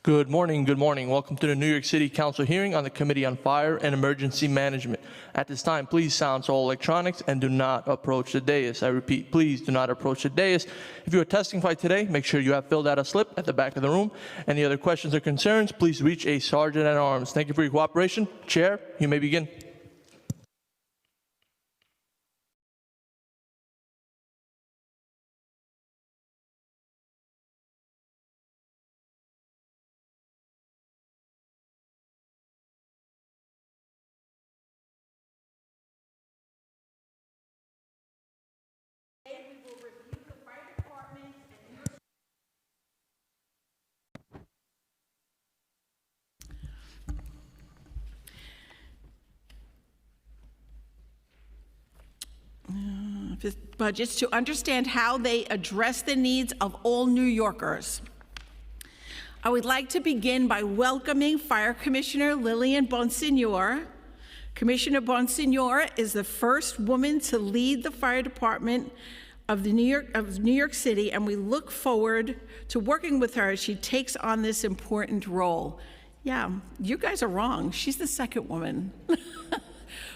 Good morning. Good morning. Welcome to the New York City Council hearing on the Committee on Fire and Emergency Management. At this time, please silence all electronics and do not approach the dais. I repeat, please do not approach the dais. If you are testifying today, make sure you have filled out a slip at the back of the room. Any other questions or concerns, please reach a sergeant at arms. Thank you for your cooperation. Chair, you may begin. Budgets to understand how they address the needs of all New Yorkers. I would like to begin by welcoming Fire Commissioner Lillian Bonsignor. Commissioner Bonsignor is the first woman to lead the fire department of New York City, and we look forward to working with her as she takes on this important role. Yeah, you guys are wrong. She's the second woman,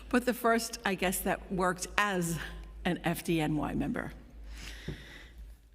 but the first, I guess, that worked as an FDNY member.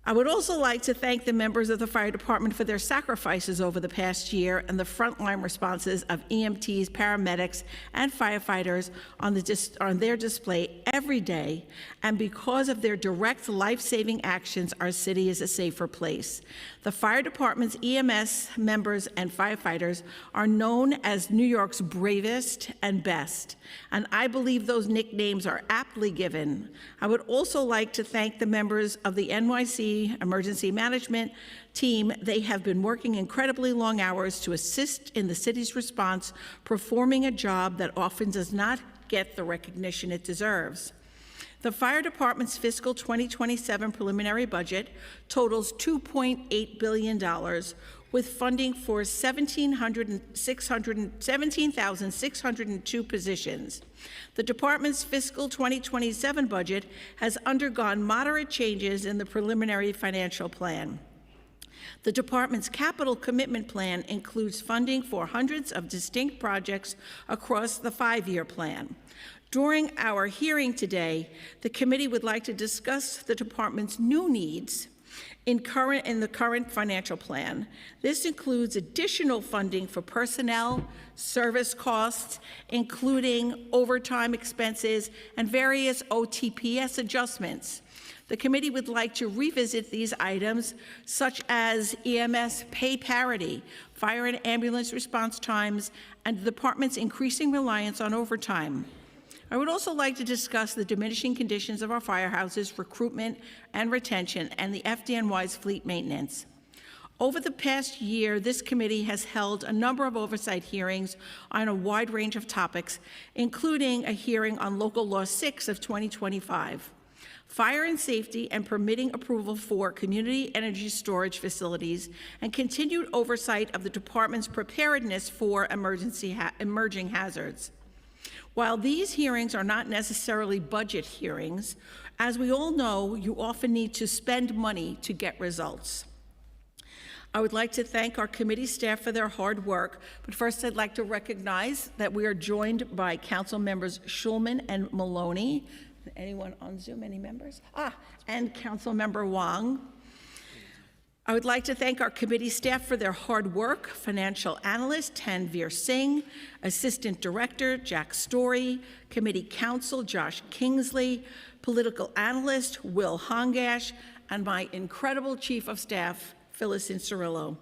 I would also like to thank the members of the fire department for their sacrifices over the past year and the frontline responses of EMTs, paramedics, and firefighters on their display every day. And because of their direct life-saving actions, our city is a safer place. The fire department's EMS members and firefighters are known as New York's bravest and best, and I believe those nicknames are aptly given. I would also like to thank the members of the NYC Emergency Management team. They have been working incredibly long hours to assist in the city's response, performing a job that often does not get the recognition it deserves. The fire department's fiscal 2027 preliminary budget totals $2.8 billion, with funding for 17,602 positions. The department's fiscal 2027 budget has undergone moderate changes in the preliminary financial plan. The department's capital commitment plan includes funding for hundreds of distinct projects across the 5-year plan. During our hearing today, the committee would like to discuss the department's new needs in the current financial plan. This includes additional funding for personnel, service costs, including overtime expenses, and various OTPS adjustments. The committee would like to revisit these items, such as EMS pay parity, fire and ambulance response times, and the department's increasing reliance on overtime. I would also like to discuss the diminishing conditions of our firehouses, recruitment and retention, and the FDNY's fleet maintenance. Over the past year, this committee has held a number of oversight hearings on a wide range of topics, including a hearing on Local Law 6 of 2025, fire and safety and permitting approval for community energy storage facilities, and continued oversight of the department's preparedness for emerging hazards. While these hearings are not necessarily budget hearings, as we all know, you often need to spend money to get results. I would like to thank our committee staff for their hard work, but first I'd like to recognize that we are joined by Council Members Schulman and Maloney. Anyone on Zoom, any members? And Council Member Wong. I would like to thank our committee staff for their hard work. Financial analyst Tanvir Singh, Assistant Director Jack Story, Committee Counsel Josh Kingsley, Political Analyst Will Hongash, and my incredible Chief of Staff Phyllis Cirillo.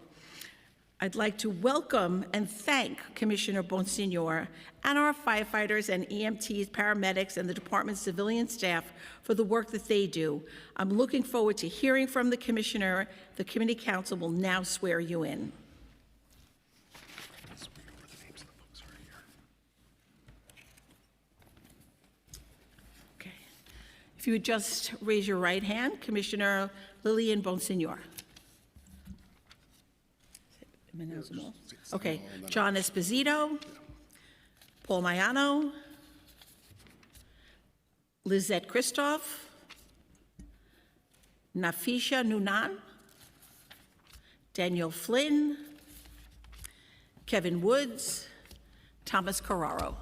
I'd like to welcome and thank Commissioner Bonsignor and our firefighters and EMTs, paramedics, and the department's civilian staff for the work that they do. I'm looking forward to hearing from the Commissioner. The Committee Council will now swear you in. Okay. If you would just raise your right hand, Commissioner Lillian Bonsignor. Okay, John Esposito, Paul Maiano, Lizette Christoph, Nafisha Nunan, Daniel Flynn, Kevin Woods, Thomas Carraro.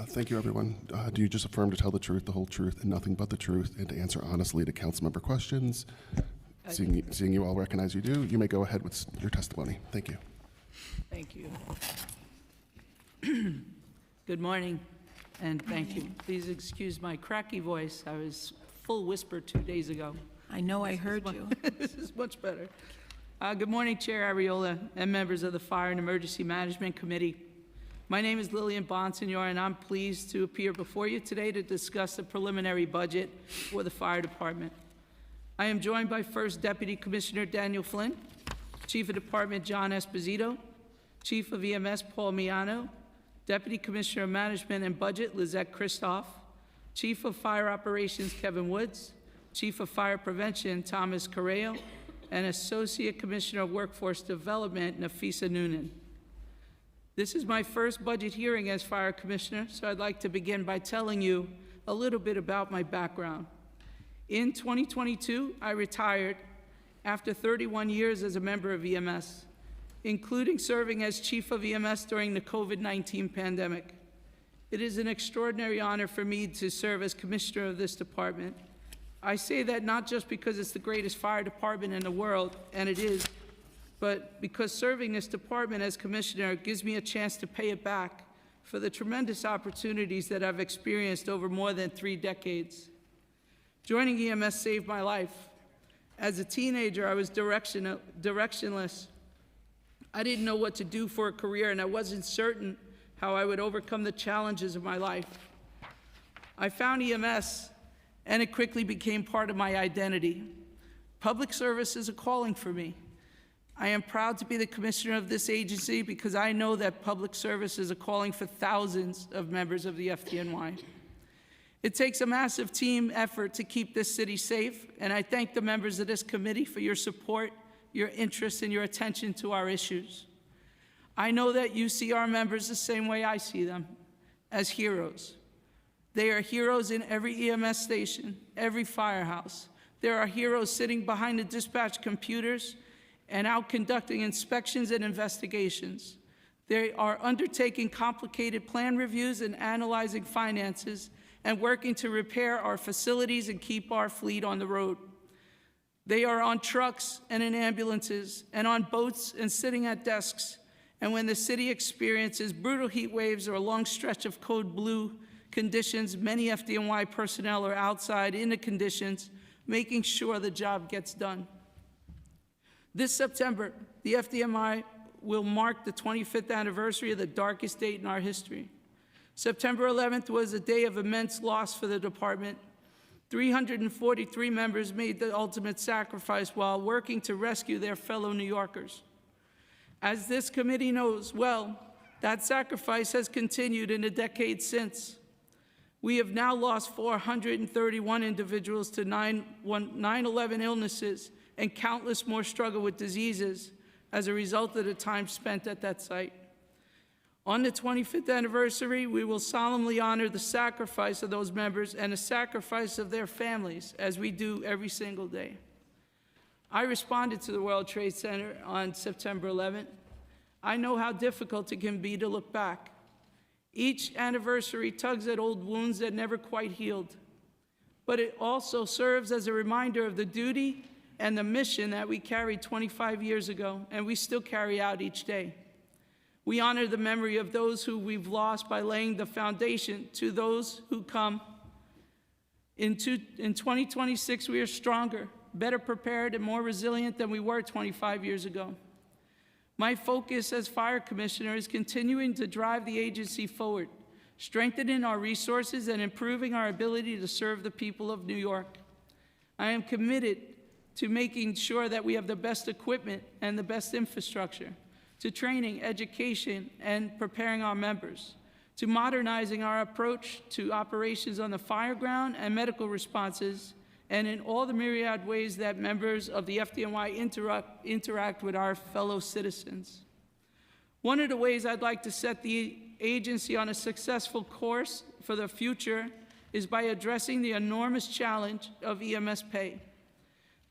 Thank you, everyone. Do you just affirm to tell the truth, the whole truth, and nothing but the truth, and to answer honestly to council member questions? Seeing you all recognize you do, you may go ahead with your testimony. Thank you. Thank you. Good morning, and thank you. Please excuse my cracky voice. I was full whisper 2 days ago. I know I heard you. This is much better. Good morning, Chair Ariola and members of the Fire and Emergency Management Committee. My name is Lillian Bonsignor, and I'm pleased to appear before you today to discuss the preliminary budget for the Fire Department. I am joined by First Deputy Commissioner Daniel Flynn, Chief of Department John Esposito, Chief of EMS Paul Miano, Deputy Commissioner of Management and Budget Lizette Kristoff, Chief of Fire Operations Kevin Woods, Chief of Fire Prevention Thomas Carreo, and Associate Commissioner of Workforce Development Nafisa Noonan. This is my first budget hearing as Fire Commissioner, so I'd like to begin by telling you a little bit about my background. In 2022, I retired after 31 years as a member of EMS, including serving as Chief of EMS during the COVID-19 pandemic. It is an extraordinary honor for me to serve as Commissioner of this department. I say that not just because it's the greatest fire department in the world, and it is, but because serving this department as Commissioner gives me a chance to pay it back for the tremendous opportunities that I've experienced over more than 3 decades. Joining EMS saved my life. As a teenager, I was directionless. I didn't know what to do for a career, and I wasn't certain how I would overcome the challenges of my life. I found EMS, and it quickly became part of my identity. Public service is a calling for me. I am proud to be the commissioner of this agency because I know that public service is a calling for thousands of members of the FDNY. It takes a massive team effort to keep this city safe, and I thank the members of this committee for your support, your interest, and your attention to our issues. I know that you see our members the same way I see them, as heroes. They are heroes in every EMS station, every firehouse. There are heroes sitting behind the dispatch computers and out conducting inspections and investigations. They are undertaking complicated plan reviews and analyzing finances and working to repair our facilities and keep our fleet on the road. They are on trucks and in ambulances and on boats and sitting at desks. And when the city experiences brutal heat waves or a long stretch of code blue conditions, many FDNY personnel are outside in the conditions, making sure the job gets done. This September, the FDNY will mark the 25th anniversary of the darkest date in our history. September 11th was a day of immense loss for the department. 343 members made the ultimate sacrifice while working to rescue their fellow New Yorkers. As this committee knows well, that sacrifice has continued in the decades since. We have now lost 431 individuals to 9/11 illnesses, and countless more struggle with diseases as a result of the time spent at that site. On the 25th anniversary, we will solemnly honor the sacrifice of those members and the sacrifice of their families, as we do every single day. I responded to the World Trade Center on September 11th. I know how difficult it can be to look back. Each anniversary tugs at old wounds that never quite healed, but it also serves as a reminder of the duty and the mission that we carried 25 years ago, and we still carry out each day. We honor the memory of those who we've lost by laying the foundation to those who come. In 2026, we are stronger, better prepared, and more resilient than we were 25 years ago. My focus as Fire Commissioner is continuing to drive the agency forward, strengthening our resources and improving our ability to serve the people of New York. I am committed to making sure that we have the best equipment and the best infrastructure, to training, education, and preparing our members, to modernizing our approach to operations on the fire ground and medical responses, and in all the myriad ways that members of the FDNY interact with our fellow citizens. One of the ways I'd like to set the agency on a successful course for the future is by addressing the enormous challenge of EMS pay.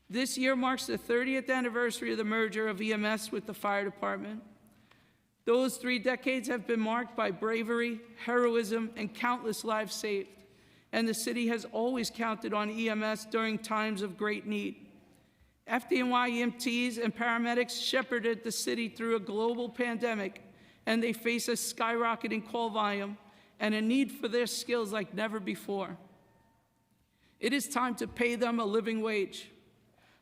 This year marks the 30th anniversary of the merger of EMS with the fire department. Those 3 decades have been marked by bravery, heroism, and countless lives saved, and the city has always counted on EMS during times of great need. FDNY EMTs and paramedics shepherded the city through a global pandemic, and they face a skyrocketing call volume and a need for their skills like never before. It is time to pay them a living wage,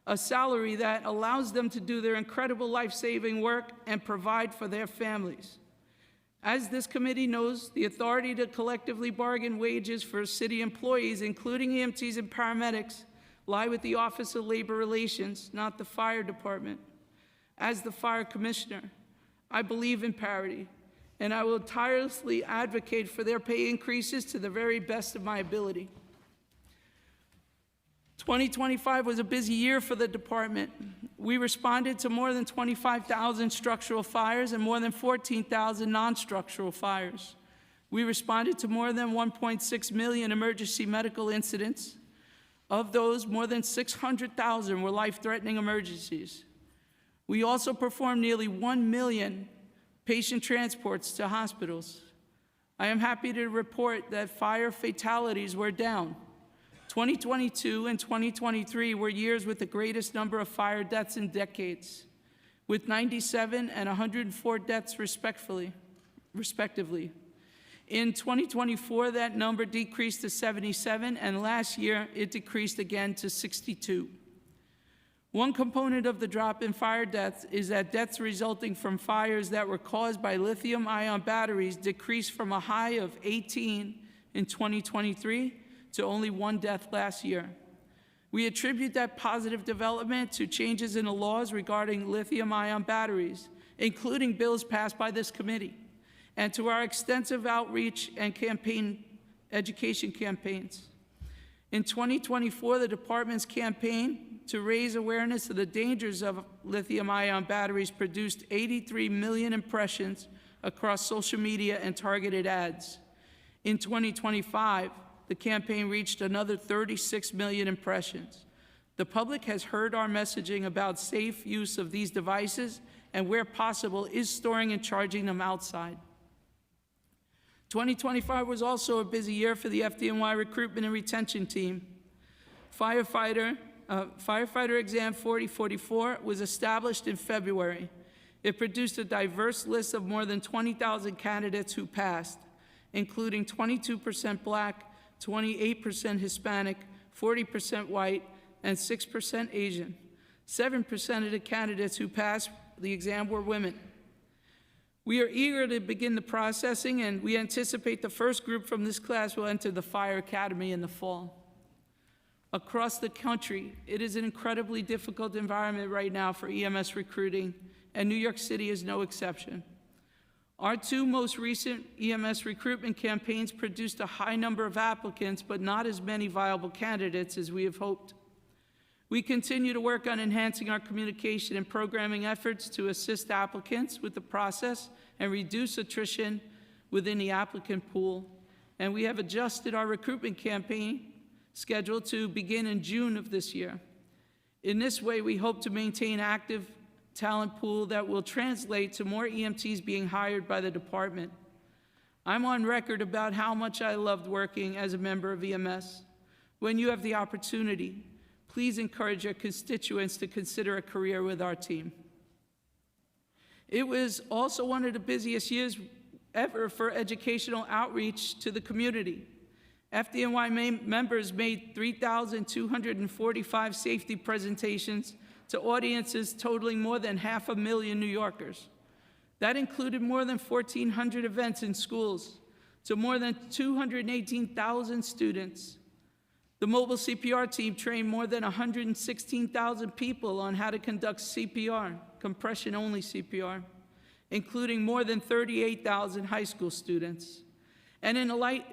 a salary that allows them to do their incredible life-saving work and provide for their families. As this committee knows, the authority to collectively bargain wages for city employees, including EMTs and paramedics, lie with the Office of Labor Relations, not the fire department. As the fire commissioner, I believe in parity, and I will tirelessly advocate for their pay increases to the very best of my ability. 2025 was a busy year for the department. We responded to more than 25,000 structural fires and more than 14,000 non-structural fires. We responded to more than 1.6 million emergency medical incidents. Of those, more than 600,000 were life-threatening emergencies. We also performed nearly 1 million patient transports to hospitals. I am happy to report that fire fatalities were down. 2022 and 2023 were years with the greatest number of fire deaths in decades, with 97 and 104 deaths respectively. In 2024, that number decreased to 77, and last year it decreased again to 62. One component of the drop in fire deaths is that deaths resulting from fires that were caused by lithium-ion batteries decreased from a high of 18 in 2023 to only 1 death last year. We attribute that positive development to changes in the laws regarding lithium-ion batteries, including bills passed by this committee, and to our extensive outreach and education campaigns. In 2024, the department's campaign to raise awareness of the dangers of lithium-ion batteries produced 83 million impressions across social media and targeted ads. In 2025, the campaign reached another 36 million impressions. The public has heard our messaging about safe use of these devices and, where possible, is storing and charging them outside. 2025 was also a busy year for the FDNY recruitment and retention team. Firefighter Exam 4044 was established in February. It produced a diverse list of more than 20,000 candidates who passed, including 22% Black, 28% Hispanic, 40% white, and 6% Asian. 7% of the candidates who passed the exam were women. We are eager to begin the processing, and we anticipate the first group from this class will enter the Fire Academy in the fall. Across the country, it is an incredibly difficult environment right now for EMS recruiting, and New York City is no exception. Our 2 most recent EMS recruitment campaigns produced a high number of applicants, but not as many viable candidates as we have hoped. We continue to work on enhancing our communication and programming efforts to assist applicants with the process and reduce attrition within the applicant pool. And we have adjusted our recruitment campaign schedule to begin in June of this year. In this way, we hope to maintain active talent pool that will translate to more EMTs being hired by the department. I'm on record about how much I loved working as a member of EMS. When you have the opportunity, please encourage your constituents to consider a career with our team. It was also one of the busiest years ever for educational outreach to the community. FDNY members made 3,245 safety presentations to audiences totaling more than 500,000 New Yorkers. That included more than 1,400 events in schools to more than 218,000 students. The mobile CPR team trained more than 116,000 people on how to conduct CPR, compression-only CPR, including more than 38,000 high school students. And in the late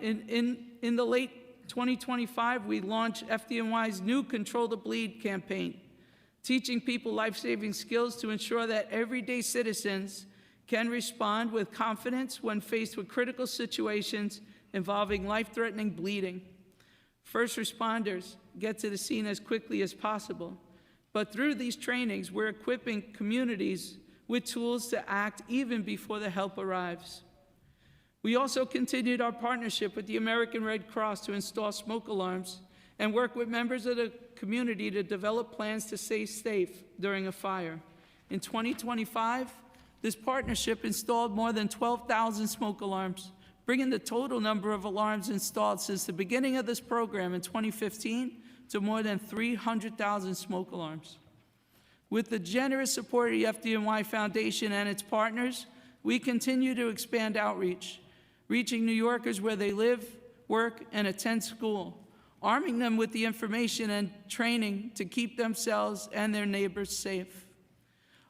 2025, we launched FDNY's new Control the Bleed campaign, teaching people life-saving skills to ensure that everyday citizens can respond with confidence when faced with critical situations involving life-threatening bleeding. First responders get to the scene as quickly as possible, but through these trainings, we're equipping communities with tools to act even before the help arrives. We also continued our partnership with the American Red Cross to install smoke alarms and work with members of the community to develop plans to stay safe during a fire. In 2025, this partnership installed more than 12,000 smoke alarms, bringing the total number of alarms installed since the beginning of this program in 2015 to more than 300,000 smoke alarms. With the generous support of the FDNY Foundation and its partners, we continue to expand outreach, reaching New Yorkers where they live, work, and attend school, arming them with the information and training to keep themselves and their neighbors safe.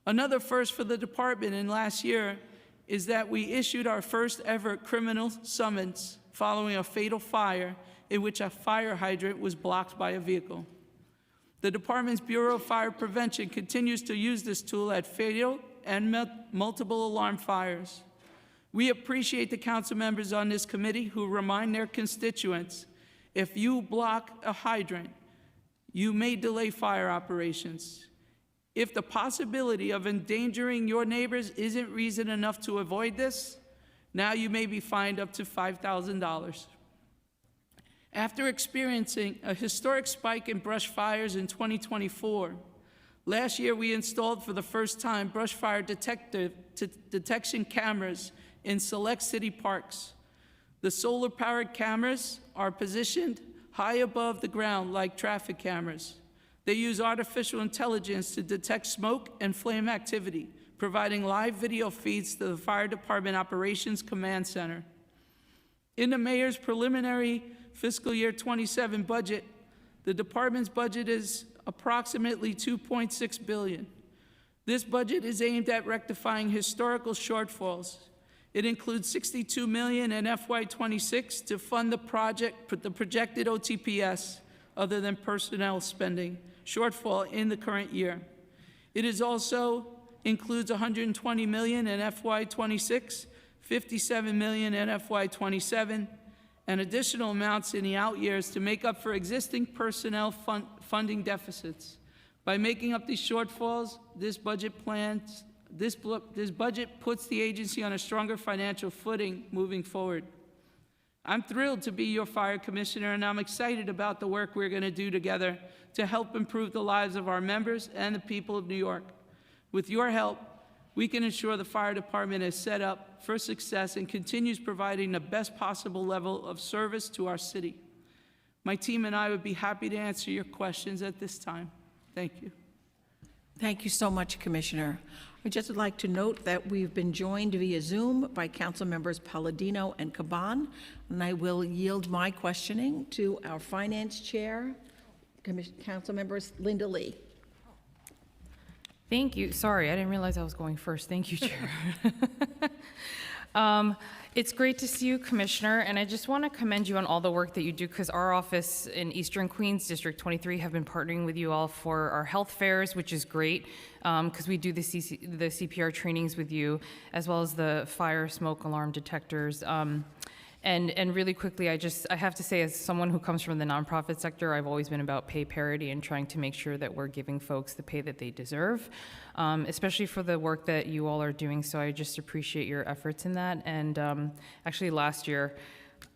Another first for the department in last year is that we issued our first ever criminal summons following a fatal fire in which a fire hydrant was blocked by a vehicle. The department's Bureau of Fire Prevention continues to use this tool at fatal and multiple alarm fires. We appreciate the council members on this committee who remind their constituents, if you block a hydrant, you may delay fire operations. If the possibility of endangering your neighbors isn't reason enough to avoid this, now you may be fined up to $5,000. After experiencing a historic spike in brush fires in 2024, last year we installed for the first time brush fire detection cameras in select city parks. The solar-powered cameras are positioned high above the ground like traffic cameras. They use artificial intelligence to detect smoke and flame activity, providing live video feeds to the Fire Department Operations Command Center. In the mayor's preliminary fiscal year 27 budget, the department's budget is approximately $2.6 billion. This budget is aimed at rectifying historical shortfalls. It includes $62 million in FY26 to fund the projected OTPS, other than personnel spending, shortfall in the current year. It is also includes $120 million in FY26, $57 million in FY27, and additional amounts in the out years to make up for existing personnel funding deficits. By making up these shortfalls, this budget puts the agency on a stronger financial footing moving forward. I'm thrilled to be your fire commissioner, and I'm excited about the work we're going to do together to help improve the lives of our members and the people of New York. With your help, we can ensure the fire department is set up for success and continues providing the best possible level of service to our city. My team and I would be happy to answer your questions at this time. Thank you. Thank you so much, Commissioner. I'd just like to note that we've been joined via Zoom by Council Members Palladino and Caban, and I will yield my questioning to our Finance Chair, Council Members Linda Lee. Thank you. Sorry, I didn't realize I was going first. Thank you, Chair. It's great to see you, Commissioner, and I just want to commend you on all the work that you do, because our office in Eastern Queens, District 23, have been partnering with you all for our health fairs, which is great, because we do the CPR trainings with you, as well as the fire smoke alarm detectors. And really quickly, I have to say, as someone who comes from the nonprofit sector, I've always been about pay parity and trying to make sure that we're giving folks the pay that they deserve, especially for the work that you all are doing. So I just appreciate your efforts in that. And actually last year,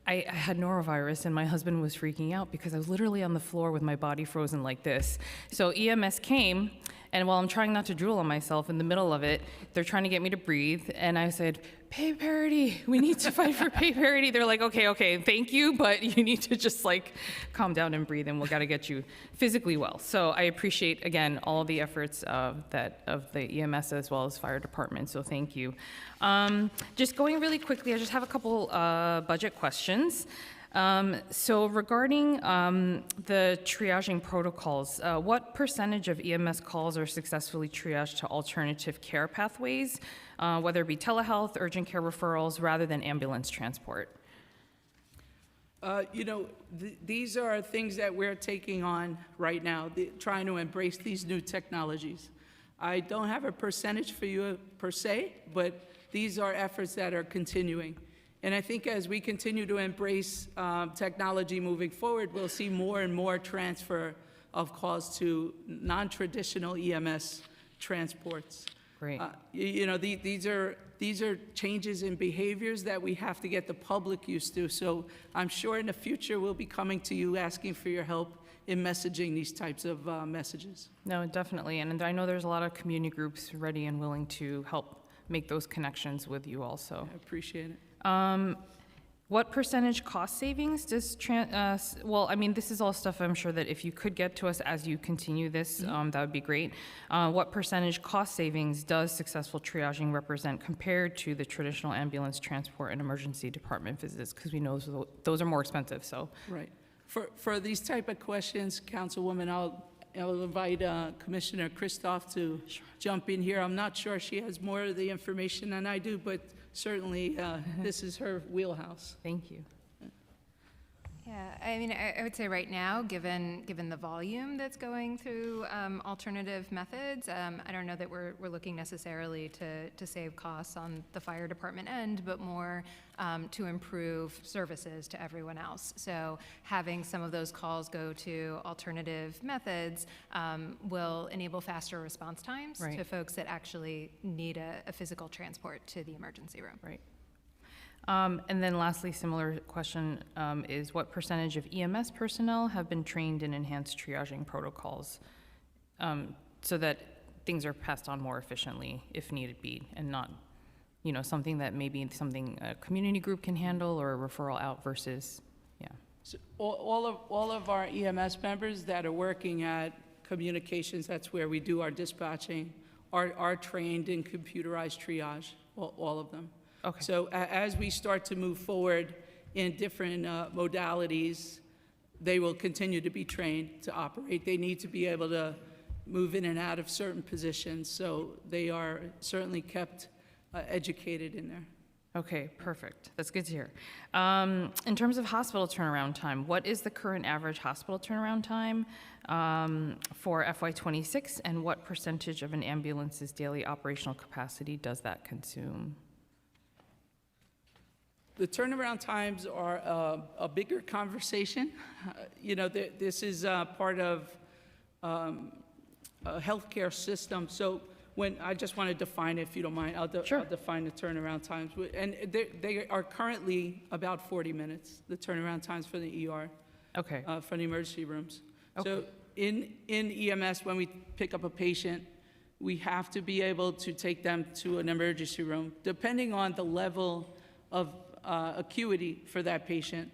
I had norovirus, and my husband was freaking out because I was literally on the floor with my body frozen like this. So EMS came, and while I'm trying not to drool on myself in the middle of it, they're trying to get me to breathe, and I said, pay parity, we need to fight for pay parity. They're like, okay, thank you, but you need to just like calm down and breathe, and we've got to get you physically well. So I appreciate, again, all the efforts of the EMS as well as fire department, so thank you. Just going really quickly, I just have a couple budget questions. So regarding the triaging protocols, what percentage of EMS calls are successfully triaged to alternative care pathways, whether it be telehealth, urgent care referrals, rather than ambulance transport? These are things that we're taking on right now, trying to embrace these new technologies. I don't have a percentage for you per se, but these are efforts that are continuing. And I think as we continue to embrace technology moving forward, we'll see more and more transfer of calls to non-traditional EMS transports. Right. These are changes in behaviors that we have to get the public used to. So I'm sure in the future, we'll be coming to you asking for your help in messaging these types of messages. No, definitely. And I know there's a lot of community groups ready and willing to help make those connections with you also. I appreciate it. What percentage cost savings does, well, I mean, this is all stuff I'm sure that if you could get to us as you continue this, that would be great. What percentage cost savings does successful triaging represent compared to the traditional ambulance transport and emergency department visits? Because we know those are more expensive, so. Right. For these type of questions, Councilwoman, I'll invite Commissioner Kristoff to jump in here. I'm not sure she has more of the information than I do, but certainly this is her wheelhouse. Thank you. Yeah, I mean, I would say right now, given the volume that's going through alternative methods, I don't know that we're looking necessarily to save costs on the fire department end, but more to improve services to everyone else. So having some of those calls go to alternative methods will enable faster response times Right. to folks that actually need a physical transport to the emergency room. Right. And then lastly, similar question is what percentage of EMS personnel have been trained in enhanced triaging protocols so that things are passed on more efficiently if needed be, and not, something that maybe something a community group can handle or a referral out versus, yeah. So all of our EMS members that are working at communications, that's where we do our dispatching, are trained in computerized triage, all of them. Okay. So as we start to move forward in different modalities, they will continue to be trained to operate. They need to be able to move in and out of certain positions, so they are certainly kept educated in there. Okay, perfect. That's good to hear. In terms of hospital turnaround time, what is the current average hospital turnaround time for FY26, and what percentage of an ambulance's daily operational capacity does that consume? The turnaround times are a bigger conversation. This is part of a healthcare system. So I just want to define it, if you don't mind. I'll Sure. define the turnaround times. And they are currently about 40 minutes, the turnaround times for the ER, Okay, for the emergency rooms. Okay. So in EMS, when we pick up a patient, we have to be able to take them to an emergency room. Depending on the level of acuity for that patient,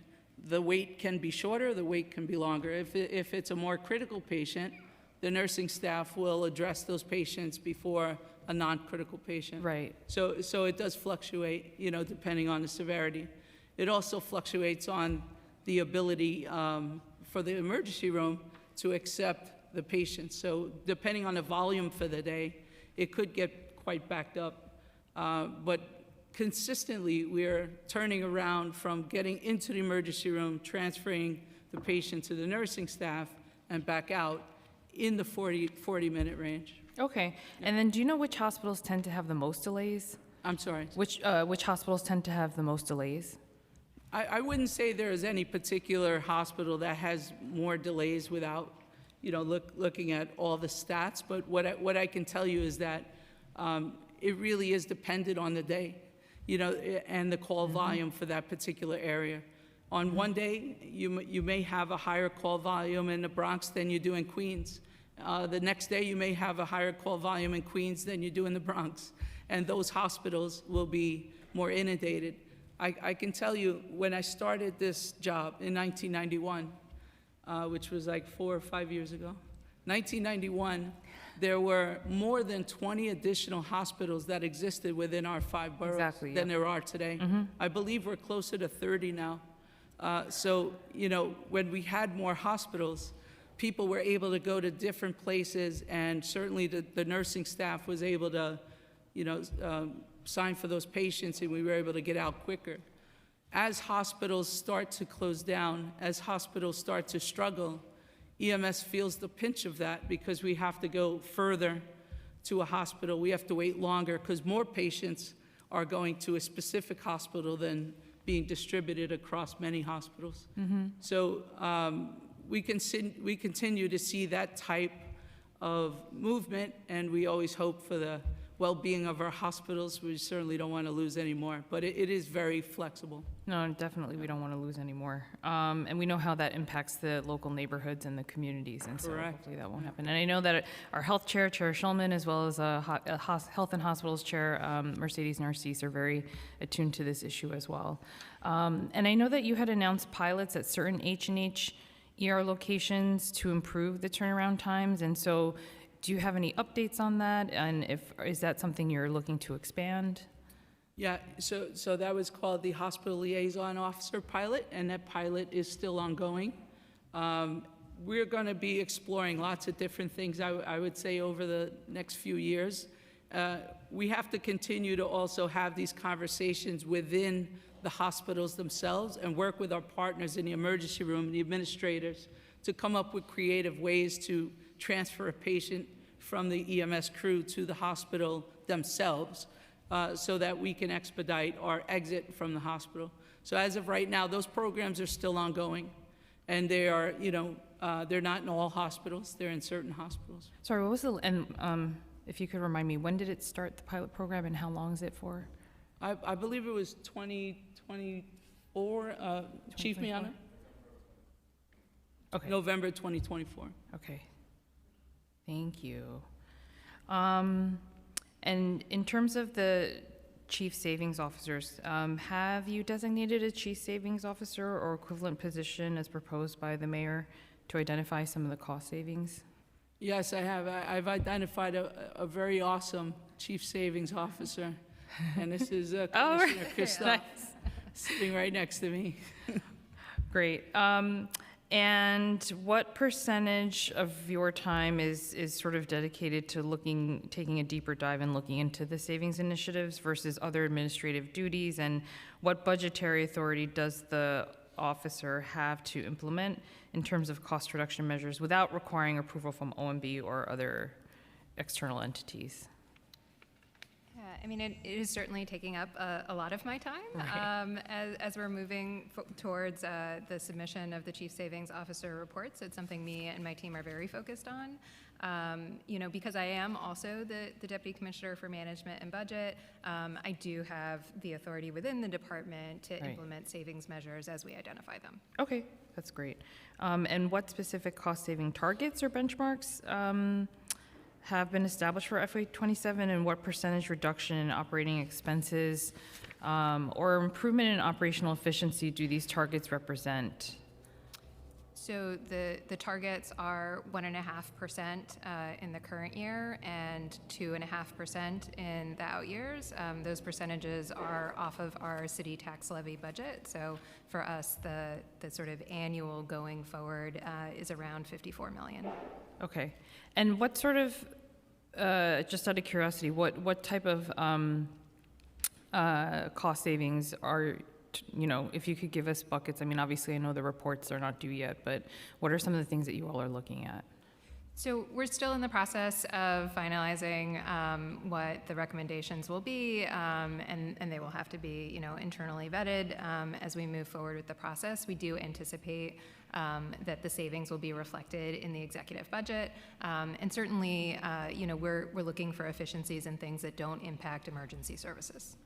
the wait can be shorter, the wait can be longer. If it's a more critical patient, the nursing staff will address those patients before a non-critical patient. right. So it does fluctuate, depending on the severity. It also fluctuates on the ability for the emergency room to accept the patient. So depending on the volume for the day, it could get quite backed up. But consistently, we're turning around from getting into the emergency room, transferring the patient to the nursing staff, and back out in the 40-minute range. Okay, and then do you know which hospitals tend to have the most delays? I'm sorry. Which hospitals tend to have the most delays? I wouldn't say there is any particular hospital that has more delays without, looking at all the stats. But what I can tell you is that it really is dependent on the day, and the call volume for that particular area. On one day, you may have a higher call volume in the Bronx than you do in Queens. The next day, you may have a higher call volume in Queens than you do in the Bronx. And those hospitals will be more inundated. I can tell you, when I started this job in 1991, which was like 4 or 5 years ago, 1991, there were more than 20 additional hospitals that existed within our 5 boroughs Exactly, than yeah. there are today. I believe we're closer to 30 now. When we had more hospitals, people were able to go to different places, and certainly the nursing staff was able to, sign for those patients, and we were able to get out quicker. As hospitals start to close down, as hospitals start to struggle, EMS feels the pinch of that because we have to go further to a hospital. We have to wait longer because more patients are going to a specific hospital than being distributed across many hospitals. So we continue to see that type of movement, and we always hope for the well-being of our hospitals. We certainly don't want to lose any more, but it is very flexible. No, definitely, we don't want to lose any more. And we know how that impacts the local neighborhoods and the communities, and so Correct. hopefully that won't happen. And I know that our health chair, Chair Schulman, as well as Health and Hospitals Chair, Mercedes Narcisse, are very attuned to this issue as well. And I know that you had announced pilots at certain H&H ER locations to improve the turnaround times, and so do you have any updates on that? And is that something you're looking to expand? Yeah, so that was called the Hospital Liaison Officer Pilot, and that pilot is still ongoing. We're going to be exploring lots of different things, I would say, over the next few years. We have to continue to also have these conversations within the hospitals themselves and work with our partners in the emergency room and the administrators to come up with creative ways to transfer a patient from the EMS crew to the hospital themselves, so that we can expedite our exit from the hospital. So as of right now, those programs are still ongoing, and they are, they're not in all hospitals, they're in certain hospitals. Sorry, what was if you could remind me, when did it start, the pilot program, and how long is it for? I believe it was 2024, Chief Miana? Okay. November 2024. Okay. Thank you. And in terms of the chief savings officers, have you designated a chief savings officer or equivalent position as proposed by the mayor to identify some of the cost savings? Yes, I have. I've identified a very awesome chief savings officer, and this is Commissioner Christoph, sitting right next to me. Great. And what percentage of your time is sort of dedicated to taking a deeper dive and looking into the savings initiatives versus other administrative duties? And what budgetary authority does the officer have to implement in terms of cost reduction measures without requiring approval from OMB or other external entities? I mean, it is certainly taking up a lot of my time Right. as we're moving towards the submission of the Chief Savings Officer reports. It's something me and my team are very focused on. Because I am also the Deputy Commissioner for Management and Budget, I do have the authority within the department to Right. implement savings measures as we identify them. Okay, that's great. And what specific cost-saving targets or benchmarks have been established for FY27, and what percentage reduction in operating expenses or improvement in operational efficiency do these targets represent? So the targets are 1.5% in the current year and 2.5% in the out years. Those percentages are off of our city tax levy budget. So for us, the sort of annual going forward is around 54 million. Okay. And what sort of, just out of curiosity, what type of cost savings are, if you could give us buckets? I mean, obviously, I know the reports are not due yet, but what are some of the things that you all are looking at? So we're still in the process of finalizing what the recommendations will be, and they will have to be, internally vetted as we move forward with the process. We do anticipate that the savings will be reflected in the executive budget, and certainly, we're looking for efficiencies and things that don't impact emergency services.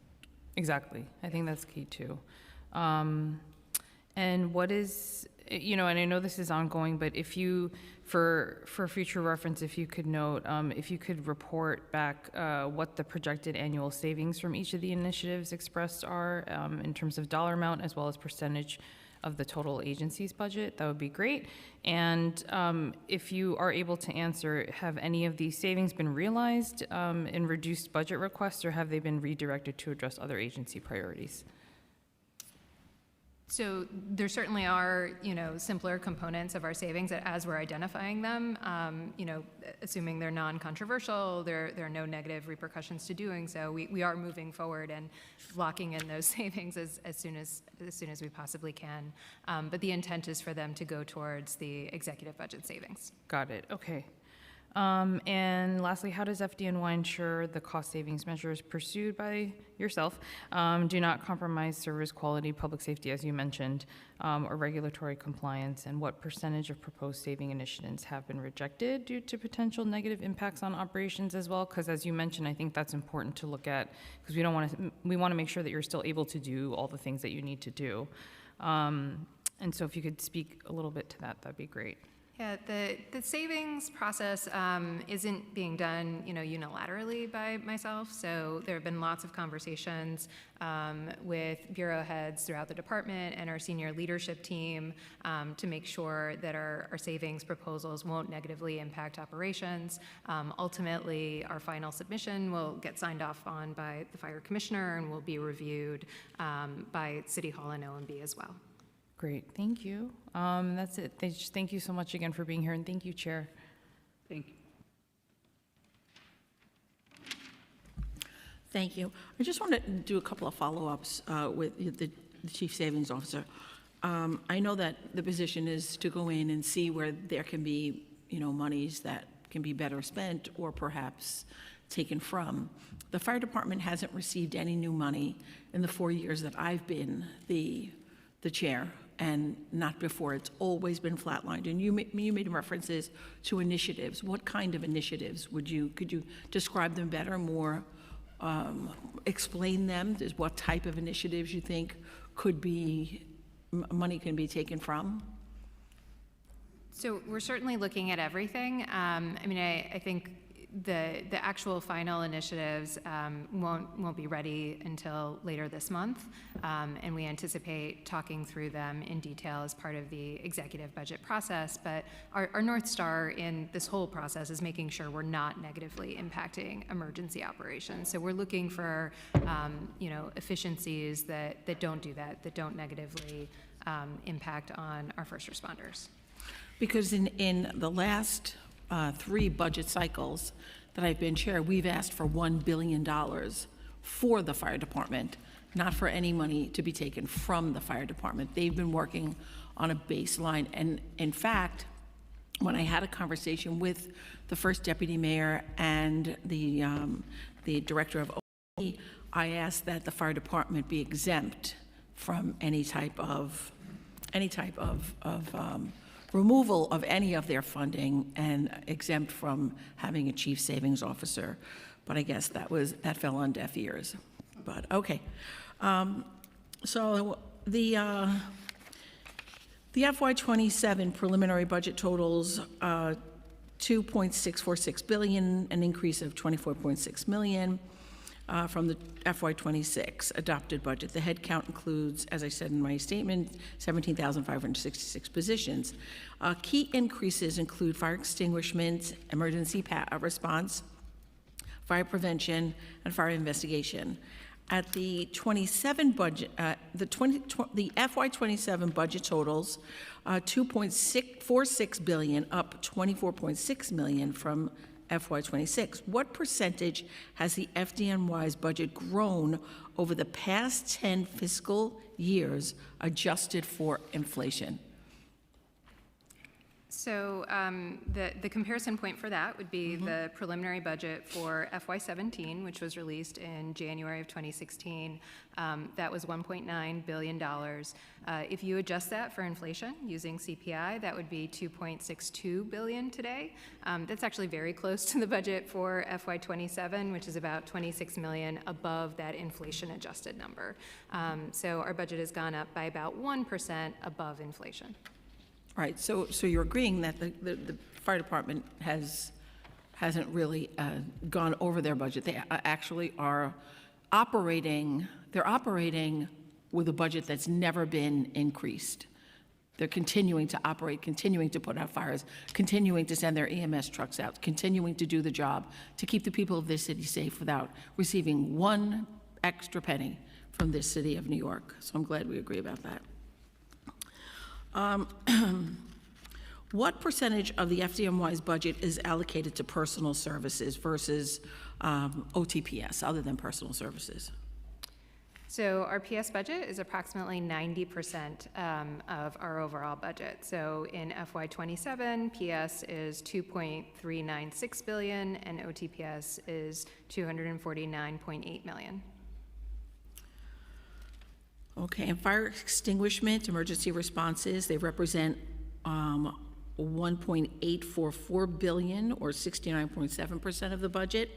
Exactly. I think that's key too. And what is, and I know this is ongoing, but if you, for future reference, if you could note, if you could report back what the projected annual savings from each of the initiatives expressed are in terms of dollar amount as well as percentage of the total agency's budget, that would be great. And if you are able to answer, have any of these savings been realized in reduced budget requests, or have they been redirected to address other agency priorities? So there certainly are, simpler components of our savings that as we're identifying them, assuming they're non-controversial, there are no negative repercussions to doing so. We are moving forward and locking in those savings as soon as we possibly can. But the intent is for them to go towards the executive budget savings. Got it. Okay. And lastly, how does FDNY ensure the cost savings measures pursued by yourself do not compromise service quality, public safety, as you mentioned, or regulatory compliance? And what percentage of proposed saving initiatives have been rejected due to potential negative impacts on operations as well? Because as you mentioned, I think that's important to look at, because we want to make sure that you're still able to do all the things that you need to do. And so if you could speak a little bit to that, that'd be great. Yeah, the savings process isn't being done, unilaterally by myself. So there have been lots of conversations with bureau heads throughout the department and our senior leadership team to make sure that our savings proposals won't negatively impact operations. Ultimately, our final submission will get signed off on by the fire commissioner and will be reviewed by City Hall and OMB as well. Great, thank you. That's it. Thank you so much again for being here, and thank you, Chair. Thank you. Thank you. I just want to do a couple of follow-ups with the Chief Savings Officer. I know that the position is to go in and see where there can be, monies that can be better spent or perhaps taken from. The fire department hasn't received any new money in the 4 years that I've been the chair, and not before. It's always been flatlined. And you made references to initiatives. What kind of initiatives could you describe them better, more, explain them? What type of initiatives you think money can be taken from? So we're certainly looking at everything. I think the actual final initiatives won't be ready until later this month, and we anticipate talking through them in detail as part of the executive budget process. But our North Star in this whole process is making sure we're not negatively impacting emergency operations. So we're looking for efficiencies that don't do that don't negatively impact on our first responders. Because in the last 3 budget cycles that I've been chair, we've asked for $1 billion for the fire department, not for any money to be taken from the fire department. They've been working on a baseline. And in fact, when I had a conversation with the first deputy mayor and the director of OE, I asked that the fire department be exempt from any type of removal of any of their funding and exempt from having a chief savings officer. But I guess that fell on deaf ears. But okay. So the FY27 preliminary budget totals $2.646 billion, an increase of $24.6 million. From the FY26 adopted budget. The head count includes, as I said in my statement, 17,566 positions. Key increases include fire extinguishment, emergency response, fire prevention, and fire investigation. At the 27 budget, the FY27 budget totals $2.646 billion, up $24.6 million from FY26. What percentage has the FDNY's budget grown over the past 10 fiscal years adjusted for inflation? So the comparison point for that would be the preliminary budget for FY17, which was released in January of 2016. That was $1.9 billion. If you adjust that for inflation using CPI, that would be $2.62 billion today. That's actually very close to the budget for FY27, which is about $26 million above that inflation-adjusted number. So our budget has gone up by about 1% above inflation. All right, so you're agreeing that the fire department hasn't really gone over their budget. They actually are operating with a budget that's never been increased. They're continuing to operate, continuing to put out fires, continuing to send their EMS trucks out, continuing to do the job to keep the people of this city safe without receiving one extra penny from this city of New York. So I'm glad we agree about that. What percentage of the FDNY's budget is allocated to personal services versus OTPS, other than personal services? So our PS budget is approximately 90% of our overall budget. So in FY27, PS is 2.396 billion and OTPS is 249.8 million. Okay, and fire extinguishment, emergency responses, they represent 1.844 billion, or 69.7% of the budget.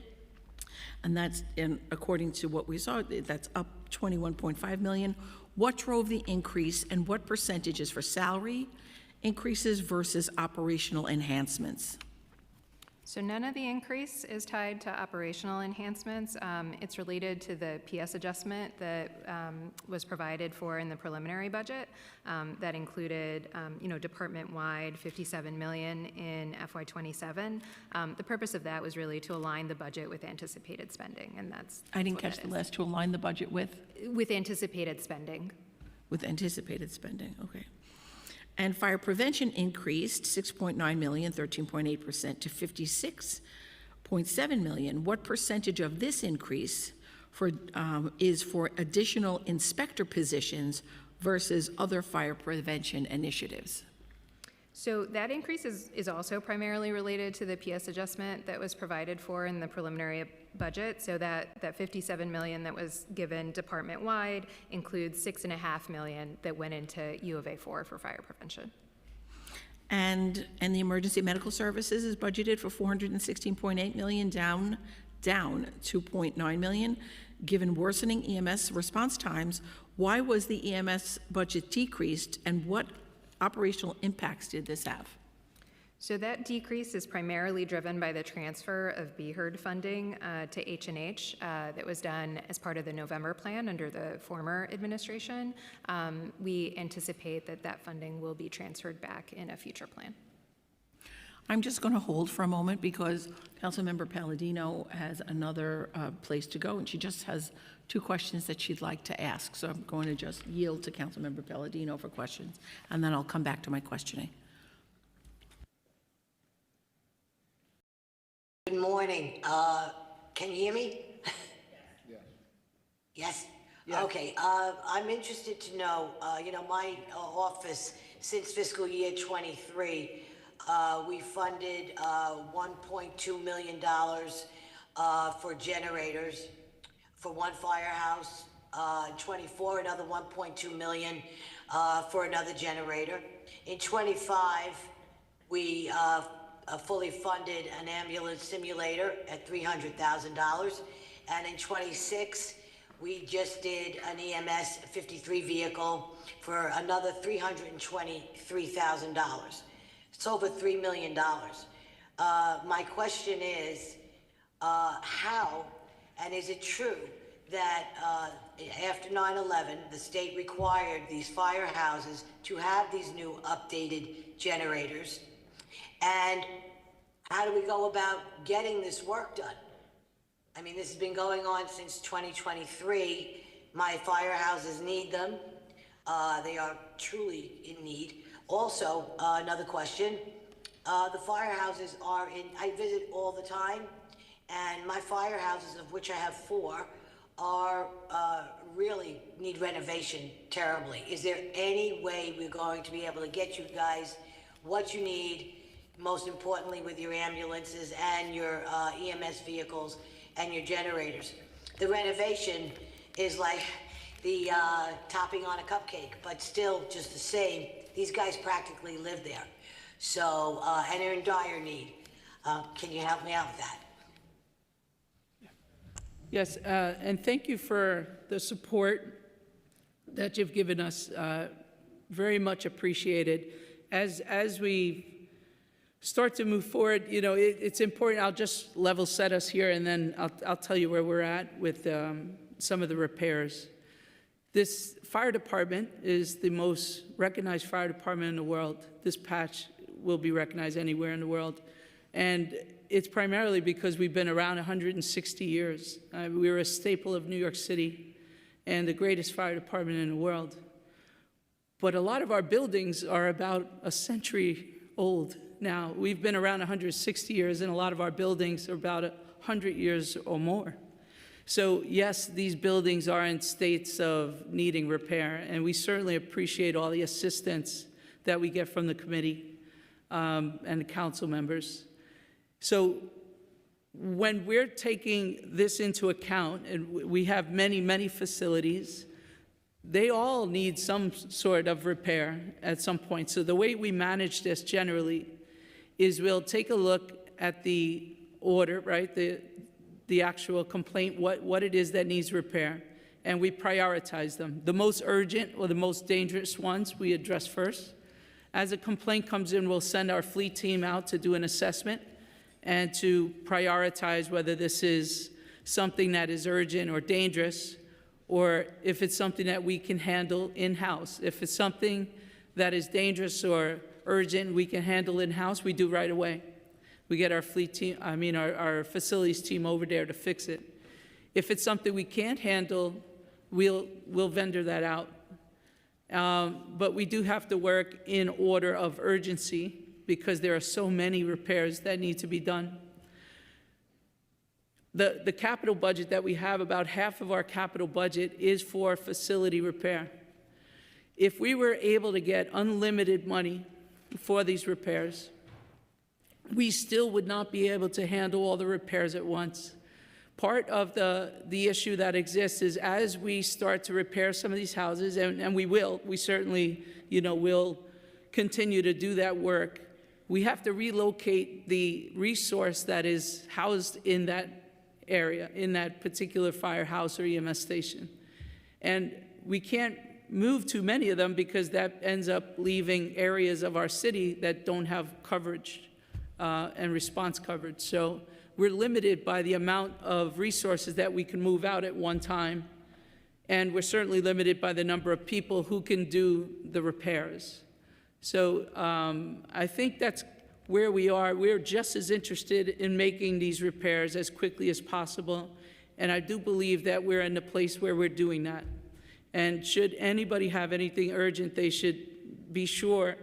And that's, according to what we saw, that's up 21.5 million. What drove the increase, and what percentage is for salary increases versus operational enhancements? So none of the increase is tied to operational enhancements. It's related to the PS adjustment that was provided for in the preliminary budget. That included, department-wide 57 million in FY27. The purpose of that was really to align the budget with anticipated spending, and that's I didn't what catch that the is. last, to align the budget with Anticipated spending. anticipated spending, okay. And fire prevention increased 6.9 million, 13.8% to 56.7 million. What percentage of this increase is for additional inspector positions versus other fire prevention initiatives? So that increase is also primarily related to the PS adjustment that was provided for in the preliminary budget. So that 57 million that was given department-wide includes 6.5 million that went into U of A4 for fire prevention. And the emergency medical services is budgeted for 416.8 million, down 2.9 million. Given worsening EMS response times, why was the EMS budget decreased, and what operational impacts did this have? So that decrease is primarily driven by the transfer of BHERD funding to H&H that was done as part of the November plan under the former administration. We anticipate that funding will be transferred back in a future plan. I'm just going to hold for a moment because Councilmember Palladino has another place to go, and she just has 2 questions that she'd like to ask. So I'm going to just yield to Councilmember Palladino for questions, and then I'll come back to my questioning. Good morning. Can you hear me? Yes. Yes? Okay. I'm interested to know, my office, since fiscal year 23, we funded $1.2 million for generators for one firehouse, 24, another 1.2 million for another generator. In 25, we fully funded an ambulance simulator at $300,000. And in 26, we just did an EMS 53 vehicle for another $323,000. It's over $3 million. My question is, how, and is it true that after 9/11, the state required these firehouses to have these new updated generators? And how do we go about getting this work done? I mean, this has been going on since 2023. My firehouses need them. They are truly in need. Also, another question, the firehouses are in, I visit all the time, and my firehouses, of which I have 4, are really need renovation terribly. Is there any way we're going to be able to get you guys what you need, most importantly with your ambulances and your EMS vehicles and your generators? The renovation is like the topping on a cupcake, but still just the same. These guys practically live there. So, and they're in dire need. Can you help me out with that? Yes, and thank you for the support that you've given us. Very much appreciated. As we start to move forward, it's important. I'll just level set us here, and then I'll tell you where we're at with some of the repairs. This fire department is the most recognized fire department in the world. This patch will be recognized anywhere in the world. And it's primarily because we've been around 160 years. We're a staple of New York City and the greatest fire department in the world. But a lot of our buildings are about a century old now. We've been around 160 years, and a lot of our buildings are about 100 years or more. So yes, these buildings are in states of needing repair, and we certainly appreciate all the assistance that we get from the committee and the council members. So when we're taking this into account, and we have many, many facilities, they all need some sort of repair at some point. So the way we manage this generally is we'll take a look at the order, right? The actual complaint, what it is that needs repair, and we prioritize them. The most urgent or the most dangerous ones we address first. As a complaint comes in, we'll send our fleet team out to do an assessment and to prioritize whether this is something that is urgent or dangerous, or if it's something that we can handle in-house. If it's something that is dangerous or urgent we can handle in-house, we do right away. We get our fleet team, our facilities team over there to fix it. If it's something we can't handle, we'll vendor that out. But we do have to work in order of urgency because there are so many repairs that need to be done. The capital budget that we have, about half of our capital budget is for facility repair. If we were able to get unlimited money for these repairs, we still would not be able to handle all the repairs at once. Part of the issue that exists is as we start to repair some of these houses, and we certainly, will continue to do that work, we have to relocate the resource that is housed in that area, in that particular firehouse or EMS station. And we can't move too many of them because that ends up leaving areas of our city that don't have coverage and response coverage. So we're limited by the amount of resources that we can move out at one time, and we're certainly limited by the number of people who can do the repairs. So I think that's where we are. We're just as interested in making these repairs as quickly as possible, and I do believe that we're in the place where we're doing that. And should anybody have anything urgent, they should be sure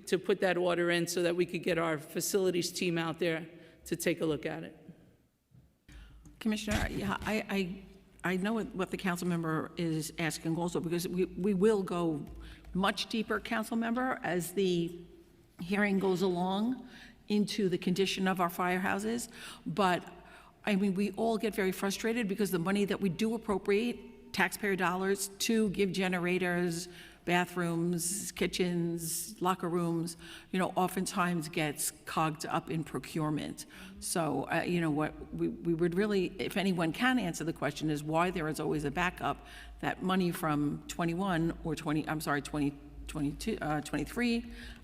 to put that order in so that we could get our facilities team out there to take a look at it. Commissioner, yeah, I know what the council member is asking also, because we will go much deeper, council member, as the hearing goes along into the condition of our firehouses. But I mean, we all get very frustrated because the money that we do appropriate, taxpayer dollars, to give generators, bathrooms, kitchens, locker rooms, oftentimes gets cogged up in procurement. So, what we would really, if anyone can answer the question, is why there is always a backup. That money from 23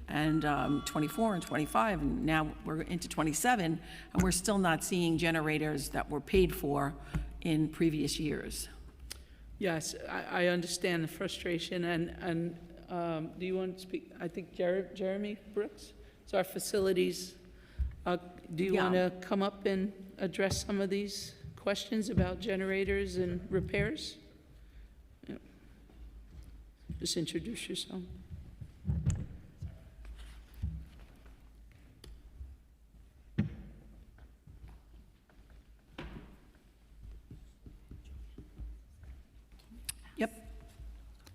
and 24 and 25, and now we're into 27, and we're still not seeing generators that were paid for in previous years. Yes, I understand the frustration, and do you want to speak? I think Jeremy Brooks, so our facilities, do you want to come up and address some of these questions about generators and repairs? Yeah. Just introduce yourself.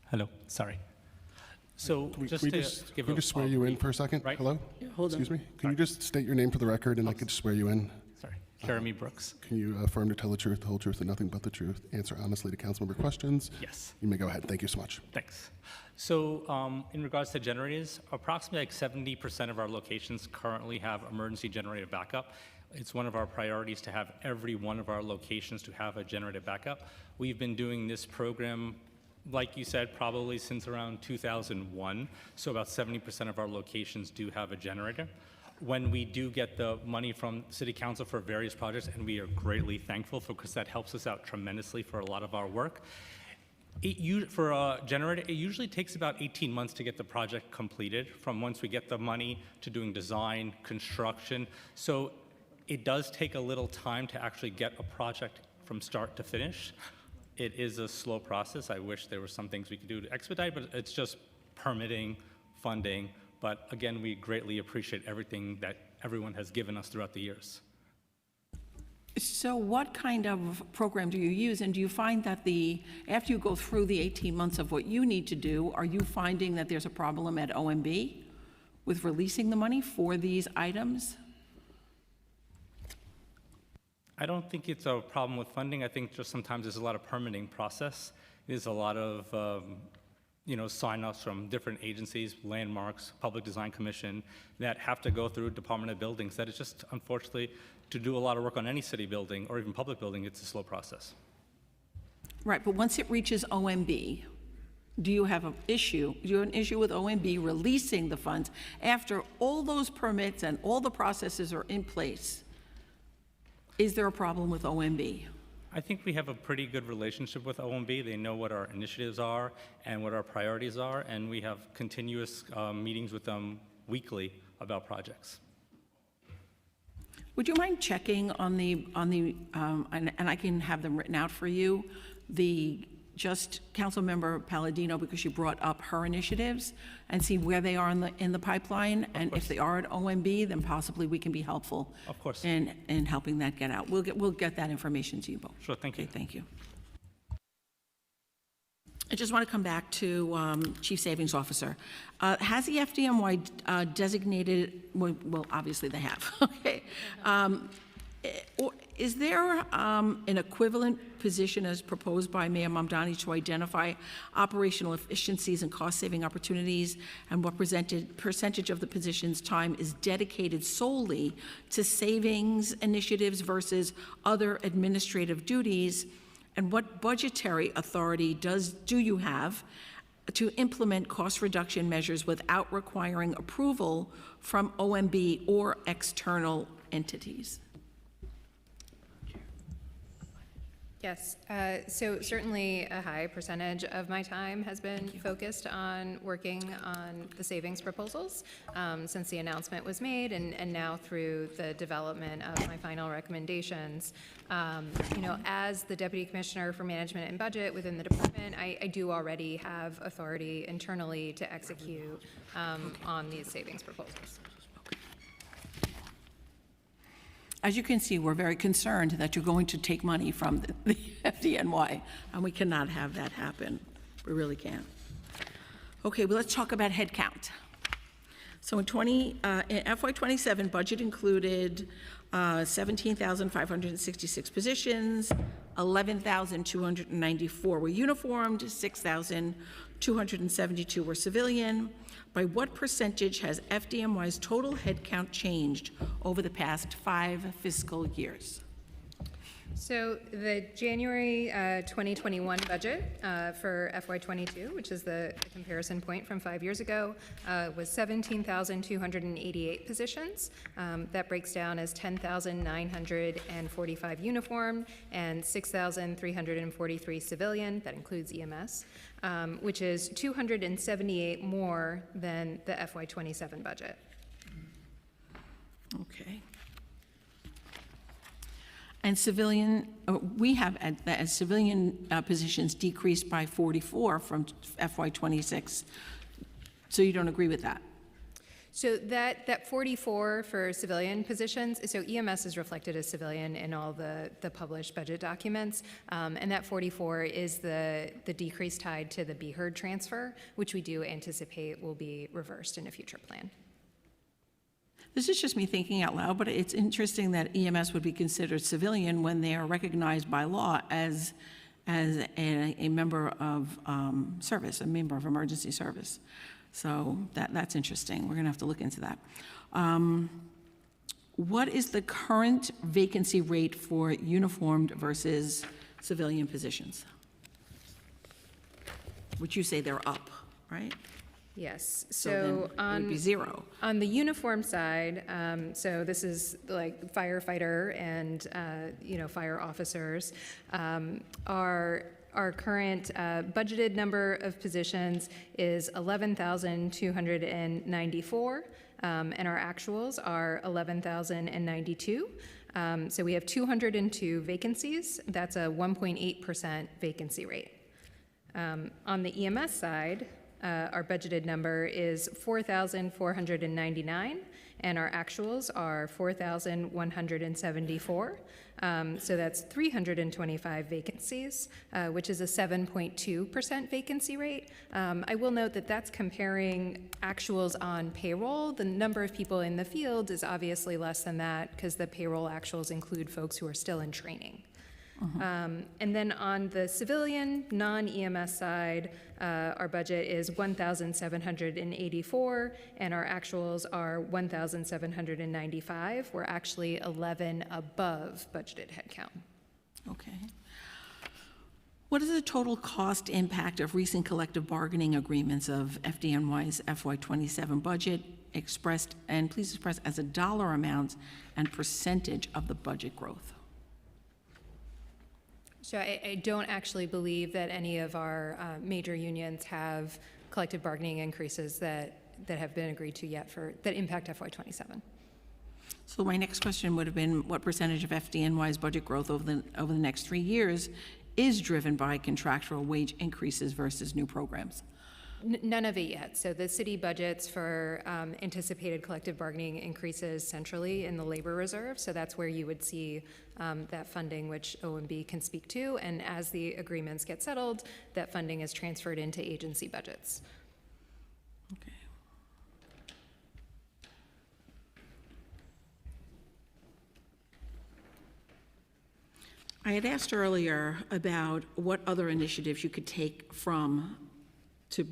Hello, sorry. So Can we just can we just swear you in for a second? Right. Hello? Yeah, hold on. Excuse me? Can you just state your name for the record and I could swear you in? Sorry, Jeremy Brooks. Can you affirm to tell the truth, the whole truth, and nothing but the truth? Answer honestly to council member questions? Yes. You may go ahead. Thank you so much. Thanks. So in regards to generators, approximately like 70% of our locations currently have emergency generator backup. It's one of our priorities to have every one of our locations to have a generator backup. We've been doing this program, like you said, probably since around 2001. So about 70% of our locations do have a generator. When we do get the money from City Council for various projects, and we are greatly thankful for, because that helps us out tremendously for a lot of our work. For a generator, it usually takes about 18 months to get the project completed, from once we get the money to doing design, construction. So it does take a little time to actually get a project from start to finish. It is a slow process. I wish there were some things we could do to expedite, but it's just permitting, funding. But again, we greatly appreciate everything that everyone has given us throughout the years. So what kind of program do you use? And do you find that after you go through the 18 months of what you need to do, are you finding that there's a problem at OMB with releasing the money for these items? I don't think it's a problem with funding. I think just sometimes there's a lot of permitting process. There's a lot of sign-offs from different agencies, landmarks, Public Design Commission, that have to go through Department of Buildings. That is just, unfortunately, to do a lot of work on any city building or even public building, it's a slow process. Right, but once it reaches OMB, do you have an issue with OMB releasing the funds after all those permits and all the processes are in place? Is there a problem with OMB? I think we have a pretty good relationship with OMB. They know what our initiatives are and what our priorities are, and we have continuous meetings with them weekly about projects. Would you mind checking on and I can have them written out for you, just Councilmember Palladino, because she brought up her initiatives, and see where they are in the pipeline, and if they are at OMB, then possibly we can be helpful. Of course. In helping that get out. We'll get that information to you both. Sure, thank you. Okay, thank you. I just want to come back to Chief Savings Officer. Has the FDNY designated, well, obviously they have, okay. Is there an equivalent position as proposed by Mayor Mamdani to identify operational efficiencies and cost-saving opportunities, and what percentage of the position's time is dedicated solely to savings initiatives versus other administrative duties? And what budgetary authority do you have to implement cost reduction measures without requiring approval from OMB or external entities? Yes, so certainly a high percentage of my time has been focused on working on the savings proposals since the announcement was made, and now through the development of my final recommendations. As the Deputy Commissioner for Management and Budget within the department, I do already have authority internally to execute on these savings proposals. As you can see, we're very concerned that you're going to take money from the FDNY, and we cannot have that happen. We really can't. Okay, well, let's talk about head count. So in FY27, budget included 17,566 positions, 11,294 were uniformed, 6,272 were civilian. By what percentage has FDNY's total headcount changed over the past 5 fiscal years? So the January 2021 budget for FY22, which is the comparison point from 5 years ago, was 17,288 positions. That breaks down as 10,945 uniform and 6,343 civilian. That includes EMS, which is 278 more than the FY27 budget. Okay. And civilian, we have as civilian positions decreased by 44 from FY26. So you don't agree with that? So that 44 for civilian positions, so EMS is reflected as civilian in all the published budget documents, and that 44 is the decrease tied to the BHERD transfer, which we do anticipate will be reversed in a future plan. This is just me thinking out loud, but it's interesting that EMS would be considered civilian when they are recognized by law as a member of service, a member of emergency service. So that's interesting. We're going to have to look into that. What is the current vacancy rate for uniformed versus civilian positions? Which you say they're up, right? Yes, So then it would be 0. On the uniform side, so this is like firefighter and, fire officers, our current budgeted number of positions is 11,294, and our actuals are 11,092. So we have 202 vacancies. That's a 1.8% vacancy rate. On the EMS side, our budgeted number is 4,499, and our actuals are 4,174. So that's 325 vacancies, which is a 7.2% vacancy rate. I will note that that's comparing actuals on payroll. The number of people in the field is obviously less than that because the payroll actuals include folks who are still in training. And then on the civilian, non-EMS side, our budget is 1,784, and our actuals are 1,795. We're actually 11 above budgeted headcount. Okay. What is the total cost impact of recent collective bargaining agreements of FDNY's FY27 budget expressed, and please express as a dollar amount and percentage of the budget growth? So I don't actually believe that any of our major unions have collective bargaining increases that have been agreed to yet that impact FY27. So my next question would have been, what percentage of FDNY's budget growth over the next 3 years is driven by contractual wage increases versus new programs? None of it yet. So the city budgets for anticipated collective bargaining increases centrally in the labor reserve. So that's where you would see that funding, which OMB can speak to. And as the agreements get settled, that funding is transferred into agency budgets. Okay. I had asked earlier about what other initiatives you could take from to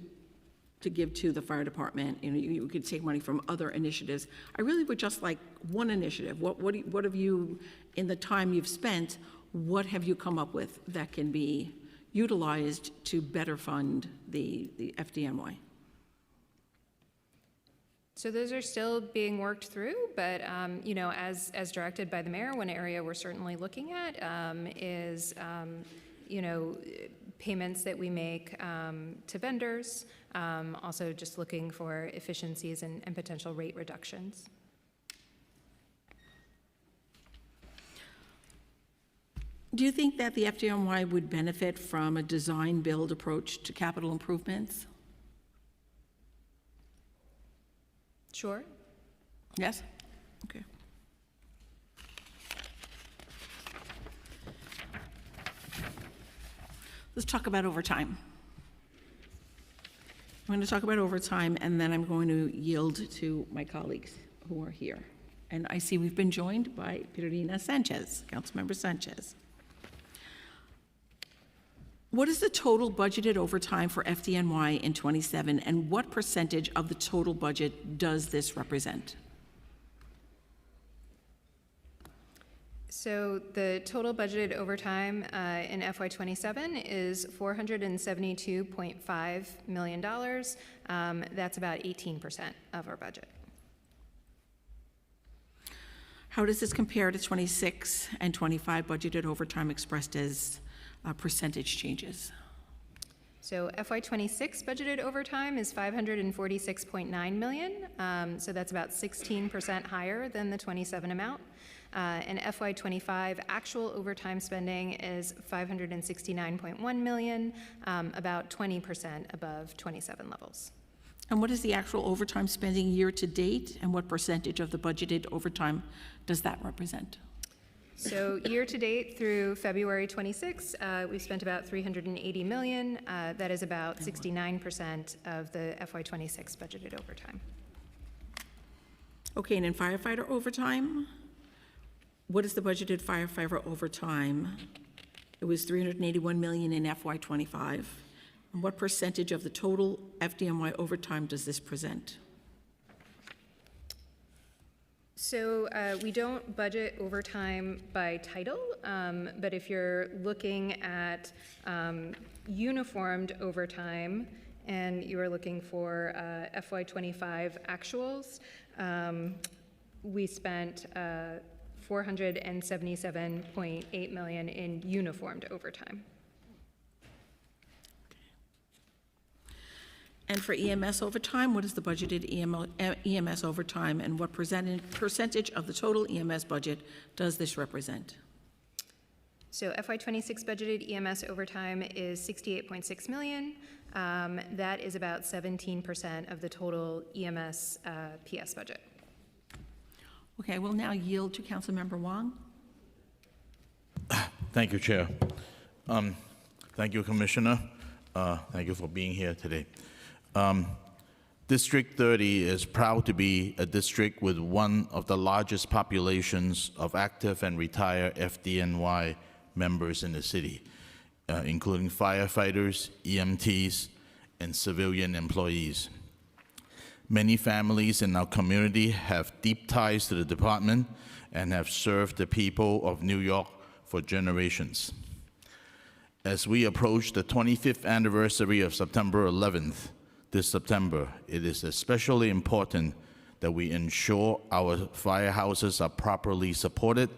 give to the fire department. You know, you could take money from other initiatives. I really would just like one initiative. What have you, in the time you've spent, what have you come up with that can be utilized to better fund the FDNY? So those are still being worked through, but you know, as directed by the mayor, one area we're certainly looking at is you know, payments that we make to vendors, also just looking for efficiencies and potential rate reductions. Do you think that the FDNY would benefit from a design-build approach to capital improvements? Sure. Yes? Okay. Let's talk about overtime. I'm going to talk about overtime, and then I'm going to yield to my colleagues who are here. And I see we've been joined by Pirina Sanchez, Councilmember Sanchez. What is the total budgeted overtime for FDNY in '27, and what percentage of the total budget does this represent? So the total budgeted overtime in FY27 is $472.5 million. That's about 18% of our budget. How does this compare to '26 and '25 budgeted overtime expressed as percentage changes? So FY26 budgeted overtime is $546.9 million. So that's about 16% higher than the '27 amount. And FY25 actual overtime spending is $569.1 million, about 20% above '27 levels. And what is the actual overtime spending year to date, and what percentage of the budgeted overtime does that represent? So year to date through February 26, we've spent about $380 million. That is about 69% of the FY26 budgeted overtime. Okay, and in firefighter overtime, what is the budgeted firefighter overtime? It was $381 million in FY25. And what percentage of the total FDNY overtime does this present? So we don't budget overtime by title, but if you're looking at uniformed overtime and you are looking for FY25 actuals, we spent $477.8 million in uniformed overtime. And for EMS overtime, what is the budgeted EMS overtime, and what percentage of the total EMS budget does this represent? So FY26 budgeted EMS overtime is 68.6 million. That is about 17% of the total EMS PS budget. Okay, we'll now yield to Councilmember Wong. Thank you, Chair. Thank you, Commissioner. Thank you for being here today. District 30 is proud to be a district with one of the largest populations of active and retired FDNY members in the city, including firefighters, EMTs, and civilian employees. Many families in our community have deep ties to the department and have served the people of New York for generations. As we approach the 25th anniversary of September 11th, this September, it is especially important that we ensure our firehouses are properly supported,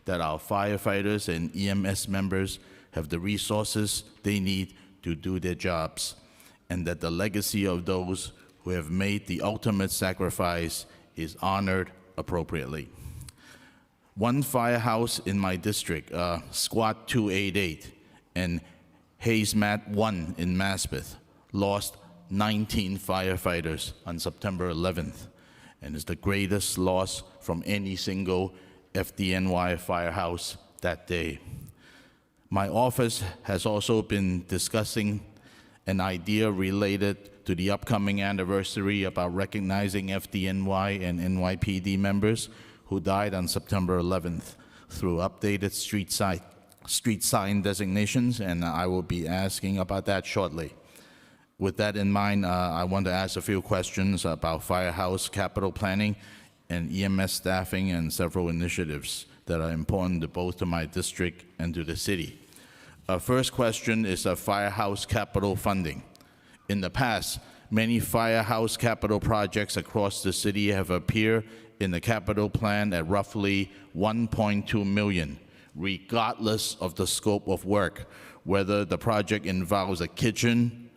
that our firefighters and EMS members have the resources they need to do their jobs, and that the legacy of those who have made the ultimate sacrifice is honored appropriately. One firehouse in my district, Squad 288 and Hazmat 1 in Maspeth, lost 19 firefighters on September 11th, and is the greatest loss from any single FDNY firehouse that day. My office has also been discussing an idea related to the upcoming anniversary about recognizing FDNY and NYPD members who died on September 11th through updated street sign designations, and I will be asking about that shortly. With that in mind, I want to ask a few questions about firehouse capital planning and EMS staffing and several initiatives that are important to both to my district and to the city. First question is firehouse capital funding. In the past, many firehouse capital projects across the city have appeared in the capital plan at roughly 1.2 million, regardless of the scope of work, whether the project involves a kitchen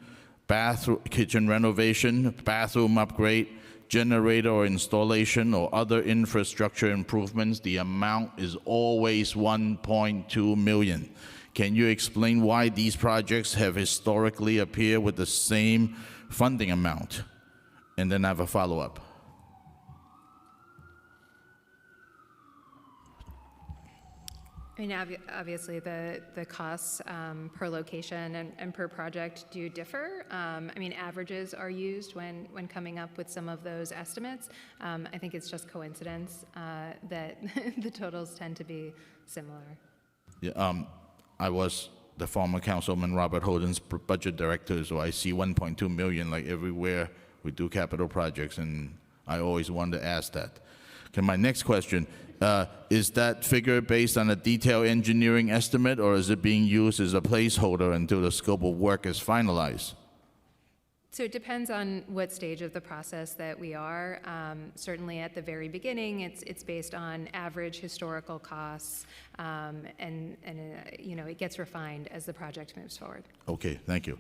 renovation, bathroom upgrade, generator or installation, or other infrastructure improvements. The amount is always 1.2 million. Can you explain why these projects have historically appeared with the same funding amount? And then I have a follow-up. I mean, obviously, the costs per location and per project do differ. I mean, averages are used when coming up with some of those estimates. I think it's just coincidence that the totals tend to be similar. Yeah, I was the former Councilman Robert Holden's budget director, so I see 1.2 million like everywhere we do capital projects, and I always wanted to ask that. Okay, my next question. Is that figure based on a detailed engineering estimate, or is it being used as a placeholder until the scope of work is finalized? So it depends on what stage of the process that we are. Certainly at the very beginning, it's based on average historical costs, and you know, it gets refined as the project moves forward. Okay, thank you.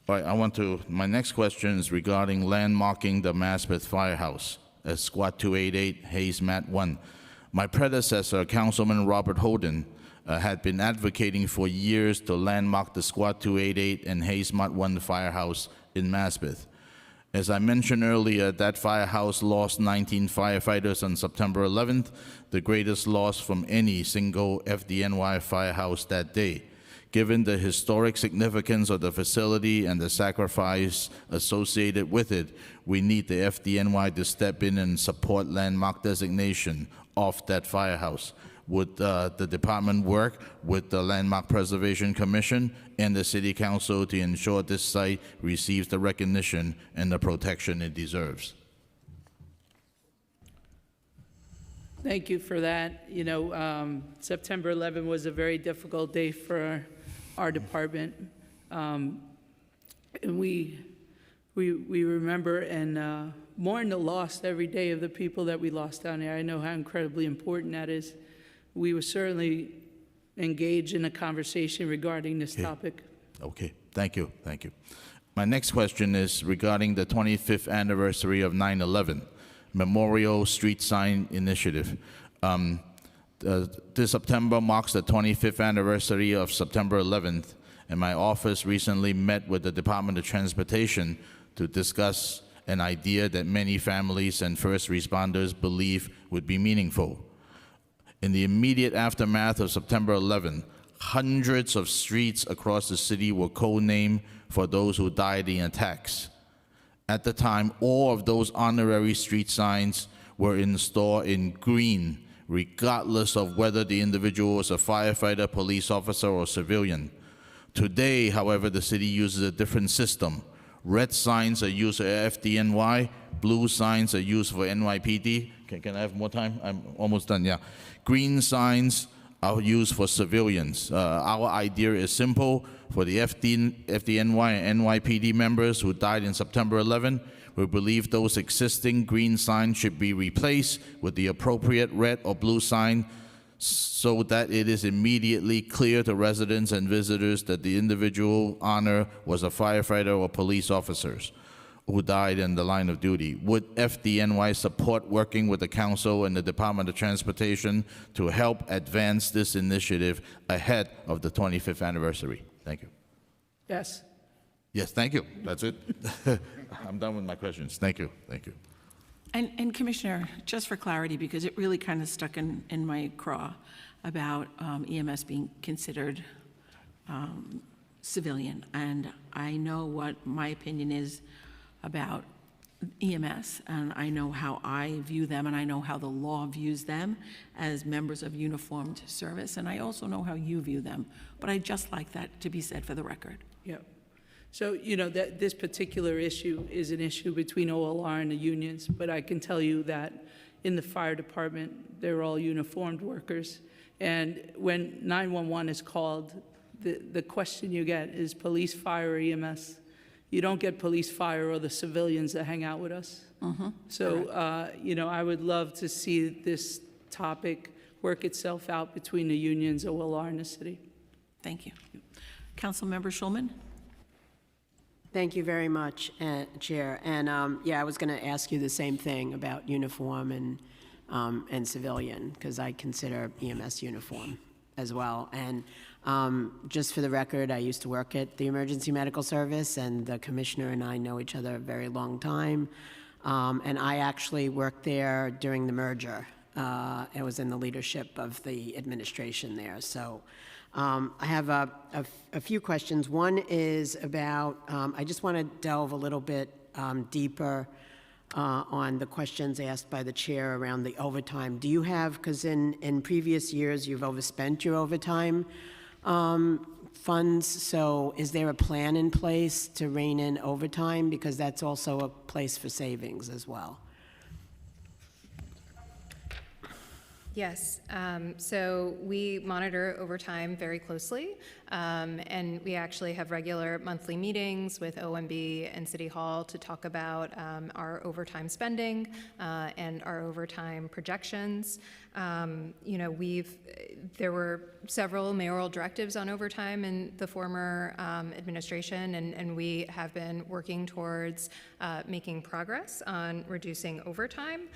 All right, my next question is regarding landmarking the Maspeth Firehouse at Squad 288, Hazmat 1. My predecessor, Councilman Robert Holden, had been advocating for years to landmark the Squad 288 and Hazmat 1 firehouse in Maspeth. As I mentioned earlier, that firehouse lost 19 firefighters on September 11th, the greatest loss from any single FDNY firehouse that day. Given the historic significance of the facility and the sacrifice associated with it, we need the FDNY to step in and support landmark designation of that firehouse. Would the department work with the Landmark Preservation Commission and the City Council to ensure this site receives the recognition and the protection it deserves? Thank you for that. You know, September 11 was a very difficult day for our department. And we remember and mourn the loss every day of the people that we lost down there. I know how incredibly important that is. We will certainly engage in a conversation regarding this topic. Okay, thank you, thank you. My next question is regarding the 25th anniversary of 9/11, Memorial Street Sign Initiative. This September marks the 25th anniversary of September 11th, and my office recently met with the Department of Transportation to discuss an idea that many families and first responders believe would be meaningful. In the immediate aftermath of September 11, hundreds of streets across the city were codenamed for those who died in attacks. At the time, all of those honorary street signs were installed in green, regardless of whether the individual was a firefighter, police officer, or civilian. Today, however, the city uses a different system. Red signs are used for FDNY, blue signs are used for NYPD. Can I have more time? I'm almost done, yeah. Green signs are used for civilians. Our idea is simple. For the FDNY and NYPD members who died in September 11, we believe those existing green signs should be replaced with the appropriate red or blue sign so that it is immediately clear to residents and visitors that the individual honor was a firefighter or police officers who died in the line of duty. Would FDNY support working with the Council and the Department of Transportation to help advance this initiative ahead of the 25th anniversary? Thank you. Yes. Yes, thank you. That's it. I'm done with my questions. Thank you. Thank you. And Commissioner, just for clarity, because it really kind of stuck in my craw about EMS being considered civilian. And I know what my opinion is about EMS, and I know how I view them, and I know how the law views them as members of uniformed service, and I also know how you view them. But I'd just like that to be said for the record. Yeah. So, you know, that this particular issue is an issue between OLR and the unions, but I can tell you that in the fire department, they're all uniformed workers. And when 911 is called, the question you get is police, fire, or EMS. You don't get police, fire, or the civilians that hang out with us. So, you know, I would love to see this topic work itself out between the unions, OLR, and the city. Thank you. Councilmember Schulman? Thank you very much, Chair. And yeah, I was going to ask you the same thing about uniform and civilian, because I consider EMS uniform as well. And just for the record, I used to work at the Emergency Medical Service, and the commissioner and I know each other a very long time. And I actually worked there during the merger. I was in the leadership of the administration there. So I have a few questions. One is about, I just want to delve a little bit deeper on the questions asked by the chair around the overtime. Do you have, because in previous years you've overspent your overtime funds, so is there a plan in place to rein in overtime? Because that's also a place for savings as well. Yes, so we monitor overtime very closely, and we actually have regular monthly meetings with OMB and City Hall to talk about our overtime spending and our overtime projections. You know, there were several mayoral directives on overtime in the former administration, and we have been working towards making progress on reducing overtime.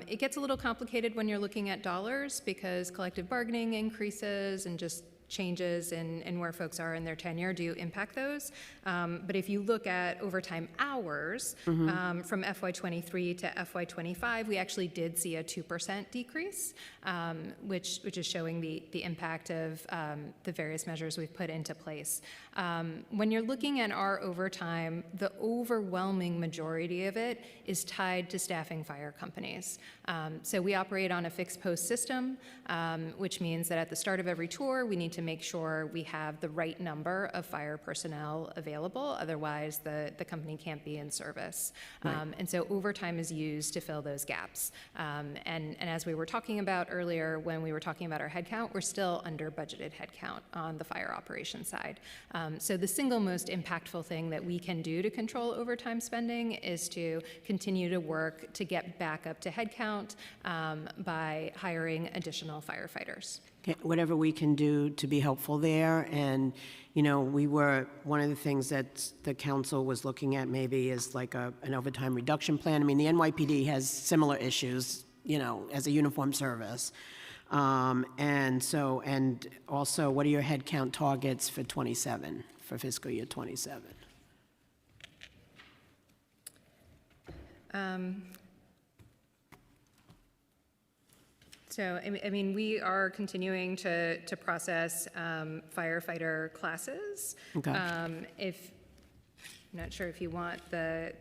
It gets a little complicated when you're looking at dollars because collective bargaining increases and just changes in where folks are in their tenure do impact those. But if you look at overtime hours from FY23 to FY25, we actually did see a 2% decrease, which is showing the impact of the various measures we've put into place. When you're looking at our overtime, the overwhelming majority of it is tied to staffing fire companies. So we operate on a fixed post system, which means that at the start of every tour, we need to make sure we have the right number of fire personnel available. Otherwise, the company can't be in service. Right. And so overtime is used to fill those gaps. And as we were talking about earlier, when we were talking about our headcount, we're still under budgeted headcount on the fire operations side. So the single most impactful thing that we can do to control overtime spending is to continue to work to get back up to headcount by hiring additional firefighters. Okay, whatever we can do to be helpful there. And, you know, one of the things that the council was looking at maybe is like an overtime reduction plan. I mean, the NYPD has similar issues, you know, as a uniform service. And also, what are your headcount targets for '27, for fiscal year '27? So, I mean, we are continuing to process firefighter classes. Okay. I'm not sure if you want the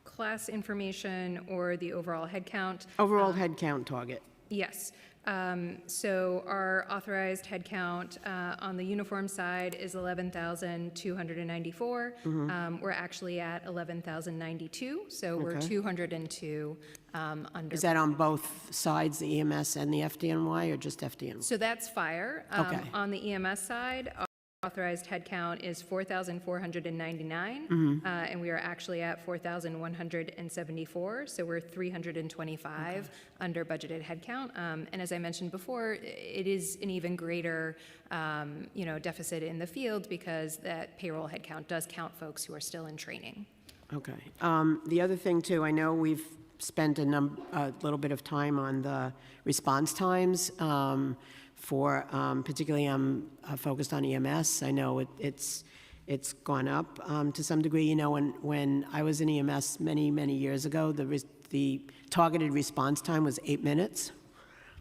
class information or the overall headcount. Overall headcount target. Yes. So our authorized headcount on the uniform side is 11,294. We're actually at 11,092, so we're Okay. 202 under. Is that on both sides, the EMS and the FDNY, or just FDNY? So that's fire. Okay. On the EMS side, our authorized headcount is 4,499, and we are actually at 4,174, so we're 325 under budgeted headcount. And as I mentioned before, it is an even greater, deficit in the field because that payroll headcount does count folks who are still in training. Okay. The other thing, too, I know we've spent a little bit of time on the response times for, particularly I'm focused on EMS. I know it's gone up to some degree. You know, when I was in EMS many years ago, the targeted response time was 8 minutes.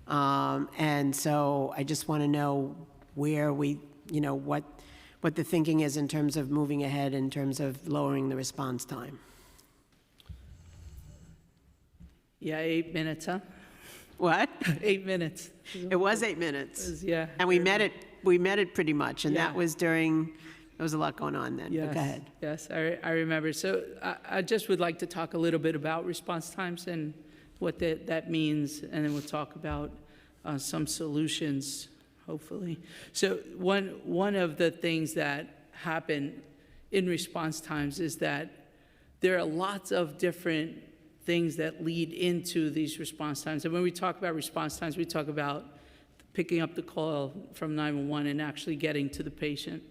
And so I just want to know where what the thinking is in terms of moving ahead, in terms of lowering the response time. Yeah, 8 minutes, huh? What? 8 minutes. It was 8 minutes. Yeah. And we met it pretty much, and that Yeah. was there was a lot going on then. But Yes, go ahead. yes, I remember. So I just would like to talk a little bit about response times and what that means, and then we'll talk about some solutions, hopefully. So one of the things that happen in response times is that there are lots of different things that lead into these response times. And when we talk about response times, we talk about picking up the call from 911 and actually getting to the patient.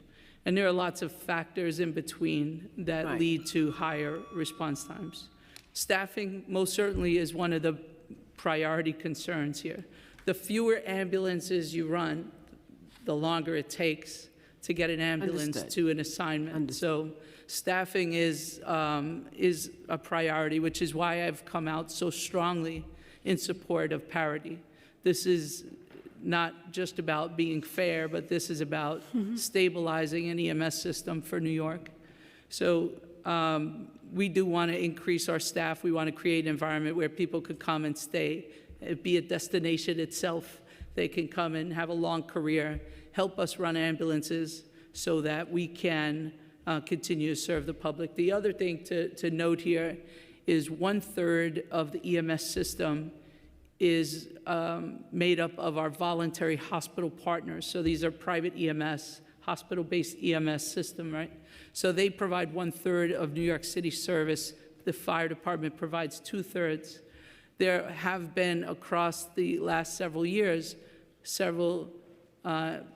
And there are lots of factors in between that Right. lead to higher response times. Staffing most certainly is one of the priority concerns here. The fewer ambulances you run, the longer it takes to get an ambulance Understood. to an assignment. So staffing is a priority, which is why I've come out so strongly in support of parity. This is not just about being fair, but this is about stabilizing an EMS system for New York. So we do want to increase our staff. We want to create an environment where people could come and stay, be a destination itself. They can come and have a long career, help us run ambulances so that we can continue to serve the public. The other thing to note here is 1/3 of the EMS system is made up of our voluntary hospital partners. So these are private EMS, hospital-based EMS system, right? So they provide 1/3 of New York City service. The fire department provides 2/3. There have been, across the last several years, several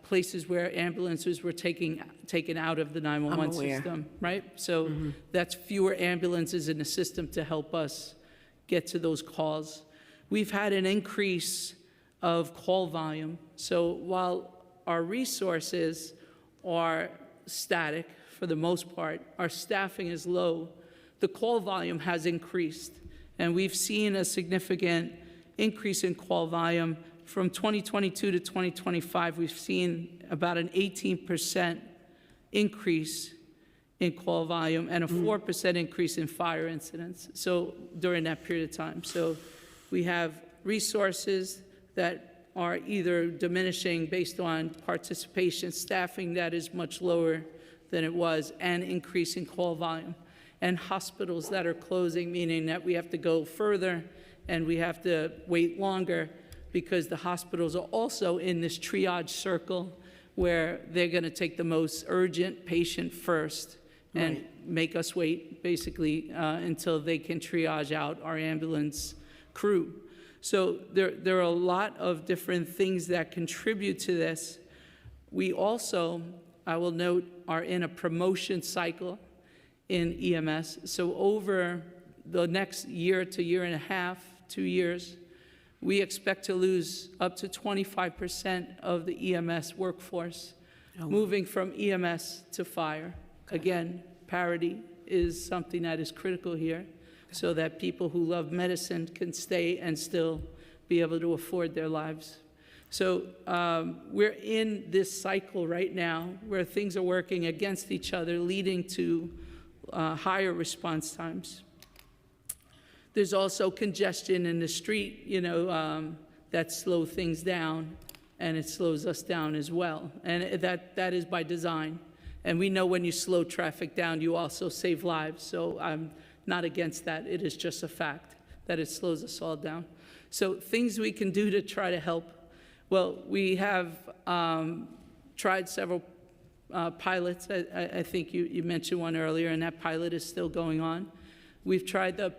places where ambulances were taken out of the 911 I'm aware. system, right? So that's fewer ambulances in the system to help us get to those calls. We've had an increase of call volume. So while our resources are static for the most part, our staffing is low, the call volume has increased. And we've seen a significant increase in call volume. From 2022 to 2025, we've seen about an 18% increase in call volume and a 4% increase in fire incidents. So during that period of time. So we have resources that are either diminishing based on participation, staffing that is much lower than it was, and increasing call volume. And hospitals that are closing, meaning that we have to go further and we have to wait longer because the hospitals are also in this triage circle where they're going to take the most urgent patient first and make us wait basically until they can triage out our ambulance crew. So there are a lot of different things that contribute to this. We also, I will note, are in a promotion cycle in EMS. So over the next year to year and a half, 2 years, We expect to lose up to 25% of the EMS workforce, moving from EMS to fire. Again, parity is something that is critical here, so that people who love medicine can stay and still be able to afford their lives. So we're in this cycle right now where things are working against each other, leading to higher response times. There's also congestion in the street, that slows things down, and it slows us down as well. And that is by design. And we know when you slow traffic down, you also save lives. So I'm not against that. It is just a fact that it slows us all down. So things we can do to try to help. Well, we have tried several pilots. I think you mentioned one earlier, and that pilot is still going on. We've tried the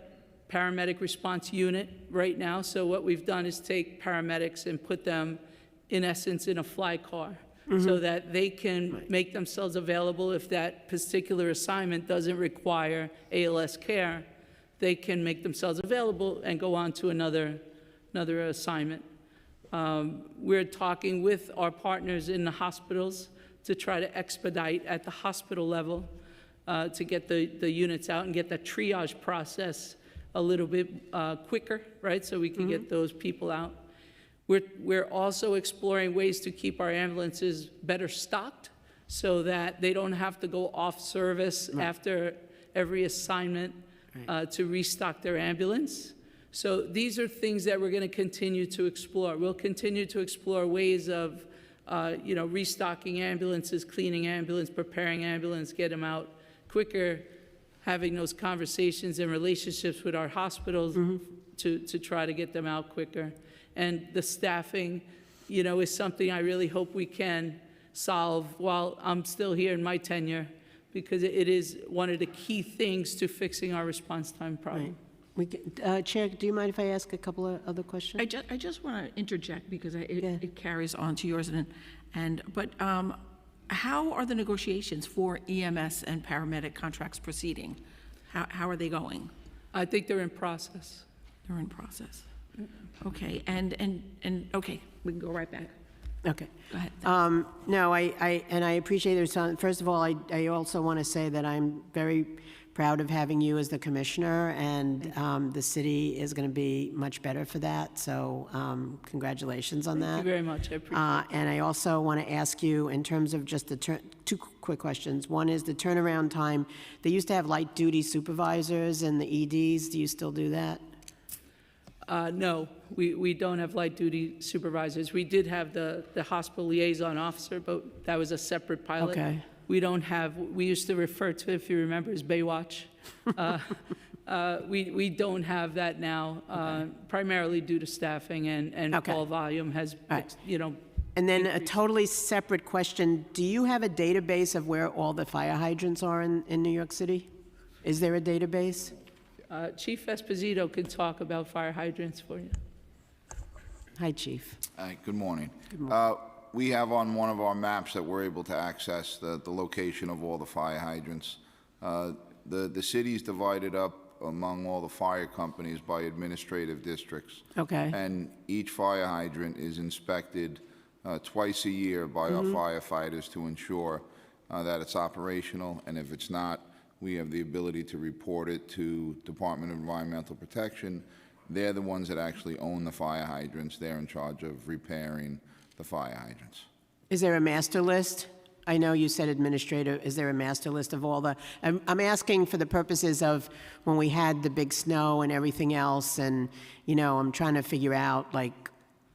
paramedic response unit right now. So what we've done is take paramedics and put them, in essence, in a fly car, so that they can make themselves available. If that particular assignment doesn't require ALS care, they can make themselves available and go on to another assignment. We're talking with our partners in the hospitals to try to expedite at the hospital level to get the units out and get the triage process a little bit quicker, right? So we can get those people out. We're also exploring ways to keep our ambulances better stocked so that they don't have to go off service after every assignment to restock their ambulance. So these are things that we're going to continue to explore. We'll continue to explore ways of, restocking ambulances, cleaning ambulance, preparing ambulance, get them out quicker, having those conversations and relationships with our hospitals to try to get them out quicker. And the staffing, is something I really hope we can solve while I'm still here in my tenure, because it is one of the key things to fixing our response time problem. Chair, do you mind if I ask a couple of other questions? I just want to interject because it carries on to yours. But how are the negotiations for EMS and paramedic contracts proceeding? How are they going? I think they're in process. They're in process. Okay, and okay, we can go right back. Okay. Go ahead. No, I appreciate there's some. First of all, I also want to say that I'm very proud of having you as the commissioner, and the city is going to be much better for that. So congratulations on that. Thank you very much. I appreciate it. And I also want to ask you, in terms of just the two quick questions. One is the turnaround time. They used to have light duty supervisors in the EDs. Do you still do that? No, we don't have light duty supervisors. We did have the hospital liaison officer, but that was a separate pilot. Okay. We don't have, we used to refer to, if you remember, as Baywatch. We don't have that now, primarily due to staffing and call volume has, And then a totally separate question. Do you have a database of where all the fire hydrants are in New York City? Is there a database? Chief Esposito can talk about fire hydrants for you. Hi, Chief. Hi, good morning. Good morning. We have on one of our maps that we're able to access the location of all the fire hydrants. The city is divided up among all the fire companies by administrative districts. Okay. And each fire hydrant is inspected twice a year by our firefighters to ensure that it's operational, and if it's not, we have the ability to report it to Department of Environmental Protection. They're the ones that actually own the fire hydrants. They're in charge of repairing the fire hydrants. Is there a master list? I know you said administrative. Is there a master list of all the? I'm asking for the purposes of when we had the big snow and everything else, and I'm trying to figure out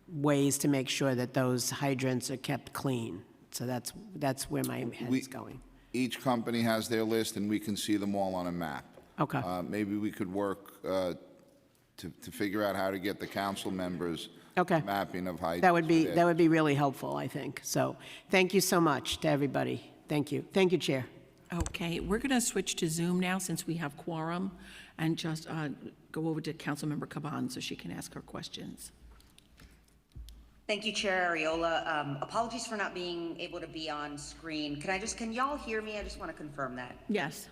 ways to make sure that those hydrants are kept clean. So that's where my head is going. Each company has their list, and we can see them all on a map. Okay. Maybe we could work to figure out how to get the council members mapping of hydrants. That would be really helpful, I think. So thank you so much to everybody. Thank you. Thank you, Chair. Okay, we're going to switch to Zoom now since we have quorum, and just go over to Councilmember Caban so she can ask her questions. Thank you, Chair Ariola. Apologies for not being able to be on screen. Can y'all hear me? I just want to confirm that. Yes.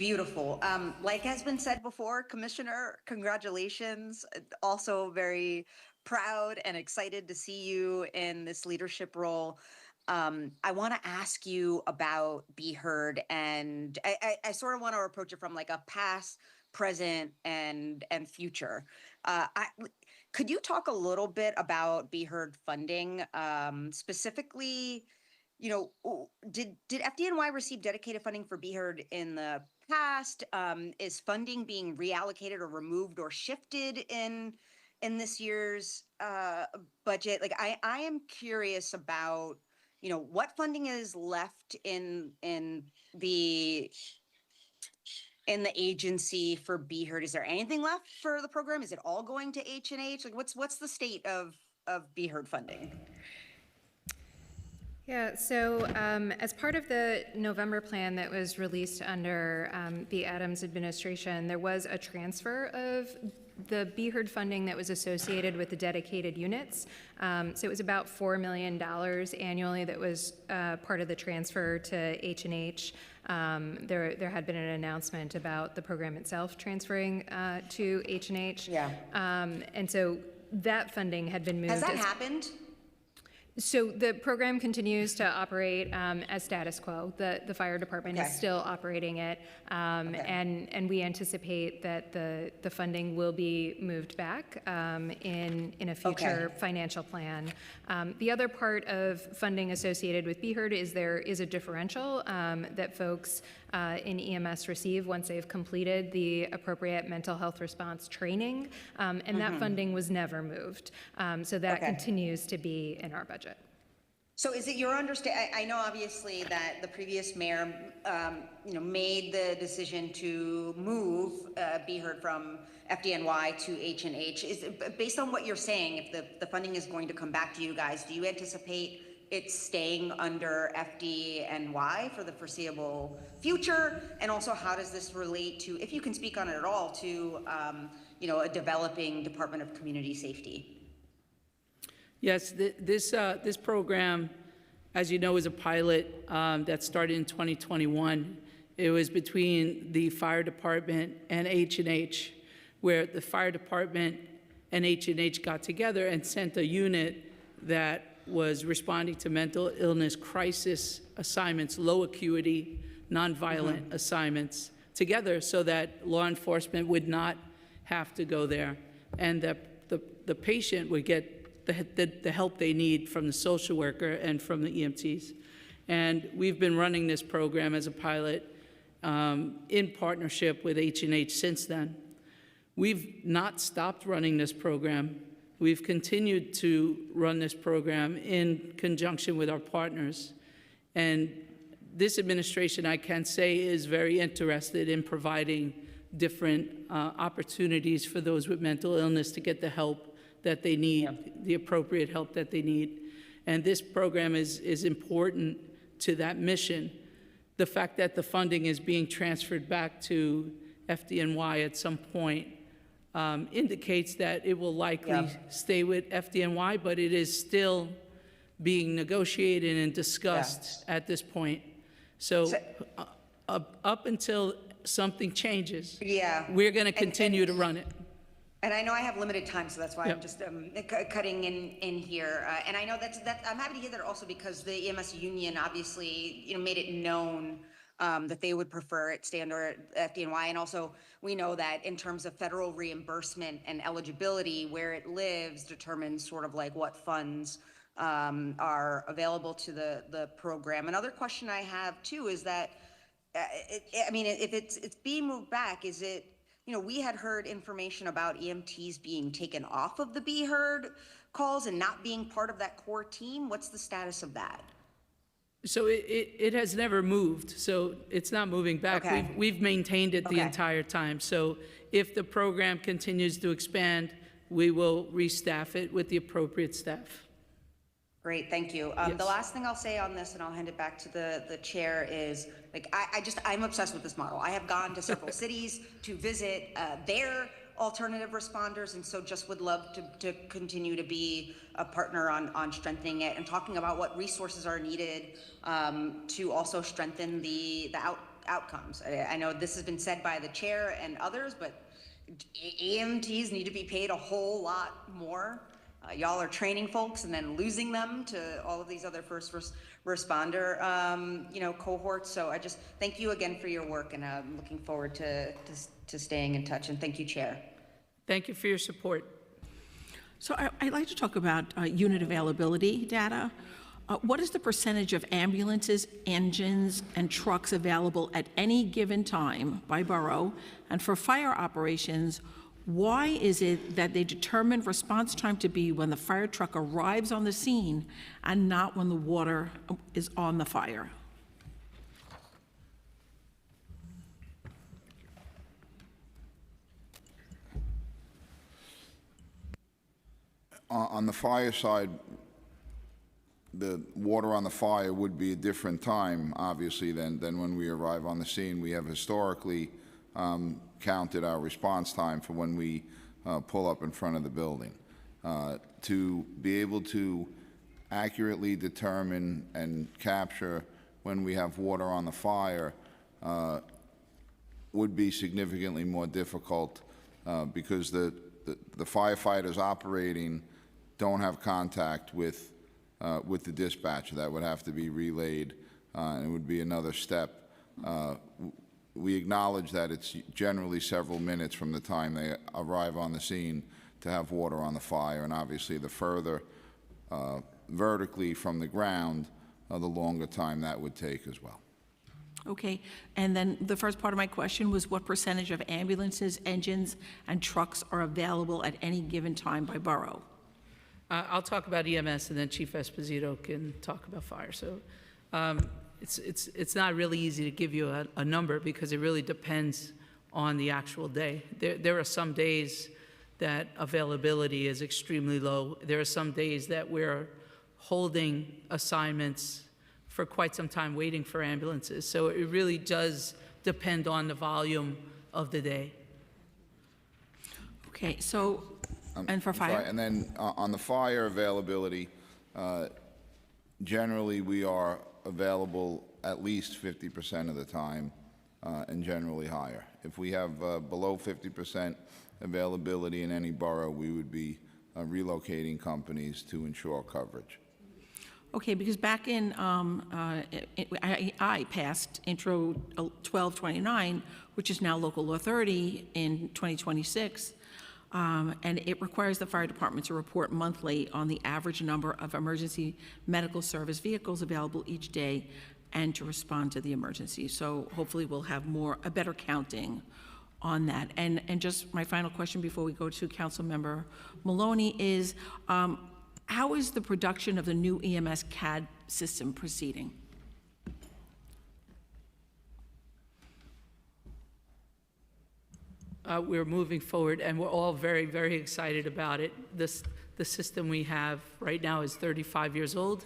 Beautiful. Like has been said before, Commissioner, congratulations. Also very proud and excited to see you in this leadership role. I want to ask you about Be Heard, and I sort of want to approach it from like a past, present, and future. Could you talk a little bit about Be Heard funding, specifically? Did FDNY receive dedicated funding for Be Heard in the past? Is funding being reallocated or removed or shifted in this year's budget? Like, I am curious about what funding is left in the agency for Be Heard. Is there anything left for the program? Is it all going to H&H? Like, what's the state of Be Heard funding? Yeah, so as part of the November plan that was released under the Adams administration, there was a transfer of the Be Heard funding that was associated with the dedicated units. So it was about $4 million annually that was part of the transfer to H&H. There had been an announcement about the program itself transferring to H&H. Yeah. And so that funding had been moved. Has that happened? So the program continues to operate as status quo. The fire department is still operating it, and we anticipate that the funding will be moved back in a future financial plan. The other part of funding associated with Be Heard is there is a differential that folks in EMS receive once they've completed the appropriate mental health response training, and that funding was never moved. So that continues to be in our budget. So is it your understanding, I know obviously that the previous mayor, made the decision to move Be Heard from FDNY to H&H. Based on what you're saying, if the funding is going to come back to you guys, do you anticipate it's staying under FDNY for the foreseeable future? And also, how does this relate to, if you can speak on it at all, to a developing Department of Community Safety? Yes, this program, as you know, is a pilot that started in 2021. It was between the fire department and H&H, where the fire department and H&H got together and sent a unit that was responding to mental illness crisis assignments, low acuity, nonviolent assignments together, so that law enforcement would not have to go there, and that the patient would get the help they need from the social worker and from the EMTs. And we've been running this program as a pilot in partnership with H&H since then. We've not stopped running this program. We've continued to run this program in conjunction with our partners. And this administration, I can say, is very interested in providing different opportunities for those with mental illness to get the help that they need, the appropriate help that they need. And this program is important to that mission. The fact that the funding is being transferred back to FDNY at some point indicates that it will likely stay with FDNY, but it is still being negotiated and discussed at this point. So up until something changes, we're going to continue to run it. And I know I have limited time, so that's why I'm just cutting in here. And I know that I'm happy to hear that also, because the EMS union obviously, made it known that they would prefer it stay under FDNY. And also, we know that in terms of federal reimbursement and eligibility, where it lives determines sort of like what funds are available to the program. Another question I have too is that, if it's being moved back, is it, we had heard information about EMTs being taken off of the Be Heard calls and not being part of that core team. What's the status of that? So it has never moved, so it's not moving back. We've maintained it the entire time. So if the program continues to expand, we will restaff it with the appropriate staff. Great, thank you. The last thing I'll say on this, and I'll hand it back to the chair, is I'm obsessed with this model. I have gone to several cities to visit their alternative responders, and so just would love to continue to be a partner on strengthening it and talking about what resources are needed to also strengthen the outcomes. I know this has been said by the chair and others, but EMTs need to be paid a whole lot more. Y'all are training folks and then losing them to all of these other first responder, cohorts. So I just thank you again for your work, and I'm looking forward to staying in touch. And thank you, Chair. Thank you for your support. So I'd like to talk about unit availability data. What is the percentage of ambulances, engines, and trucks available at any given time by borough? And for fire operations, why is it that they determine response time to be when the fire truck arrives on the scene and not when the water is on the fire? On the fire side, the water on the fire would be a different time, obviously, than when we arrive on the scene. We have historically counted our response time for when we pull up in front of the building. To be able to accurately determine and capture when we have water on the fire would be significantly more difficult because the firefighters operating don't have contact with the dispatcher. That would have to be relayed, and it would be another step. We acknowledge that it's generally several minutes from the time they arrive on the scene to have water on the fire, and obviously the further vertically from the ground, the longer time that would take as well. Okay, and then the first part of my question was what percentage of ambulances, engines, and trucks are available at any given time by borough? I'll talk about EMS, and then Chief Esposito can talk about fire. So it's not really easy to give you a number because it really depends on the actual day. There are some days that availability is extremely low. There are some days that we're holding assignments for quite some time waiting for ambulances. So it really does depend on the volume of the day. Okay, so, and for fire? Sorry, and then on the fire availability, generally we are available at least 50% of the time and generally higher. If we have below 50% availability in any borough, we would be relocating companies to ensure coverage. Okay, because back in, I passed Intro 1229, which is now Local Law 30 in 2026, and it requires the fire department to report monthly on the average number of emergency medical service vehicles available each day and to respond to the emergency. So hopefully we'll have a better counting on that. And just my final question before we go to Councilmember Maloney is, how is the production of the new EMS CAD system proceeding? We're moving forward, and we're all very, very excited about it. The system we have right now is 35 years old,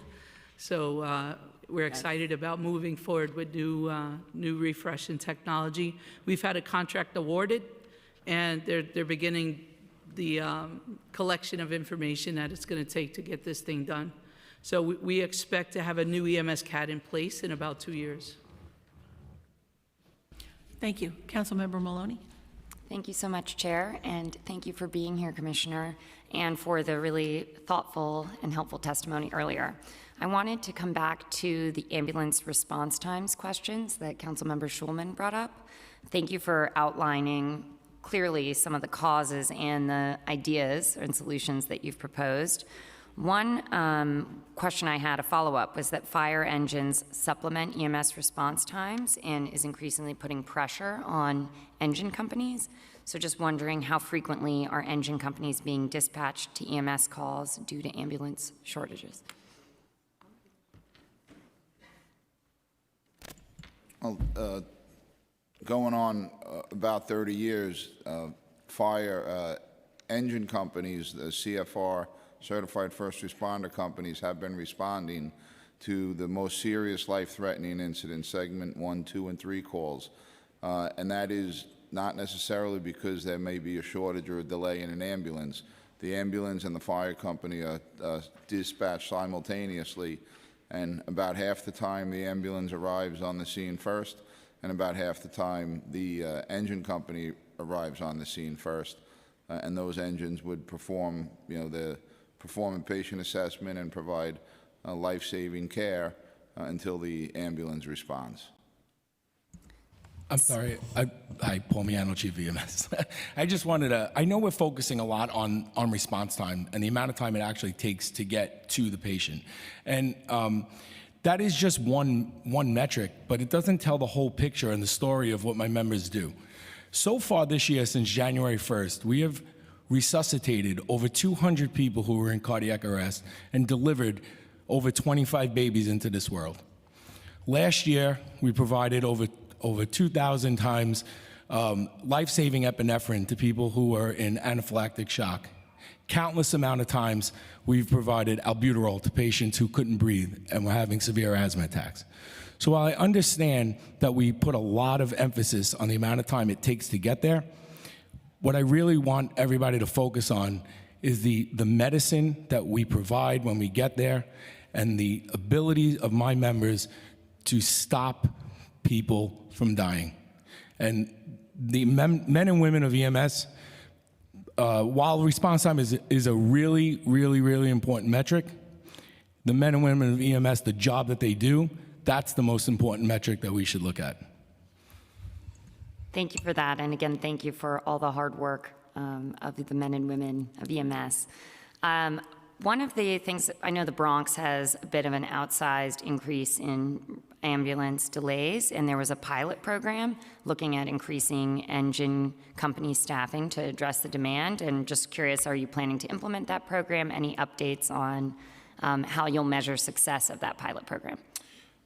so we're excited about moving forward with new refresh and technology. We've had a contract awarded, and they're beginning the collection of information that it's going to take to get this thing done. So we expect to have a new EMS CAD in place in about 2 years. Thank you. Councilmember Maloney. Thank you so much, Chair, and thank you for being here, Commissioner, and for the really thoughtful and helpful testimony earlier. I wanted to come back to the ambulance response times questions that Councilmember Schulman brought up. Thank you for outlining clearly some of the causes and the ideas and solutions that you've proposed. One question I had, a follow-up, was that fire engines supplement EMS response times and is increasingly putting pressure on engine companies. So just wondering how frequently are engine companies being dispatched to EMS calls due to ambulance shortages? Well, going on about 30 years, fire engine companies, the CFR, Certified First Responder companies, have been responding to the most serious life-threatening incidents, segment 1, 2, and 3 calls. And that is not necessarily because there may be a shortage or a delay in an ambulance. The ambulance and the fire company are dispatched simultaneously, and about half the time the ambulance arrives on the scene first, and about half the time, the engine company arrives on the scene first, and those engines would perform, perform a patient assessment and provide life-saving care until the ambulance responds. I'm sorry. Hi, Paul Miano, Chief of EMS. I just wanted to, I know we're focusing a lot on response time and the amount of time it actually takes to get to the patient. And that is just one metric, but it doesn't tell the whole picture and the story of what my members do. So far this year, since January 1st, we have resuscitated over 200 people who were in cardiac arrest and delivered over 25 babies into this world. Last year, we provided over 2,000 times life-saving epinephrine to people who were in anaphylactic shock. Countless amount of times we've provided albuterol to patients who couldn't breathe and were having severe asthma attacks. So while I understand that we put a lot of emphasis on the amount of time it takes to get there, what I really want everybody to focus on is the medicine that we provide when we get there and the ability of my members to stop people from dying. And the men and women of EMS, while response time is a really, really, really important metric, the men and women of EMS, the job that they do, that's the most important metric that we should look at. Thank you for that. And again, thank you for all the hard work of the men and women of EMS. One of the things, I know the Bronx has a bit of an outsized increase in ambulance delays, and there was a pilot program looking at increasing engine company staffing to address the demand. And just curious, are you planning to implement that program? Any updates on how you'll measure success of that pilot program?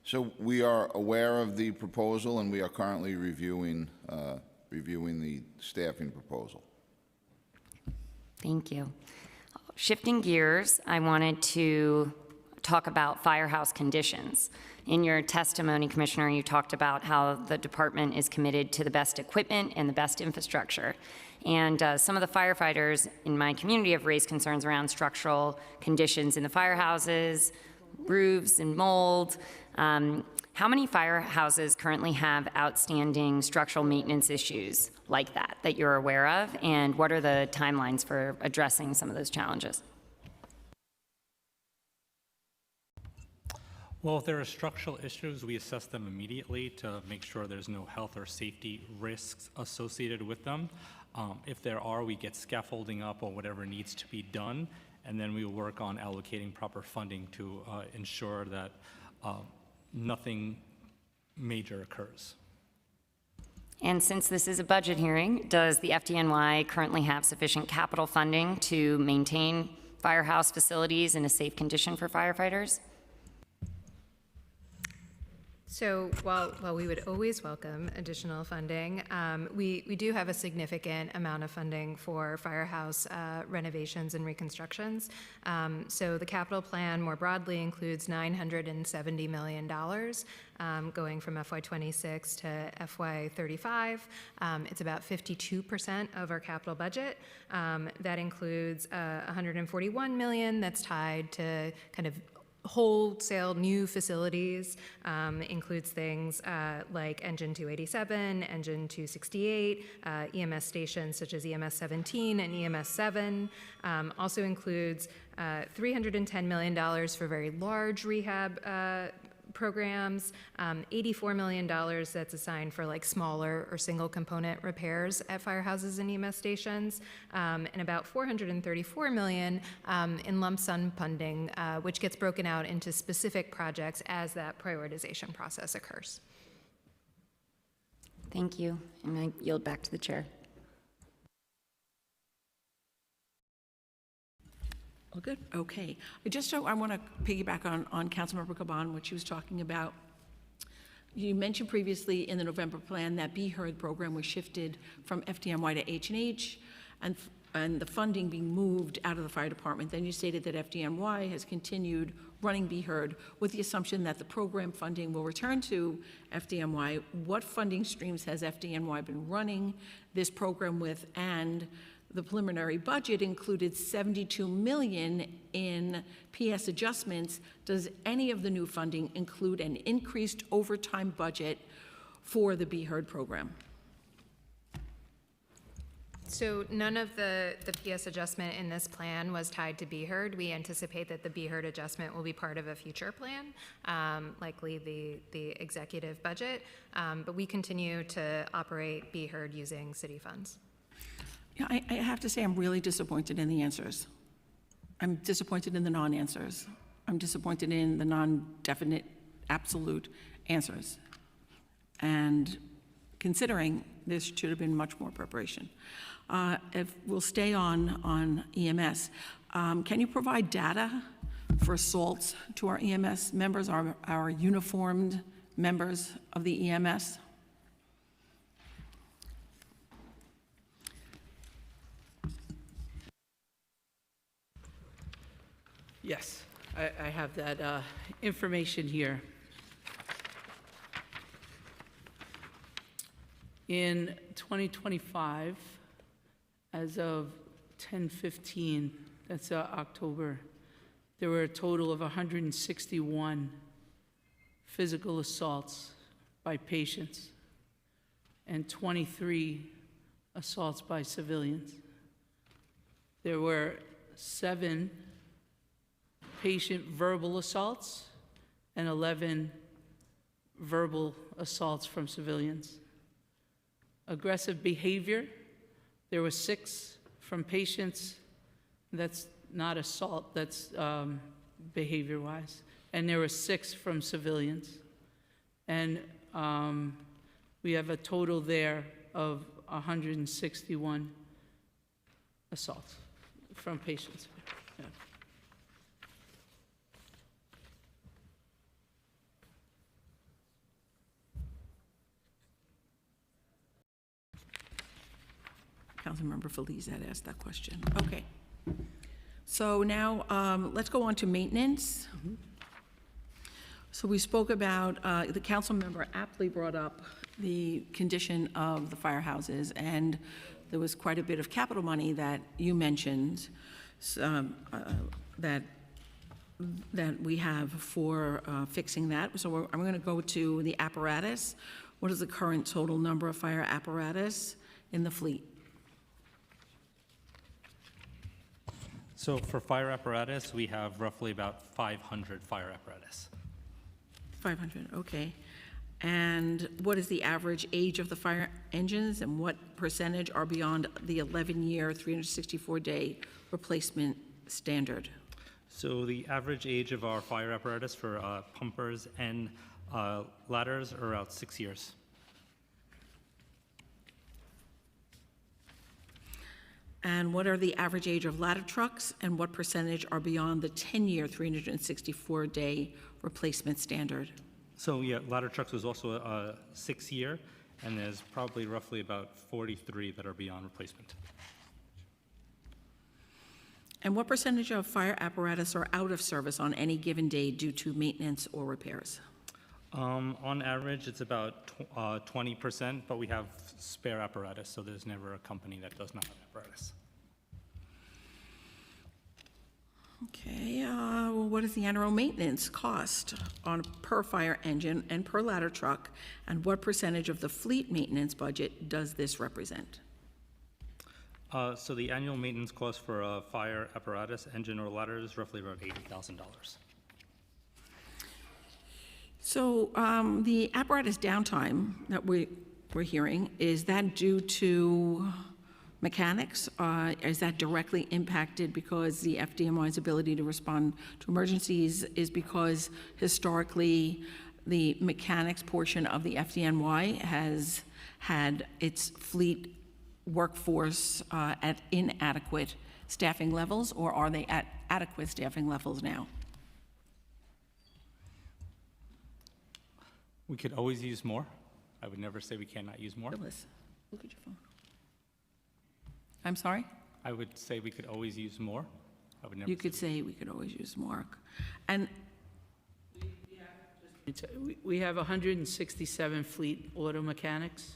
So we are aware of the proposal, and we are currently reviewing the staffing proposal. Thank you. Shifting gears, I wanted to talk about firehouse conditions. In your testimony, Commissioner, you talked about how the department is committed to the best equipment and the best infrastructure. And some of the firefighters in my community have raised concerns around structural conditions in the firehouses, roofs and mold. How many firehouses currently have outstanding structural maintenance issues like that you're aware of? And what are the timelines for addressing some of those challenges? Well, if there are structural issues, we assess them immediately to make sure there's no health or safety risks associated with them. If there are, we get scaffolding up or whatever needs to be done, and then we work on allocating proper funding to ensure that nothing major occurs. And since this is a budget hearing, does the FDNY currently have sufficient capital funding to maintain firehouse facilities in a safe condition for firefighters? So while we would always welcome additional funding, we do have a significant amount of funding for firehouse renovations and reconstructions. So the capital plan more broadly includes $970 million going from FY26 to FY35. It's about 52% of our capital budget. That includes $141 million that's tied to kind of wholesale new facilities, includes things like Engine 287, Engine 268, EMS stations such as EMS 17 and EMS 7. Also includes $310 million for very large rehab programs, $84 million that's assigned for like smaller or single component repairs at firehouses and EMS stations, and about $434 million in lump sum funding, which gets broken out into specific projects as that prioritization process occurs. Thank you, and I yield back to the chair. All good? Okay. I want to piggyback on Councilmember Caban, what she was talking about. You mentioned previously in the November plan that Be Heard program was shifted from FDNY to H&H and the funding being moved out of the fire department. Then you stated that FDNY has continued running Be Heard with the assumption that the program funding will return to FDNY. What funding streams has FDNY been running this program with? And the preliminary budget included $72 million in PS adjustments. Does any of the new funding include an increased overtime budget for the Be Heard program? So none of the PS adjustment in this plan was tied to Be Heard. We anticipate that the Be Heard adjustment will be part of a future plan, likely the executive budget, but we continue to operate Be Heard using city funds. Yeah, I have to say I'm really disappointed in the answers. I'm disappointed in the non-answers. I'm disappointed in the non-definite, absolute answers. And considering this should have been much more preparation. If we'll stay on EMS, can you provide data for assaults to our EMS members, our uniformed members of the EMS? Yes, I have that information here. In 2025, as of 10/15, that's October, there were a total of 161 physical assaults by patients and 23 assaults by civilians. There were 7 patient verbal assaults and 11 verbal assaults from civilians. Aggressive behavior, there were 6 from patients. That's not assault, that's behavior-wise. And there were 6 from civilians. And we have a total there of 161 assaults from patients. Yeah. Councilmember Feliz had asked that question. Okay. So now let's go on to maintenance. So we spoke about, the council member aptly brought up the condition of the firehouses, and there was quite a bit of capital money that you mentioned that we have for fixing that. So I'm going to go to the apparatus. What is the current total number of fire apparatus in the fleet? So for fire apparatus, we have roughly about 500 fire apparatus. 500, okay. And what is the average age of the fire engines, and what percentage are beyond the 11-year, 364-day replacement standard? So the average age of our fire apparatus for pumpers and ladders are about 6 years. And what are the average age of ladder trucks, and what percentage are beyond the 10-year, 364-day replacement standard? So yeah, ladder trucks was also a 6-year, and there's probably roughly about 43 that are beyond replacement. And what percentage of fire apparatus are out of service on any given day due to maintenance or repairs? On average, it's about 20%, but we have spare apparatus, so there's never a company that does not have apparatus. Okay, well, what is the annual maintenance cost on per fire engine and per ladder truck, and what percentage of the fleet maintenance budget does this represent? So the annual maintenance cost for a fire apparatus, engine, or ladder is roughly about $80,000. So the apparatus downtime that we're hearing, is that due to mechanics? Is that directly impacted because the FDNY's ability to respond to emergencies is because historically the mechanics portion of the FDNY has had its fleet workforce at inadequate staffing levels, or are they at adequate staffing levels now? We could always use more. I would never say we cannot use more. Phyllis, look at your phone. I'm sorry? I would say we could always use more. I would never. You could say we could always use more. And We have 167 fleet auto mechanics,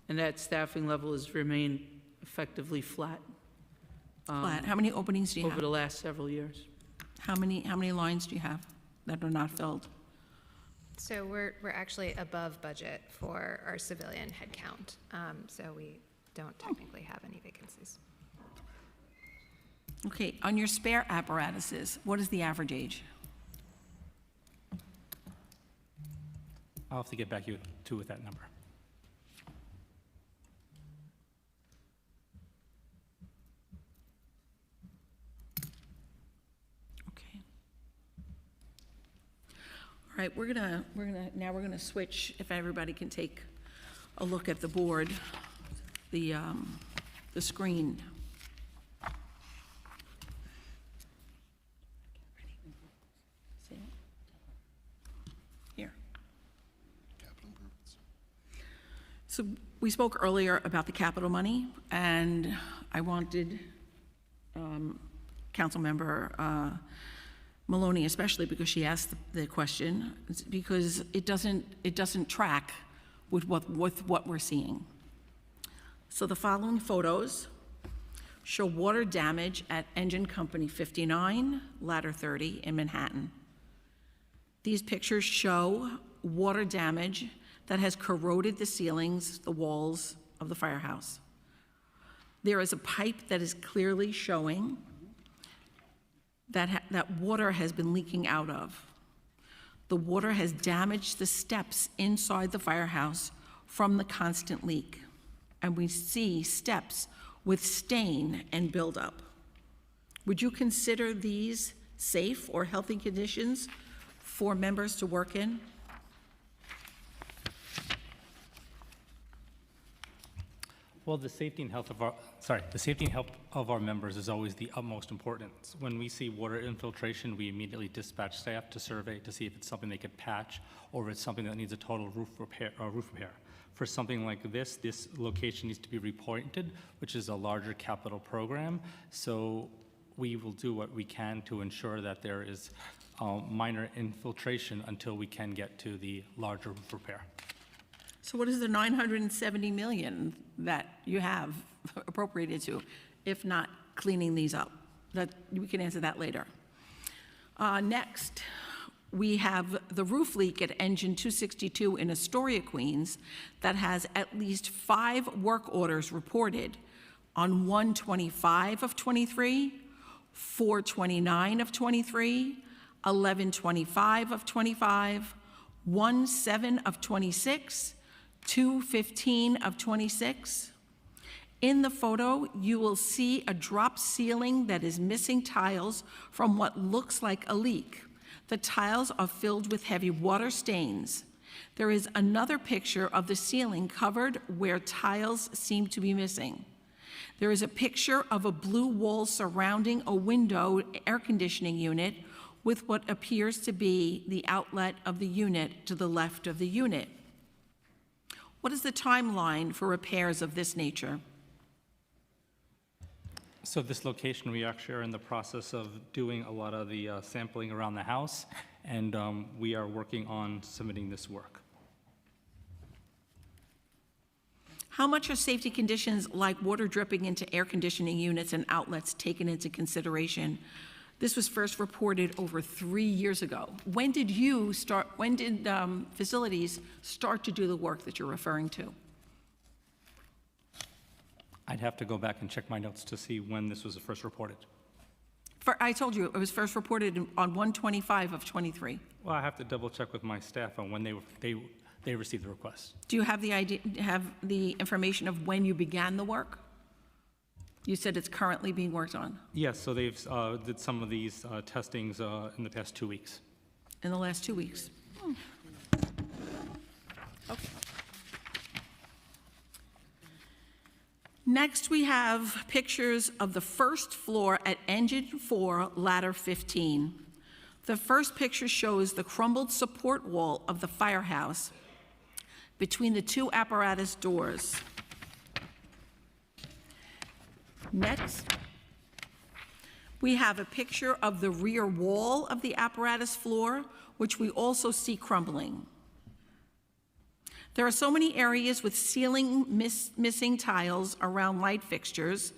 and that staffing level has remained effectively flat. flat, how many openings do you Over have? the last several years. How many lines do you have that are not filled? So we're actually above budget for our civilian headcount, so we don't technically have any vacancies. Okay, on your spare apparatuses, what is the average age? I'll have to get back to you with that number. Okay. All right, now we're gonna switch, if everybody can take a look at the board, the screen. See it? Here. So we spoke earlier about the capital money, and I wanted Councilmember Maloney, especially because she asked the question, because it doesn't track with what we're seeing. So the following photos show water damage at Engine Company 59, Ladder 30 in Manhattan. These pictures show water damage that has corroded the ceilings, the walls of the firehouse. There is a pipe that is clearly showing that water has been leaking out of. The water has damaged the steps inside the firehouse from the constant leak. And we see steps with stain and buildup. Would you consider these safe or healthy conditions for members to work in? Well, the safety and health of our members is always the utmost importance. When we see water infiltration, we immediately dispatch staff to survey to see if it's something they could patch or if it's something that needs a total roof repair. For something like this location needs to be repointed, which is a larger capital program. So we will do what we can to ensure that there is minor infiltration until we can get to the larger roof repair. So what is the $970 million that you have appropriated to, if not cleaning these up? That, we can answer that later. Next, we have the roof leak at Engine 262 in Astoria, Queens, that has at least 5 work orders reported on 1/25 of 23, 4/29 of 23, 11/25 of 25, 1/7 of 26, 2/15 of 26. In the photo, you will see a drop ceiling that is missing tiles from what looks like a leak. The tiles are filled with heavy water stains. There is another picture of the ceiling covered where tiles seem to be missing. There is a picture of a blue wall surrounding a window air conditioning unit with what appears to be the outlet of the unit to the left of the unit. What is the timeline for repairs of this nature? So this location, we actually are in the process of doing a lot of the sampling around the house, and we are working on submitting this work. How much are safety conditions like water dripping into air conditioning units and outlets taken into consideration? This was first reported over 3 years ago. When did facilities start to do the work that you're referring to? I'd have to go back and check my notes to see when this was first reported. I told you, it was first reported on 1/25 of 23. Well, I have to double check with my staff on when they received the request. Do you have the information of when you began the work? You said it's currently being worked on. Yes, so they've did some of these testings in the past 2 weeks. In the last 2 weeks. Okay. Next, we have pictures of the first floor at Engine 4, Ladder 15. The first picture shows the crumbled support wall of the firehouse between the 2 apparatus doors. Next, we have a picture of the rear wall of the apparatus floor, which we also see crumbling. There are so many areas with ceiling missing tiles around light fixtures,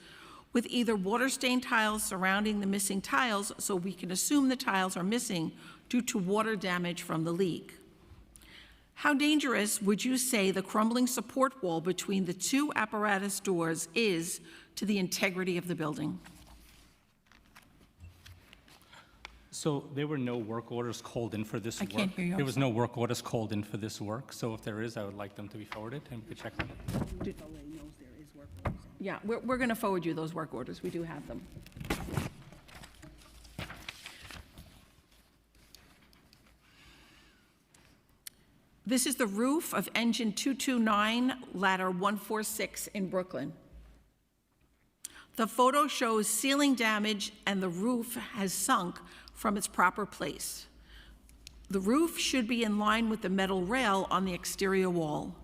with either water-stained tiles surrounding the missing tiles, so we can assume the tiles are missing due to water damage from the leak. How dangerous would you say the crumbling support wall between the two apparatus doors is to the integrity of the building? So there were no work orders called in for this I work. can't hear you, I'm There was no work orders called in for this work, so if there is, I would like them to be forwarded, and we could check them. Yeah, we're going to forward you those work orders. We do have them. This is the roof of engine 229, ladder 146 in Brooklyn. The photo shows ceiling damage and the roof has sunk from its proper place. The roof should be in line with the metal rail on the exterior wall.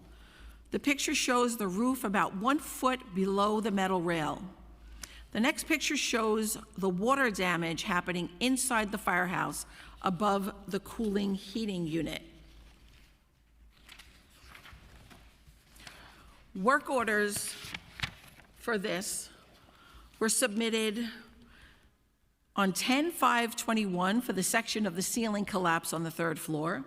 The picture shows the roof about 1 foot below the metal rail. The next picture shows the water damage happening inside the firehouse above the cooling heating unit. Work orders for this were submitted on 10/5/21 for the section of the ceiling collapse on the 3rd floor,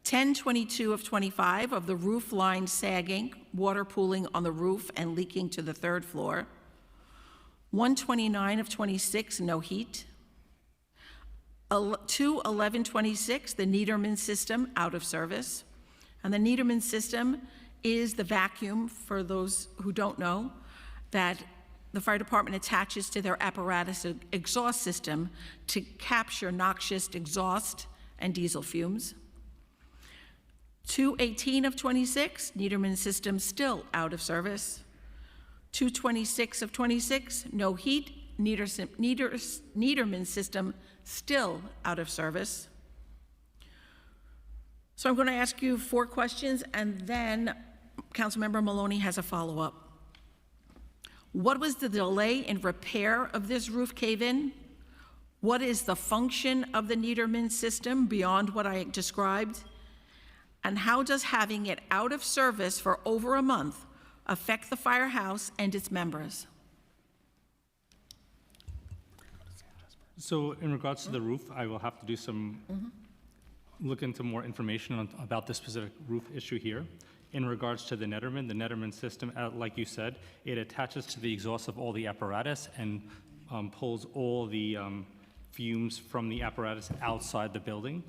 10/22 of 25 of the roof line sagging, water pooling on the roof and leaking to the 3rd floor, 1/29 of 26, no heat, 2/11/26, the Niederman system out of service. And the Niederman system is the vacuum, for those who don't know, that the fire department attaches to their apparatus exhaust system to capture noxious exhaust and diesel fumes. 2/18 of 26, Niederman system still out of service. 2/26 of 26, no heat, Niederman system still out of service. So I'm going to ask you 4 questions, and then Councilmember Maloney has a follow-up. What was the delay in repair of this roof cave-in? What is the function of the Niederman system beyond what I described? And how does having it out of service for over a month affect the firehouse and its members? So in regards to the roof, I will have to do some, look into more information about this specific roof issue here. In regards to the Niederman system, like you said, it attaches to the exhaust of all the apparatus and pulls all the fumes from the apparatus outside the building.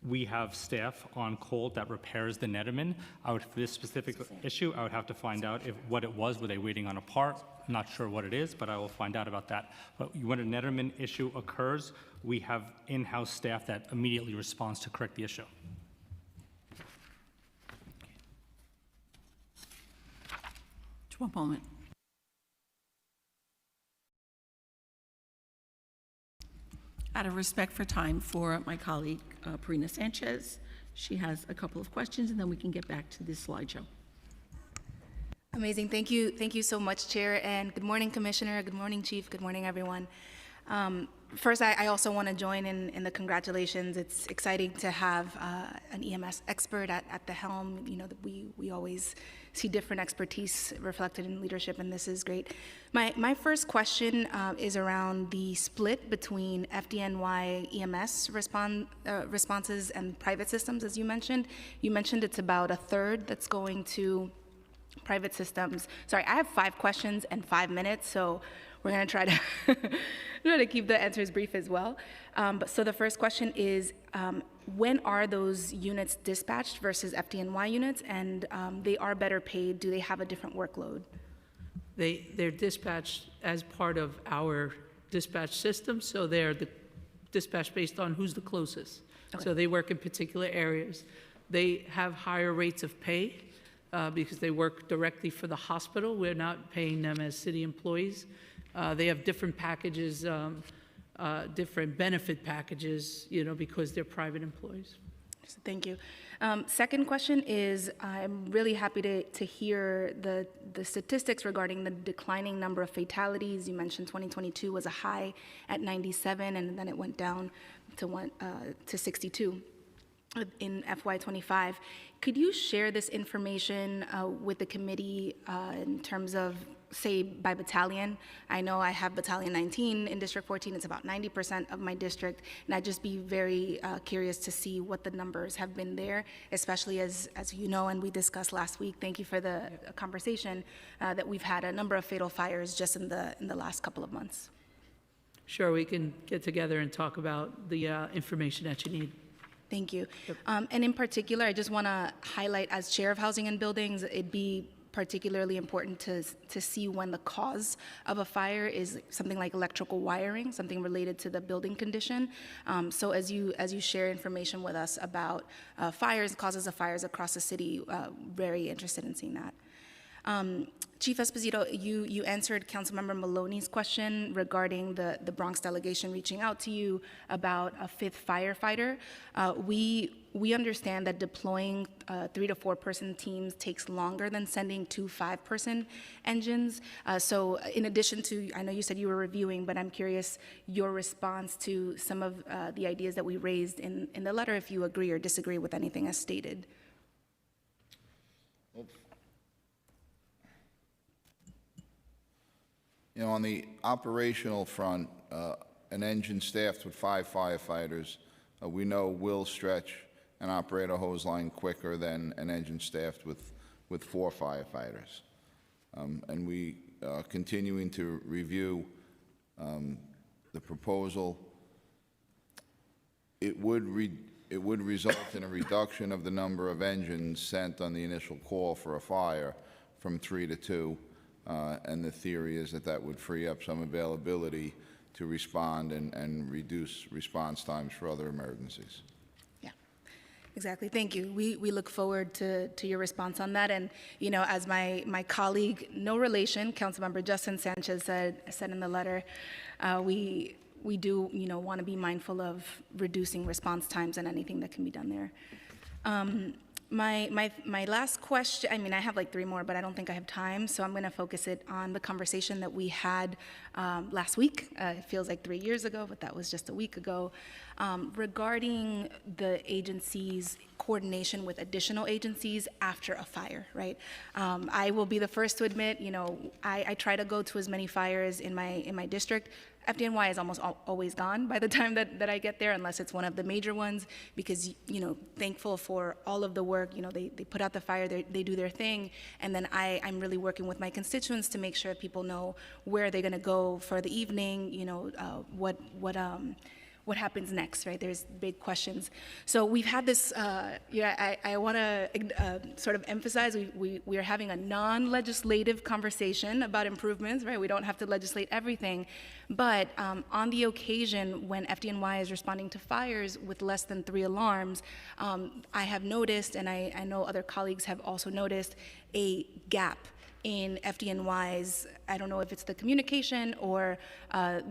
We have staff on call that repairs the Niederman. For this specific issue, I would have to find out what it was. Were they waiting on a part? I'm not sure what it is, but I will find out about that. But when a Niederman issue occurs, we have in-house staff that immediately responds to correct the issue. Just one moment. Out of respect for time for my colleague, Parina Sanchez, she has a couple of questions, and then we can get back to this slideshow. Amazing. Thank you so much, Chair. And good morning, Commissioner. Good morning, Chief. Good morning, everyone. First, I also want to join in the congratulations. It's exciting to have an EMS expert at the helm. You know, we always see different expertise reflected in leadership, and this is great. My first question is around the split between FDNY EMS responses and private systems, as you mentioned. You mentioned it's about 1/3 that's going to private systems. Sorry, I have 5 questions and 5 minutes, so we're going to try to keep the answers brief as well. So the first question is, when are those units dispatched versus FDNY units, and they are better paid? Do they have a different workload? They're dispatched as part of our dispatch system, so they're dispatched based on who's the closest. Okay. So they work in particular areas. They have higher rates of pay because they work directly for the hospital. We're not paying them as city employees. They have different packages, different benefit packages, you know, because they're private employees. Thank you. Second question is, I'm really happy to hear the statistics regarding the declining number of fatalities. You mentioned 2022 was a high at 97, and then it went down to 62. in FY25. Could you share this information with the committee in terms of, say, by battalion? I know I have Battalion 19 in District 14. It's about 90% of my district, and I'd just be very curious to see what the numbers have been there, especially as you know, and we discussed last week. Thank you for the conversation that we've had a number of fatal fires just in the last couple of months. Sure, we can get together and talk about the information that you need. Thank you. And in particular, I just want to highlight, as Chair of Housing and Buildings, it'd be particularly important to see when the cause of a fire is something like electrical wiring, something related to the building condition. So as you share information with us about fires, causes of fires across the city, very interested in seeing that. Chief Esposito, you answered Councilmember Maloney's question regarding the Bronx delegation reaching out to you about a 5th firefighter. We understand that deploying 3 to 4 person teams takes longer than sending 2 5-person engines. So in addition to, I know you said you were reviewing, but I'm curious your response to some of the ideas that we raised in the letter, if you agree or disagree with anything as stated. You know, on the operational front, an engine staffed with 5 firefighters, we know will stretch and operate a hose line quicker than an engine staffed with 4 firefighters. And we continuing to review the proposal. It would result in a reduction of the number of engines sent on the initial call for a fire from 3 to 2. And the theory is that would free up some availability to respond and reduce response times for other emergencies. Yeah, exactly. Thank you. We look forward to your response on that. And, you know, as my colleague, no relation, Councilmember Justin Sanchez said in the letter, we do, you know, want to be mindful of reducing response times and anything that can be done there. My last question, I mean, I have like 3 more, but I don't think I have time, so I'm going to focus it on the conversation that we had last week. It feels like 3 years ago, but that was just a week ago, regarding the agency's coordination with additional agencies after a fire, right? I will be the first to admit, you know, I try to go to as many fires in my district. FDNY is almost always gone by the time that I get there, unless it's one of the major ones, because, you know, thankful for all of the work, you know, they put out the fire, they do their thing, and then I'm really working with my constituents to make sure people know where they're gonna go for the evening, you know, what happens next, right? There's big questions. So we've had this, I want to sort of emphasize, we are having a non-legislative conversation about improvements, right? We don't have to legislate everything, but on the occasion when FDNY is responding to fires with less than 3 alarms, I have noticed, and I know other colleagues have also noticed, a gap in FDNY's, I don't know if it's the communication or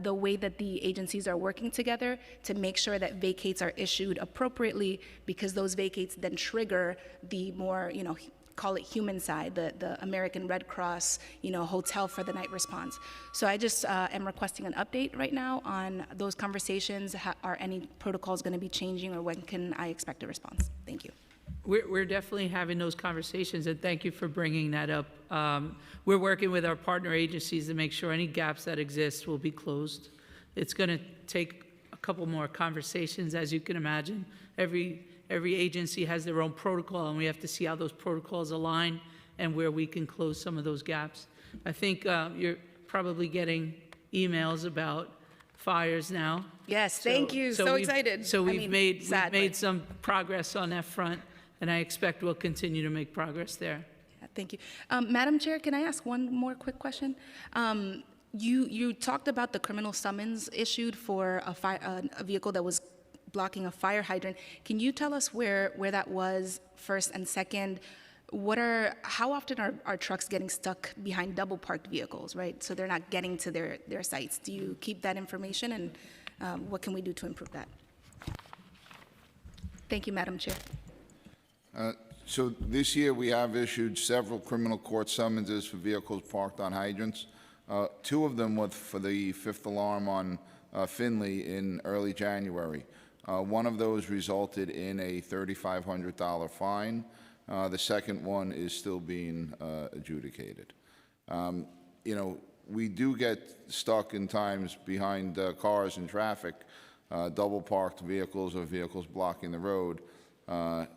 the way that the agencies are working together to make sure that vacates are issued appropriately, because those vacates then trigger the more, you know, call it human side, the American Red Cross, you know, hotel for the night response. So I just am requesting an update right now on those conversations. Are any protocols going to be changing, or when can I expect a response? Thank you. We're definitely having those conversations, and thank you for bringing that up. We're working with our partner agencies to make sure any gaps that exist will be closed. It's going to take a couple more conversations, as you can imagine. Every agency has their own protocol, and we have to see how those protocols align and where we can close some of those gaps. I think you're probably getting emails about fires now. Yes, thank you. So excited. So we've made some progress on that front, and I expect we'll continue to make progress there. Yeah, thank you. Madam Chair, can I ask one more quick question? You talked about the criminal summons issued for a vehicle that was blocking a fire hydrant. Can you tell us where that was, first, and second? How often are trucks getting stuck behind double parked vehicles, right? So they're not getting to their sites. Do you keep that information, and what can we do to improve that? Thank you, Madam Chair. So this year we have issued several criminal court summonses for vehicles parked on hydrants. 2 of them were for the 5th alarm on Finley in early January. One of those resulted in a $3,500 fine. The second one is still being adjudicated. You know, we do get stuck in times behind cars in traffic, double parked vehicles or vehicles blocking the road.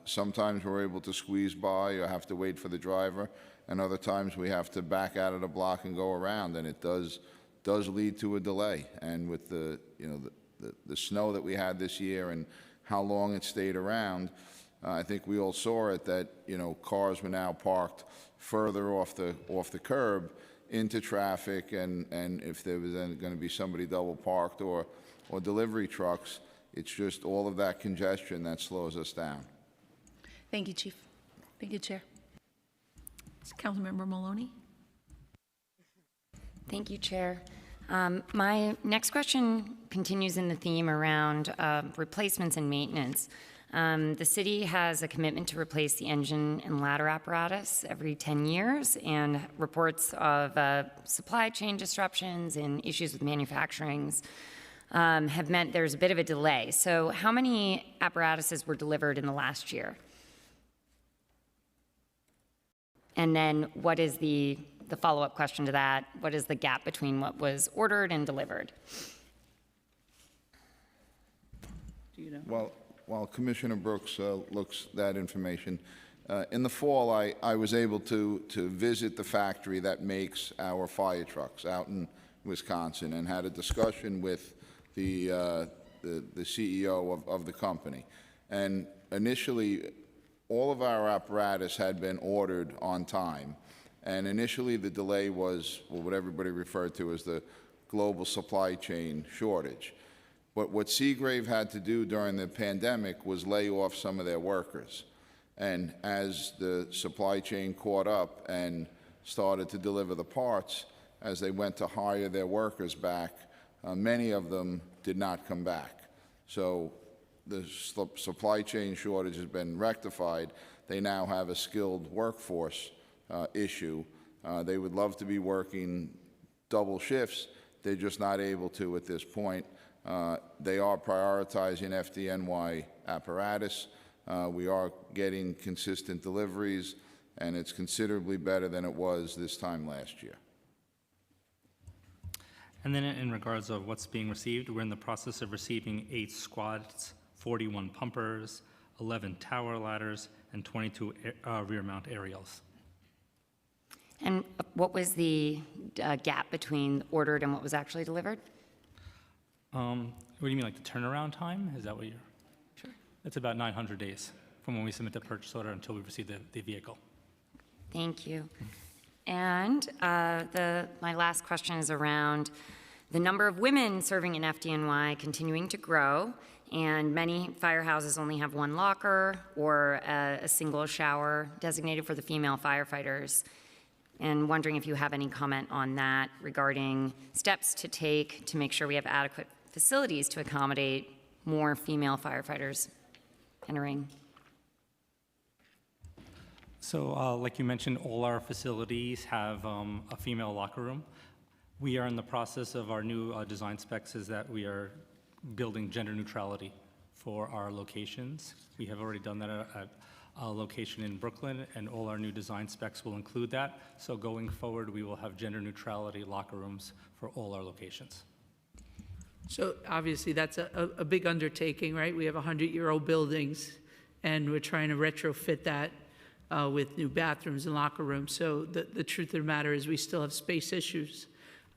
Sometimes we're able to squeeze by or have to wait for the driver, and other times we have to back out of the block and go around, and it does lead to a delay. And with the snow that we had this year and how long it stayed around, I think we all saw it that, you know, cars were now parked further off the curb into traffic, and if there was then going to be somebody double parked or delivery trucks, it's just all of that congestion that slows us down. Thank you, Chief. Thank you, Chair. Councilmember Maloney? Thank you, Chair. My next question continues in the theme around replacements and maintenance. The city has a commitment to replace the engine and ladder apparatus every 10 years, and reports of supply chain disruptions and issues with manufacturings have meant there's a bit of a delay. So how many apparatuses were delivered in the last year? And then what is the follow-up question to that? What is the gap between what was ordered and delivered? Do you know? Well, while Commissioner Brooks looks that information, in the fall I was able to visit the factory that makes our fire trucks out in Wisconsin and had a discussion with the CEO of the company. And initially, all of our apparatus had been ordered on time. And initially the delay was what everybody referred to as the global supply chain shortage. But what Seagrave had to do during the pandemic was lay off some of their workers. And as the supply chain caught up and started to deliver the parts, as they went to hire their workers back, many of them did not come back. So the supply chain shortage has been rectified. They now have a skilled workforce issue. They would love to be working double shifts. They're just not able to at this point. They are prioritizing FDNY apparatus. We are getting consistent deliveries, and it's considerably better than it was this time last year. And then in regards of what's being received, we're in the process of receiving 8 squads, 41 pumpers, 11 tower ladders, and 22 rear mount aerials. And what was the gap between ordered and what was actually delivered? What do you mean, like the turnaround time? Is that what you're? Sure. It's about 900 days from when we submit the purchase order until we receive the vehicle. Thank you. And my last question is around the number of women serving in FDNY continuing to grow, and many firehouses only have one locker or a single shower designated for the female firefighters. And wondering if you have any comment on that regarding steps to take to make sure we have adequate facilities to accommodate more female firefighters entering. So like you mentioned, all our facilities have a female locker room. We are in the process of our new design specs is that we are building gender neutrality for our locations. We have already done that at a location in Brooklyn, and all our new design specs will include that. So going forward, we will have gender neutrality locker rooms for all our locations. So obviously that's a big undertaking, right? We have 100-year-old buildings, and we're trying to retrofit that with new bathrooms and locker rooms. So the truth of the matter is we still have space issues.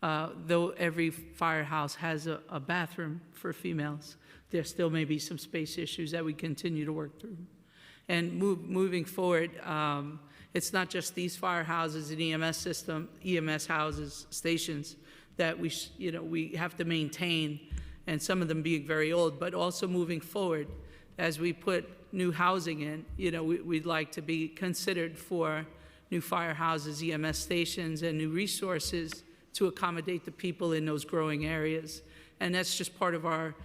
Though every firehouse has a bathroom for females, there still may be some space issues that we continue to work through. And moving forward, it's not just these firehouses and EMS system, EMS houses, stations that we have to maintain, and some of them being very old, but also moving forward, as we put new housing in, we'd like to be considered for new firehouses, EMS stations, and new resources to accommodate the people in those growing areas. And that's just part of our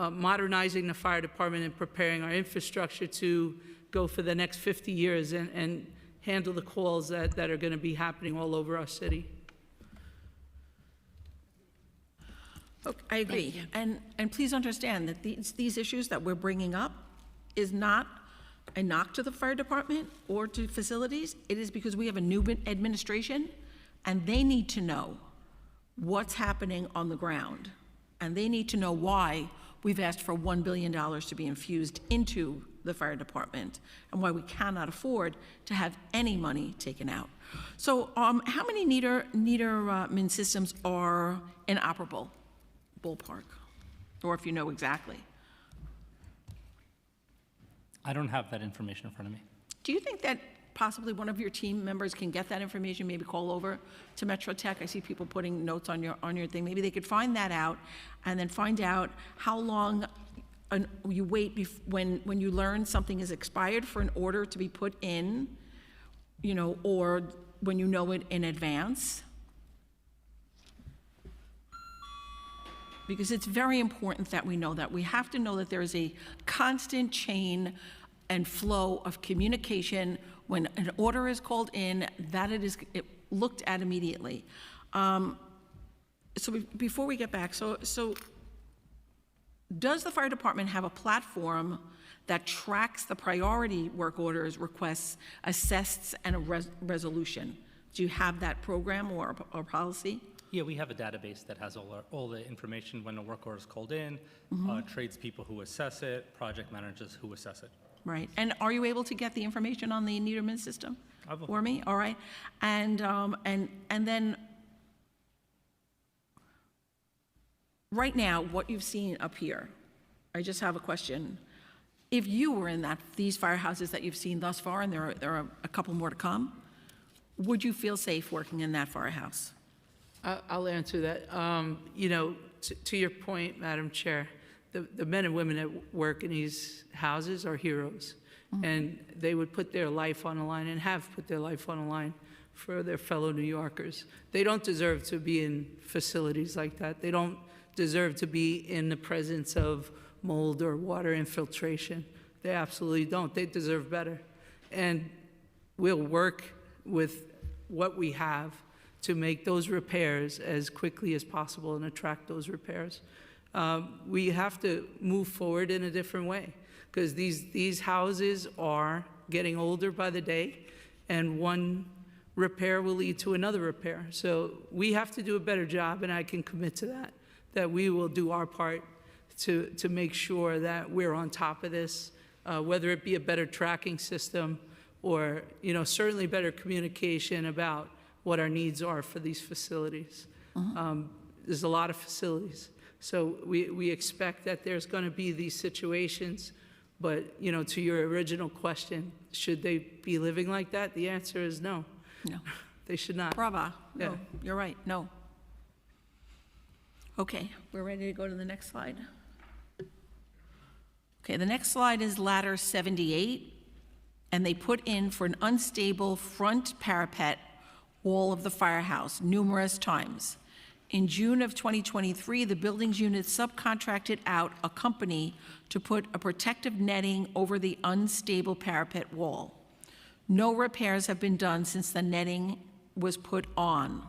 modernizing the fire department and preparing our infrastructure to go for the next 50 years and handle the calls that are going to be happening all over our city. Okay, I agree. And please understand that these issues that we're bringing up is not a knock to the fire department or to facilities. It is because we have a new administration, and they need to know what's happening on the ground. And they need to know why we've asked for $1 billion to be infused into the fire department, and why we cannot afford to have any money taken out. So how many Niederman systems are inoperable, ballpark? Or if you know exactly. I don't have that information in front of me. Do you think that possibly one of your team members can get that information, maybe call over to Metro Tech? I see people putting notes on your thing. Maybe they could find that out, and then find out how long you wait when you learn something is expired for an order to be put in, you know, or when you know it in advance. Because it's very important that we know that. We have to know that there is a constant chain and flow of communication when an order is called in, that it looked at immediately. So before we get back, so does the fire department have a platform that tracks the priority work orders, requests, assessed, and a resolution? Do you have that program or policy? Yeah, we have a database that has all the information when a work order is called in, tradespeople who assess it, project managers who assess it. Right. And are you able to get the information on the Niederman system for me? All right. And then right now, what you've seen up here, I just have a question. If you were in these firehouses that you've seen thus far, and there are a couple more to come, would you feel safe working in that firehouse? I'll answer that. You know, to your point, Madam Chair, the men and women that work in these houses are heroes. And they would put their life on the line and have put their life on the line for their fellow New Yorkers. They don't deserve to be in facilities like that. They don't deserve to be in the presence of mold or water infiltration. They absolutely don't. They deserve better. And we'll work with what we have to make those repairs as quickly as possible and attract those repairs. We have to move forward in a different way, because these houses are getting older by the day, and one repair will lead to another repair. So we have to do a better job, and I can commit to that we will do our part to make sure that we're on top of this, whether it be a better tracking system or, you know, certainly better communication about what our needs are for these facilities. There's a lot of facilities. So we expect that there's going to be these situations, but, you know, to your original question, should they be living like that? The answer is no. No. They should not. Brava. Yeah. No, you're right. No. Okay, we're ready to go to the next slide. Okay, the next slide is ladder 78, and they put in for an unstable front parapet wall of the firehouse numerous times. In June of 2023, the buildings unit subcontracted out a company to put a protective netting over the unstable parapet wall. No repairs have been done since the netting was put on.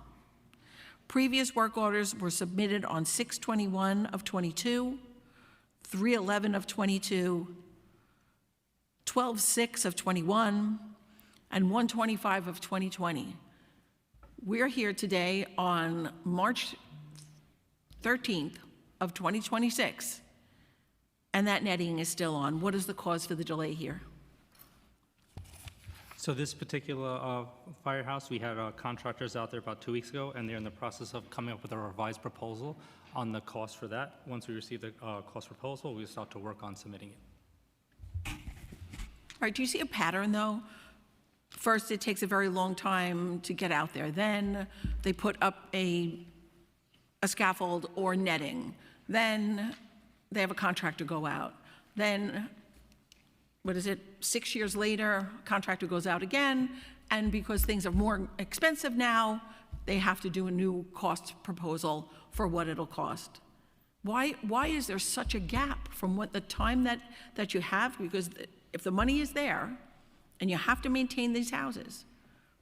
Previous work orders were submitted on 6/21 of 22, 3/11 of 22, 12/6 of 21, and 1/25 of 2020. We're here today on March 13th of 2026, and that netting is still on. What is the cause for the delay here? So this particular firehouse, we had contractors out there about 2 weeks ago, and they're in the process of coming up with a revised proposal on the cost for that. Once we receive the cost proposal, we'll start to work on submitting it. All right, do you see a pattern, though? First, it takes a very long time to get out there. Then they put up a scaffold or netting. Then they have a contractor go out. Then, 6 years later, contractor goes out again, and because things are more expensive now, they have to do a new cost proposal for what it'll cost. Why is there such a gap from what the time that you have? Because if the money is there, and you have to maintain these houses,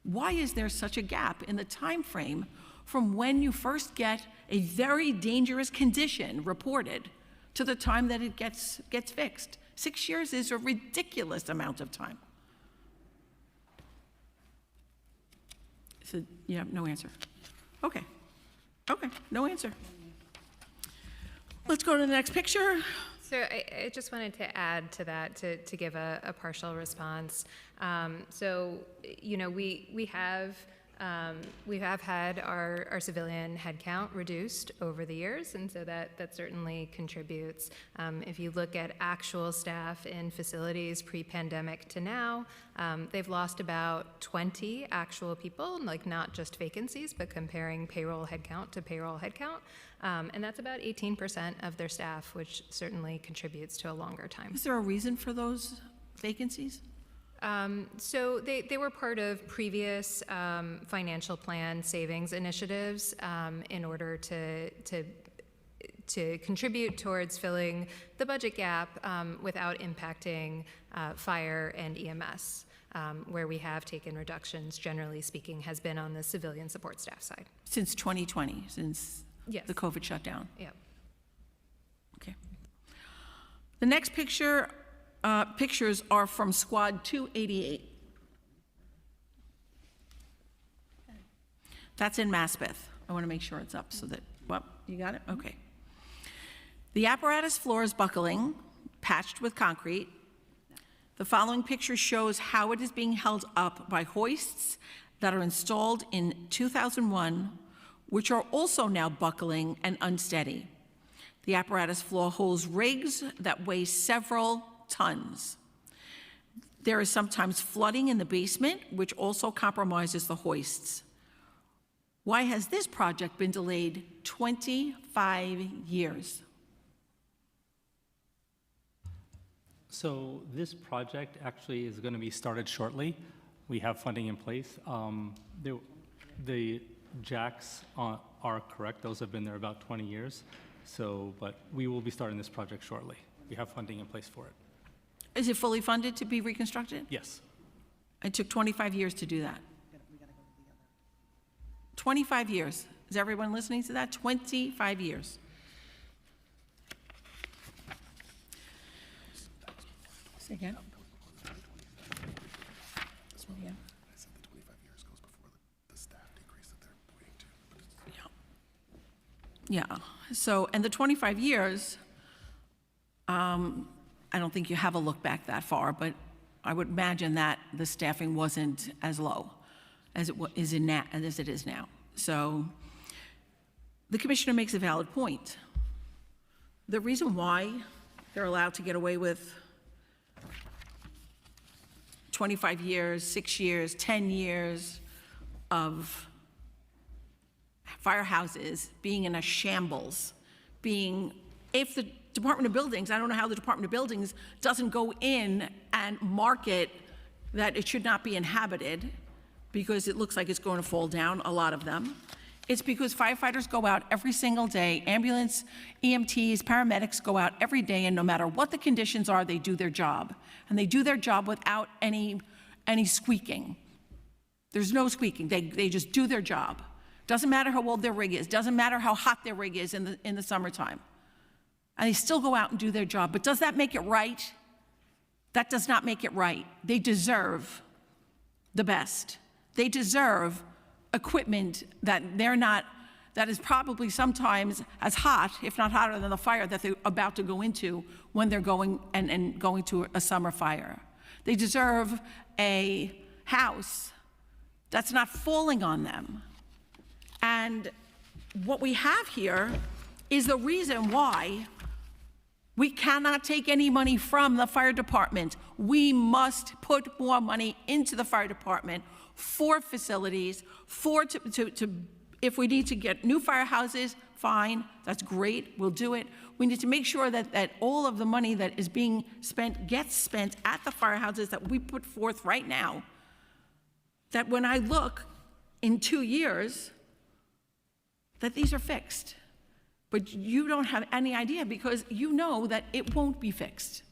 why is there such a gap in the time frame from when you first get a very dangerous condition reported to the time that it gets fixed. 6 years is a ridiculous amount of time. So, yeah, no answer. Okay, no answer. Let's go to the next picture. So I just wanted to add to that to give a partial response. So, you know, we have had our civilian headcount reduced over the years, and so that certainly contributes. If you look at actual staff in facilities pre-pandemic to now, they've lost about 20 actual people, like not just vacancies, but comparing payroll headcount to payroll headcount. And that's about 18% of their staff, which certainly contributes to a longer time. Is there a reason for those vacancies? So they were part of previous financial plan savings initiatives in order to contribute towards filling the budget gap without impacting fire and EMS. Where we have taken reductions, generally speaking, has been on the civilian support staff side. Since 2020, since Yes. the COVID shutdown? Yeah. Okay. The next pictures are from Squad 288. That's in Maspeth. I want to make sure it's up so that, well, you got it? Okay. The apparatus floor is buckling, patched with concrete. The following picture shows how it is being held up by hoists that are installed in 2001, which are also now buckling and unsteady. The apparatus floor holds rigs that weigh several tons. There is sometimes flooding in the basement, which also compromises the hoists. Why has this project been delayed 25 years? So this project actually is going to be started shortly. We have funding in place. The jacks are correct. Those have been there about 20 years. So, but we will be starting this project shortly. We have funding in place for it. Is it fully funded to be reconstructed? Yes. It took 25 years to do that. 25 years. Is everyone listening to that? 25 years. Say again? Yeah. I said the 25 years goes before the staff decrease that they're waiting to. Yeah. So, and the 25 years, I don't think you have a look back that far, but I would imagine that the staffing wasn't as low as it is now. So the commissioner makes a valid point. The reason why they're allowed to get away with 25 years, 6 years, 10 years of firehouses being in a shambles, if the Department of Buildings, I don't know how the Department of Buildings doesn't go in and market that it should not be inhabited because it looks like it's going to fall down, a lot of them. It's because firefighters go out every single day, ambulance, EMTs, paramedics go out every day, and no matter what the conditions are, they do their job. And they do their job without any squeaking. There's no squeaking, they just do their job. Doesn't matter how old their rig is, doesn't matter how hot their rig is in the summertime. And they still go out and do their job. But does that make it right? That does not make it right. They deserve the best. They deserve equipment that is probably sometimes as hot, if not hotter than the fire that they're about to go into when they're going to a summer fire. They deserve a house that's not falling on them. And what we have here is the reason why we cannot take any money from the fire department. We must put more money into the fire department for facilities, if we need to get new firehouses, fine, that's great, we'll do it. We need to make sure that all of the money that is being spent gets spent at the firehouses that we put forth right now, that when I look in 2 years, that these are fixed. But you don't have any idea because you know that it won't be fixed.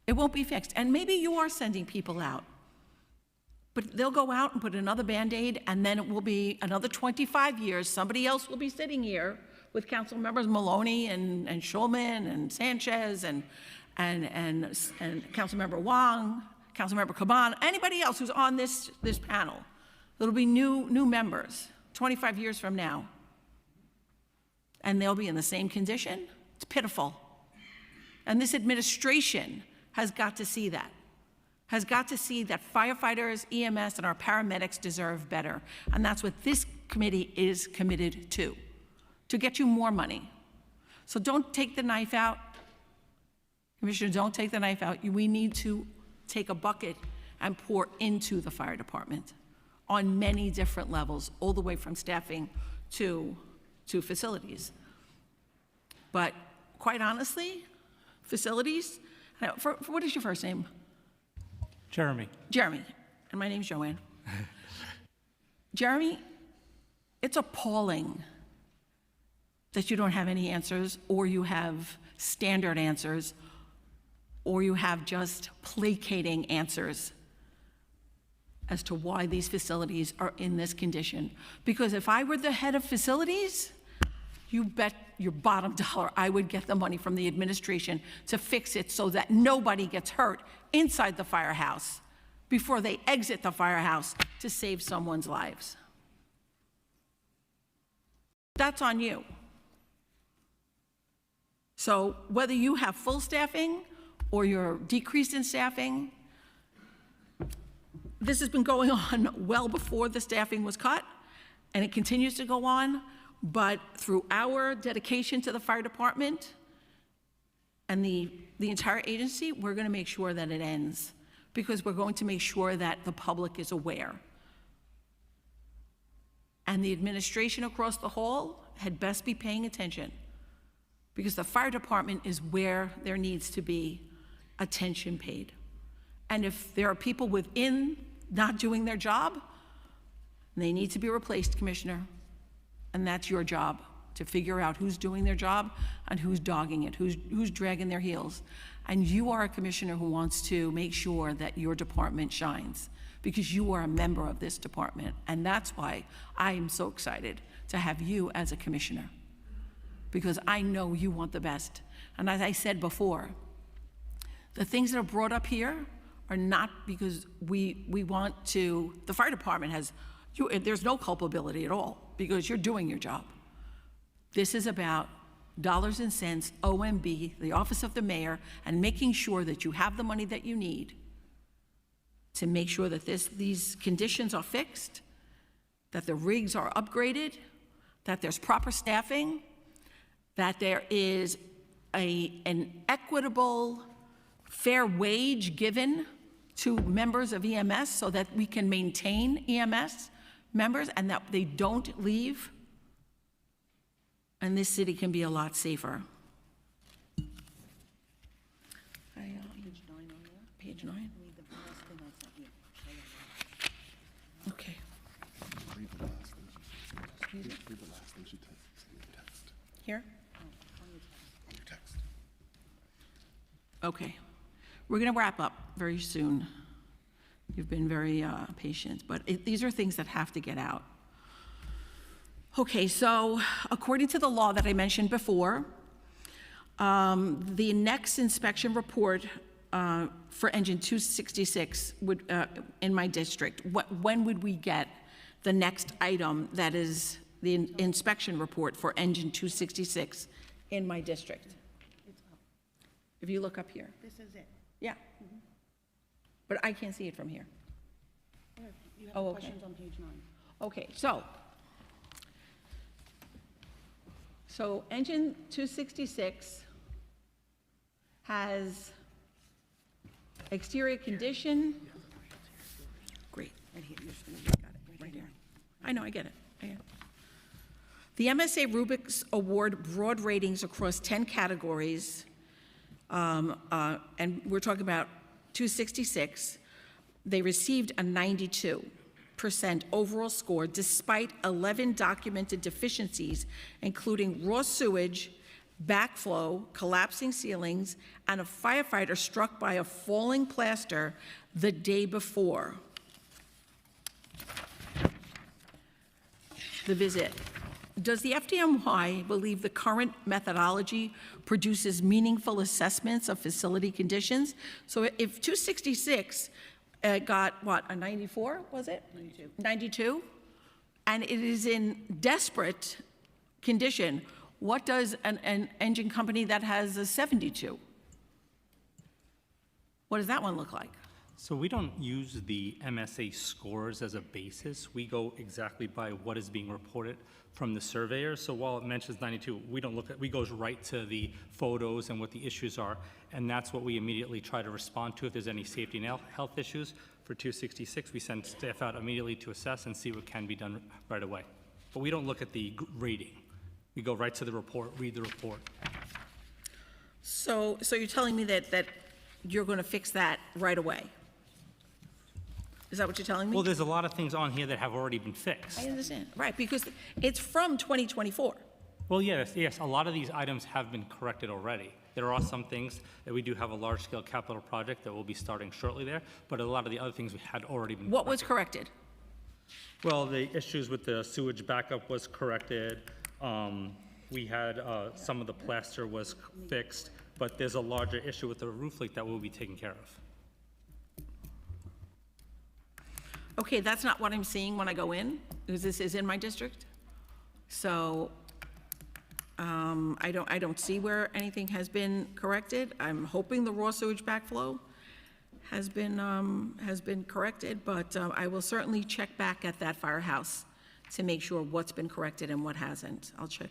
It won't be fixed. And maybe you are sending people out. But they'll go out and put another Band-Aid, and then it will be another 25 years. Somebody else will be sitting here with council members Maloney and Schulman and Sanchez and Councilmember Wong, Councilmember Caban, anybody else who's on this panel. There'll be new members 25 years from now. And they'll be in the same condition. It's pitiful. And this administration has got to see that. Has got to see that firefighters, EMS, and our paramedics deserve better. And that's what this committee is committed to get you more money. So don't take the knife out. Commissioner, don't take the knife out. We need to take a bucket and pour into the fire department on many different levels, all the way from staffing to facilities. But quite honestly, facilities, what is your first name? Jeremy. Jeremy, and my name's Joanne. Jeremy, it's appalling that you don't have any answers, or you have standard answers, or you have just placating answers as to why these facilities are in this condition. Because if I were the head of facilities, you bet your bottom dollar I would get the money from the administration to fix it so that nobody gets hurt inside the firehouse before they exit the firehouse to save someone's lives. That's on you. So whether you have full staffing or you're decreased in staffing, this has been going on well before the staffing was cut, and it continues to go on. But through our dedication to the fire department and the entire agency, we're going to make sure that it ends, because we're going to make sure that the public is aware. And the administration across the hall had best be paying attention, because the fire department is where there needs to be attention paid. And if there are people within not doing their job, they need to be replaced, Commissioner. And that's your job, to figure out who's doing their job and who's dogging it, who's dragging their heels. And you are a commissioner who wants to make sure that your department shines, because you are a member of this department. And that's why I am so excited to have you as a commissioner, because I know you want the best. And as I said before, the things that are brought up here are not because we want to, the fire department has, there's no culpability at all, because you're doing your job. This is about dollars and cents, OMB, the Office of the Mayor, and making sure that you have the money that you need to make sure that these conditions are fixed, that the rigs are upgraded, that there's proper staffing, that there is an equitable, fair wage given to members of EMS so that we can maintain EMS members and that they don't leave, and this city can be a lot safer. Page 9. Okay. Read the last thing she texted. Here? On your text. Okay. We're going to wrap up very soon. You've been very patient, but these are things that have to get out. Okay, so according to the law that I mentioned before, the next inspection report for engine 266 would, in my district, when would we get the next item that is the inspection report for engine 266 in my district? If you look up here. This is it. Yeah. But I can't see it from here. You have Oh, okay. questions on page 9. Okay, so engine 266 has exterior condition. Great. Right here, you're just gonna look at it, right here. I know, I get it. The MSA Rubik's Award broad ratings across 10 categories, and we're talking about 266. They received a 92% overall score despite 11 documented deficiencies, including raw sewage, backflow, collapsing ceilings, and a firefighter struck by a falling plaster the day before. the visit. Does the FDNY believe the current methodology produces meaningful assessments of facility conditions? So if 266 got, what, a 94, was it? 92. 92? And it is in desperate condition, what does an engine company that has a 72? What does that one look like? So we don't use the MSA scores as a basis. We go exactly by what is being reported from the surveyor. So while it mentions 92, we don't look at, we goes right to the photos and what the issues are, and that's what we immediately try to respond to if there's any safety and health issues. For 266, we send staff out immediately to assess and see what can be done right away. But we don't look at the rating. We go right to the report, read the report. So you're telling me that you're going to fix that right away? Is that what you're telling me? Well, there's a lot of things on here that have already been fixed. I understand, right, because it's from 2024. Well, yes, a lot of these items have been corrected already. There are some things that we do have a large-scale capital project that will be starting shortly there, but a lot of the other things we had already been What was corrected? Well, the issues with the sewage backup was corrected. We had some of the plaster was fixed, but there's a larger issue with the roof leak that will be taken care of. Okay, that's not what I'm seeing when I go in, because this is in my district. So I don't see where anything has been corrected. I'm hoping the raw sewage backflow has been corrected, but I will certainly check back at that firehouse to make sure what's been corrected and what hasn't. I'll check.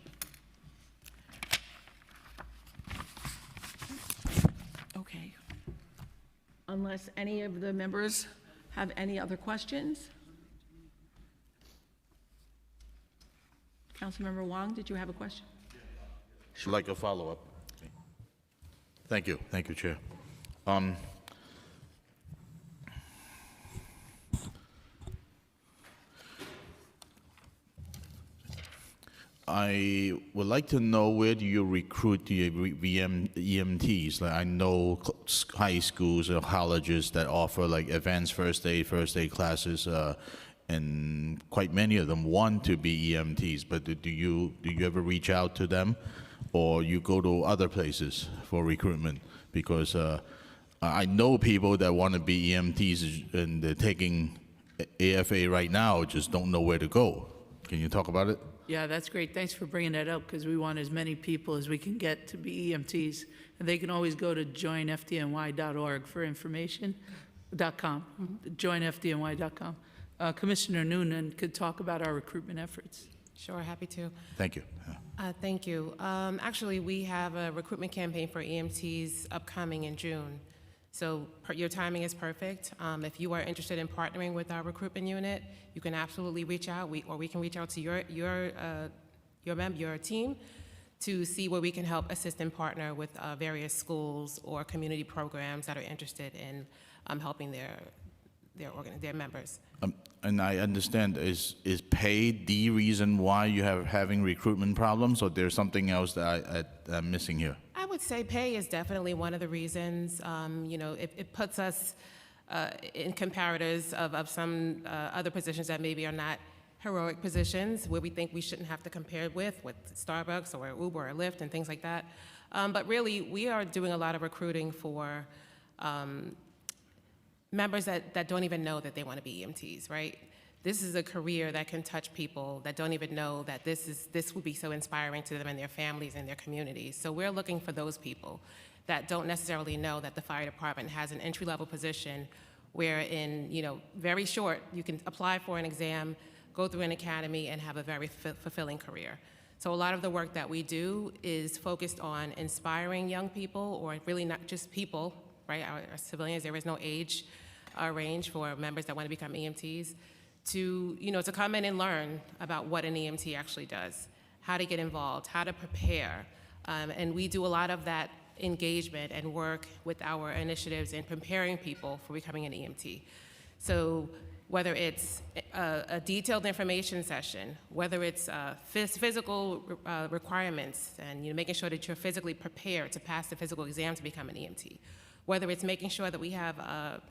Okay. Unless any of the members have any other questions? Councilmember Wong, did you have a question? Like a follow-up. Thank you, Chair. I would like to know, where do you recruit the EMTs? Like, I know high schools or colleges that offer like advanced first aid classes, and quite many of them want to be EMTs. But do you ever reach out to them, or you go to other places for recruitment? Because I know people that want to be EMTs and they're taking AFA right now, just don't know where to go. Can you talk about it? Yeah, that's great. Thanks for bringing that up, because we want as many people as we can get to be EMTs. And they can always go to joinfdny.org for information, .com, joinfdny.com. Commissioner Noonan could talk about our recruitment efforts. Sure, happy to. Thank you. Thank you. Actually, we have a recruitment campaign for EMTs upcoming in June. So your timing is perfect. If you are interested in partnering with our recruitment unit, you can absolutely reach out, or we can reach out to your team to see where we can help assist and partner with various schools or community programs that are interested in helping their members. And I understand, is pay the reason why you have having recruitment problems, or there's something else that I'm missing here? I would say pay is definitely one of the reasons. It puts us in comparators of some other positions that maybe are not heroic positions, where we think we shouldn't have to compare with Starbucks or Uber or Lyft and things like that. But really, we are doing a lot of recruiting for members that don't even know that they want to be EMTs, right? This is a career that can touch people that don't even know that this would be so inspiring to them and their families and their communities. So we're looking for those people that don't necessarily know that the fire department has an entry-level position where in very short, you can apply for an exam, go through an academy, and have a very fulfilling career. So a lot of the work that we do is focused on inspiring young people, or really not just people, right? Our civilians, there is no age range for members that want to become EMTs, to come in and learn about what an EMT actually does, how to get involved, how to prepare. And we do a lot of that engagement and work with our initiatives in preparing people for becoming an EMT. So whether it's a detailed information session, whether it's physical requirements and making sure that you're physically prepared to pass the physical exam to become an EMT, whether it's making sure that we have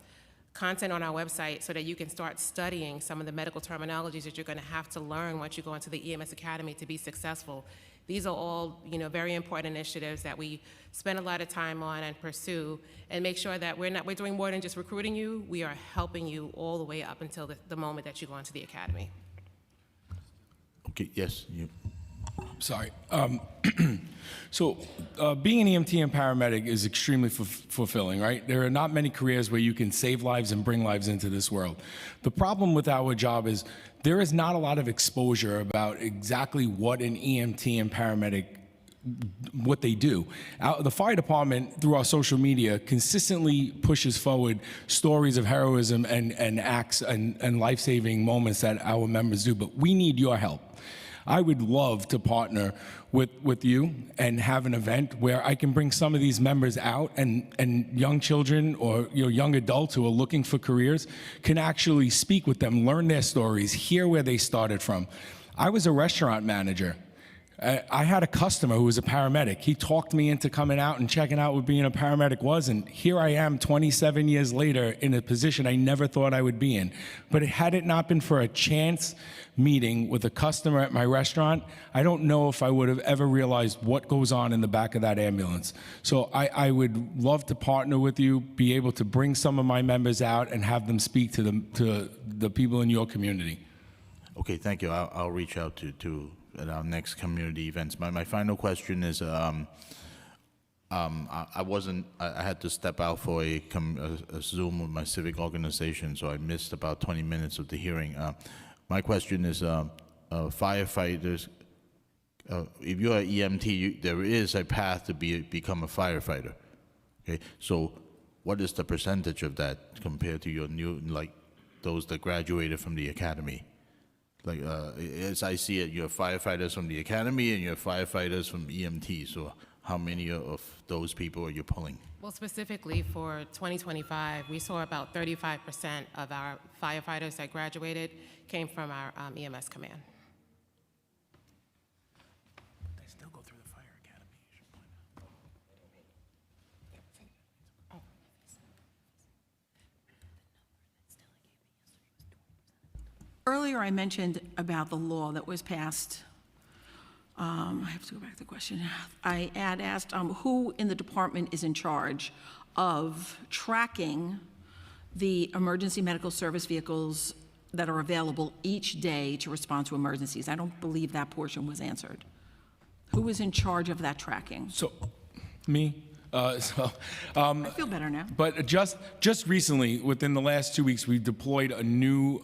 content on our website so that you can start studying some of the medical terminologies that you're going to have to learn once you go into the EMS Academy to be successful. These are all, very important initiatives that we spend a lot of time on and pursue, and make sure that we're doing more than just recruiting you. We are helping you all the way up until the moment that you go into the academy. Okay, yes, you. Sorry. So being an EMT and paramedic is extremely fulfilling, right? There are not many careers where you can save lives and bring lives into this world. The problem with our job is there is not a lot of exposure about exactly what an EMT and paramedic, what they do. The fire department, through our social media, consistently pushes forward stories of heroism and acts and life-saving moments that our members do, but we need your help. I would love to partner with you and have an event where I can bring some of these members out, and young children or young adults who are looking for careers can actually speak with them, learn their stories, hear where they started from. I was a restaurant manager. I had a customer who was a paramedic. He talked me into coming out and checking out what being a paramedic was, and here I am 27 years later in a position I never thought I would be in. But had it not been for a chance meeting with a customer at my restaurant, I don't know if I would have ever realized what goes on in the back of that ambulance. So I would love to partner with you, be able to bring some of my members out and have them speak to the people in your community. Okay, thank you. I'll reach out to at our next community events. My final question is, I had to step out for a Zoom with my civic organization, so I missed about 20 minutes of the hearing. My question is, firefighters, if you're an EMT, there is a path to become a firefighter. Okay, so what is the percentage of that compared to your new, like those that graduated from the academy? Like, as I see it, you're firefighters from the academy and you're firefighters from EMT. So how many of those people are you pulling? Well, specifically for 2025, we saw about 35% of our firefighters that graduated came from our EMS command. They still go through the fire academy. You should point out. Earlier, I mentioned about the law that was passed. I have to go back to the question. I had asked who in the department is in charge of tracking the emergency medical service vehicles that are available each day to respond to emergencies. I don't believe that portion was answered. Who is in charge of that tracking? So, me. I feel better now. But just recently, within the last 2 weeks, we deployed a new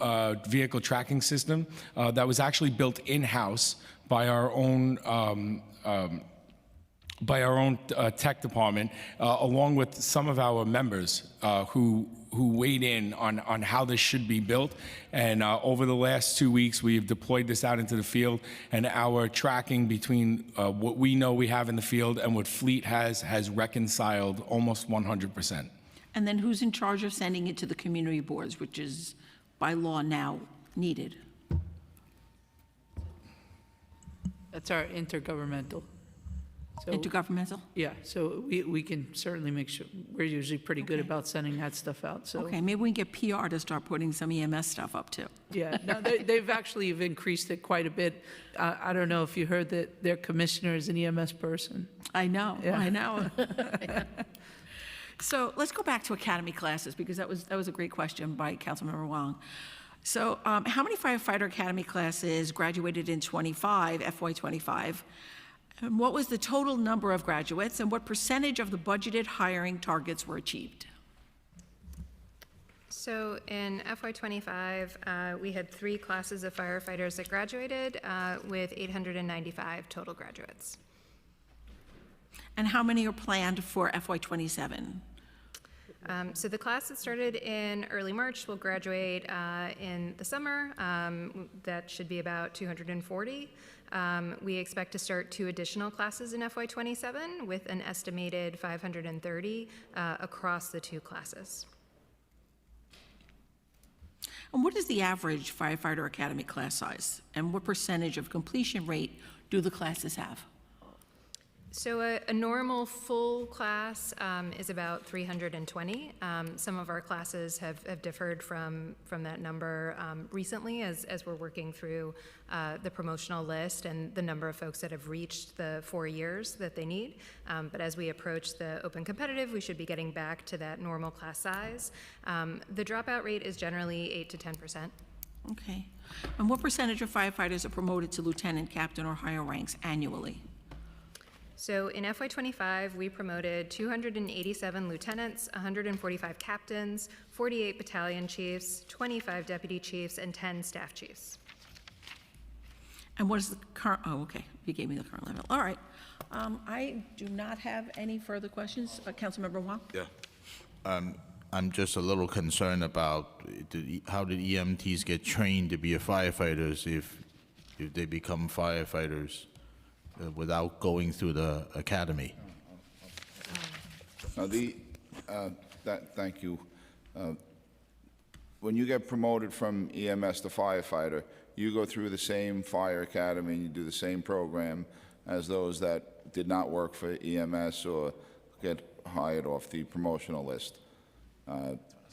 vehicle tracking system that was actually built in-house by our own tech department, along with some of our members who weighed in on how this should be built. And over the last 2 weeks, we've deployed this out into the field, and our tracking between what we know we have in the field and what Fleet has reconciled almost 100%. And then who's in charge of sending it to the community boards, which is by law now needed? That's our intergovernmental. So, Intergovernmental? yeah, so we can certainly make sure, we're usually pretty good about sending that stuff out, so. Okay, maybe we can get PR to start putting some EMS stuff up too. Yeah, no, they've actually increased it quite a bit. I don't know if you heard that their commissioner is an EMS person. I know, Yeah. I know. So let's go back to academy classes, because that was a great question by Councilmember Wong. So how many firefighter academy classes graduated in FY25? And what was the total number of graduates, and what percentage of the budgeted hiring targets were achieved? So in FY25, we had 3 classes of firefighters that graduated with 895 total graduates. And how many are planned for FY27? So the class that started in early March will graduate in the summer. That should be about 240. We expect to start 2 additional classes in FY27 with an estimated 530 across the 2 classes. And what is the average firefighter academy class size? And what percentage of completion rate do the classes have? So a normal full class is about 320. Some of our classes have differed from that number recently as we're working through the promotional list and the number of folks that have reached the 4 years that they need. But as we approach the open competitive, we should be getting back to that normal class size. The dropout rate is generally 8 to 10%. Okay. And what percentage of firefighters are promoted to lieutenant, captain, or higher ranks annually? So in FY25, we promoted 287 lieutenants, 145 captains, 48 battalion chiefs, 25 deputy chiefs, and 10 staff chiefs. And what is the current, oh, okay, you gave me the current level. All right. I do not have any further questions. Councilmember Wong? Yeah. I'm just a little concerned about how did EMTs get trained to be a firefighters if they become firefighters without going through the academy? Thank you. When you get promoted from EMS to firefighter, you go through the same fire academy and you do the same program as those that did not work for EMS or get hired off the promotional list.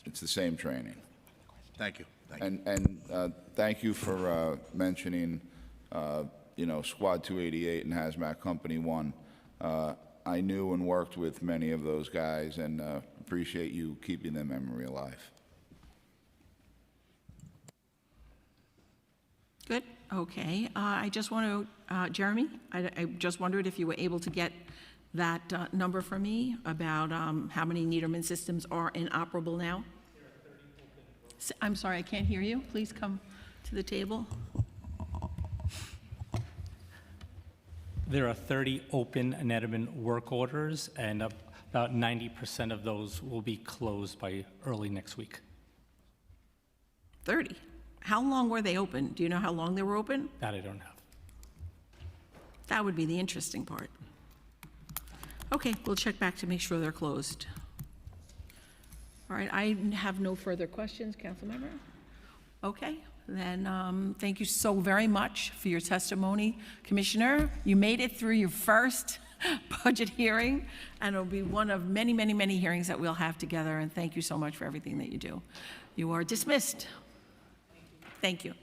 It's the same training. Thank you. Thank you for mentioning, Squad 288 and Hazmat Company 1. I knew and worked with many of those guys and appreciate you keeping their memory alive. Good, okay. I just want to, Jeremy, I just wondered if you were able to get that number for me about how many Niederman systems are inoperable now? I'm sorry, I can't hear you. Please come to the table. There are 30 open Niederman work orders, and about 90% of those will be closed by early next week. 30? How long were they open? Do you know how long they were open? That I don't have. That would be the interesting part. Okay, we'll check back to make sure they're closed. All right, I have no further questions, Councilmember. Okay, then thank you so very much for your testimony, Commissioner. You made it through your first budget hearing, and it'll be one of many, many, many hearings that we'll have together, and thank you so much for everything that you do. You are dismissed. Thank you.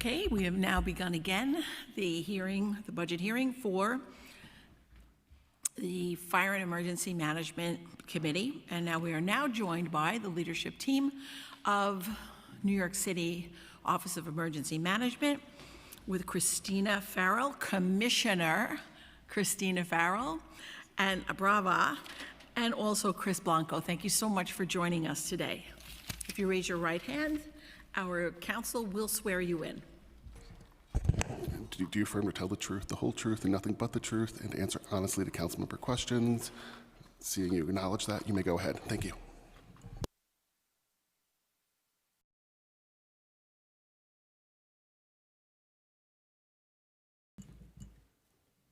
Okay, we have now begun again the hearing, the budget hearing for the Fire and Emergency Management Committee. And now we are now joined by the leadership team of New York City Office of Emergency Management with Christina Farrell, Commissioner Christina Farrell, and Abrava, and also Chris Blanco. Thank you so much for joining us today. If you raise your right hand, our council will swear you in. Do you affirm to tell the truth, the whole truth, and nothing but the truth, and to answer honestly to council member questions? Seeing you acknowledge that, you may go ahead. Thank you.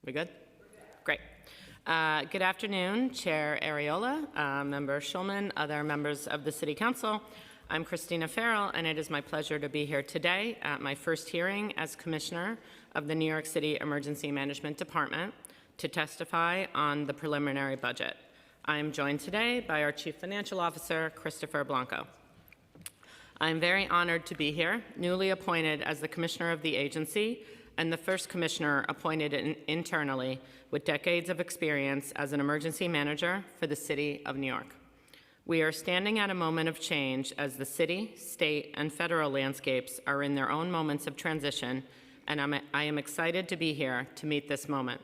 We good? Great. Good afternoon, Chair Ariola, Member Schulman, other members of the City Council. I'm Christina Farrell, and it is my pleasure to be here today at my first hearing as Commissioner of the New York City Emergency Management Department to testify on the preliminary budget. I am joined today by our Chief Financial Officer, Christopher Blanco. I'm very honored to be here, newly appointed as the Commissioner of the agency and the first Commissioner appointed internally with decades of experience as an emergency manager for the City of New York. We are standing at a moment of change as the city, state, and federal landscapes are in their own moments of transition, and I am excited to be here to meet this moment.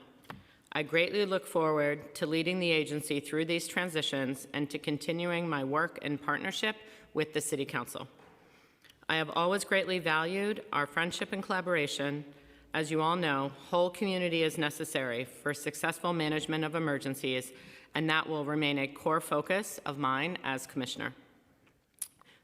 I greatly look forward to leading the agency through these transitions and to continuing my work in partnership with the City Council. I have always greatly valued our friendship and collaboration. As you all know, whole community is necessary for successful management of emergencies, and that will remain a core focus of mine as Commissioner.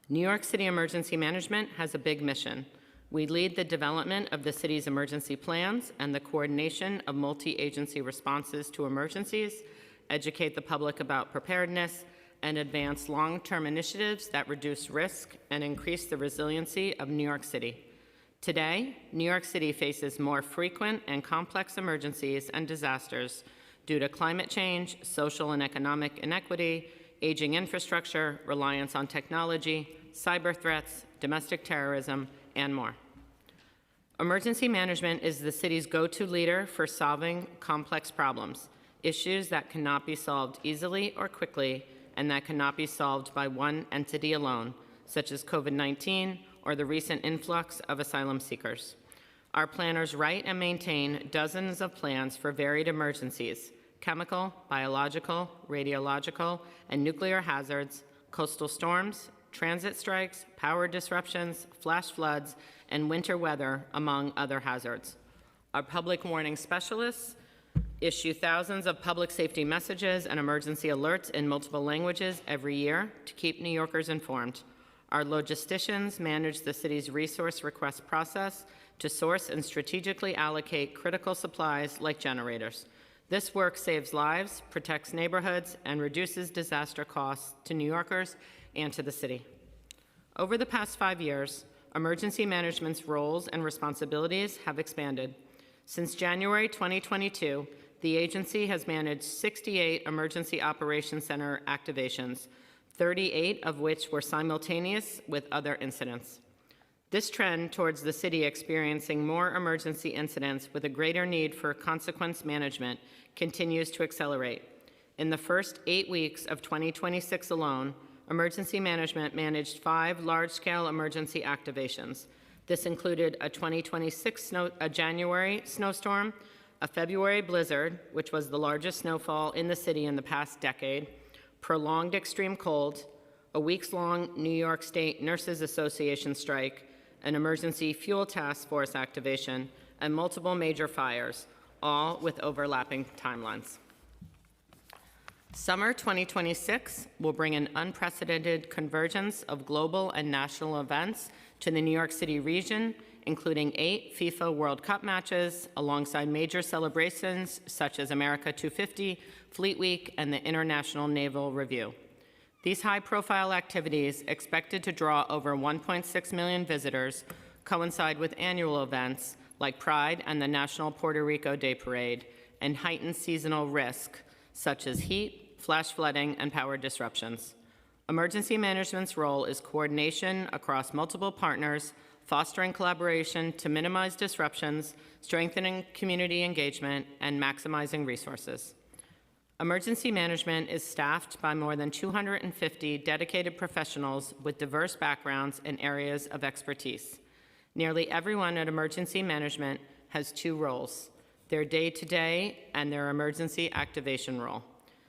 New York City Emergency Management has a big mission. We lead the development of the city's emergency plans and the coordination of multi-agency responses to emergencies, educate the public about preparedness, and advance long-term initiatives that reduce risk and increase the resiliency of New York City. Today, New York City faces more frequent and complex emergencies and disasters due to climate change, social and economic inequity, aging infrastructure, reliance on technology, cyber threats, domestic terrorism, and more. Emergency management is the city's go-to leader for solving complex problems, issues that cannot be solved easily or quickly, and that cannot be solved by one entity alone, such as COVID-19 or the recent influx of asylum seekers. Our planners write and maintain dozens of plans for varied emergencies: chemical, biological, radiological, and nuclear hazards, coastal storms, transit strikes, power disruptions, flash floods, and winter weather, among other hazards. Our public warning specialists issue thousands of public safety messages and emergency alerts in multiple languages every year to keep New Yorkers informed. Our logisticians manage the city's resource request process to source and strategically allocate critical supplies like generators. This work saves lives, protects neighborhoods, and reduces disaster costs to New Yorkers and to the city. Over the past 5 years, emergency management's roles and responsibilities have expanded. Since January 2022, the agency has managed 68 Emergency Operations Center activations, 38 of which were simultaneous with other incidents. This trend towards the city experiencing more emergency incidents with a greater need for consequence management continues to accelerate. In the first 8 weeks of 2026 alone, emergency management managed 5 large-scale emergency activations. This included a 2026 January snowstorm, a February blizzard, which was the largest snowfall in the city in the past decade, prolonged extreme cold, a weeks-long New York State Nurses Association strike, an emergency fuel task force activation, and multiple major fires, all with overlapping timelines. Summer 2026 will bring an unprecedented convergence of global and national events to the New York City region, including 8 FIFA World Cup matches, alongside major celebrations such as America 250, Fleet Week, and the International Naval Review. These high-profile activities, expected to draw over 1.6 million visitors, coincide with annual events like Pride and the National Puerto Rico Day Parade, and heightened seasonal risk, such as heat, flash flooding, and power disruptions. Emergency management's role is coordination across multiple partners, fostering collaboration to minimize disruptions, strengthening community engagement, and maximizing resources. Emergency management is staffed by more than 250 dedicated professionals with diverse backgrounds and areas of expertise. Nearly everyone at emergency management has two roles, their day-to-day and their emergency activation role.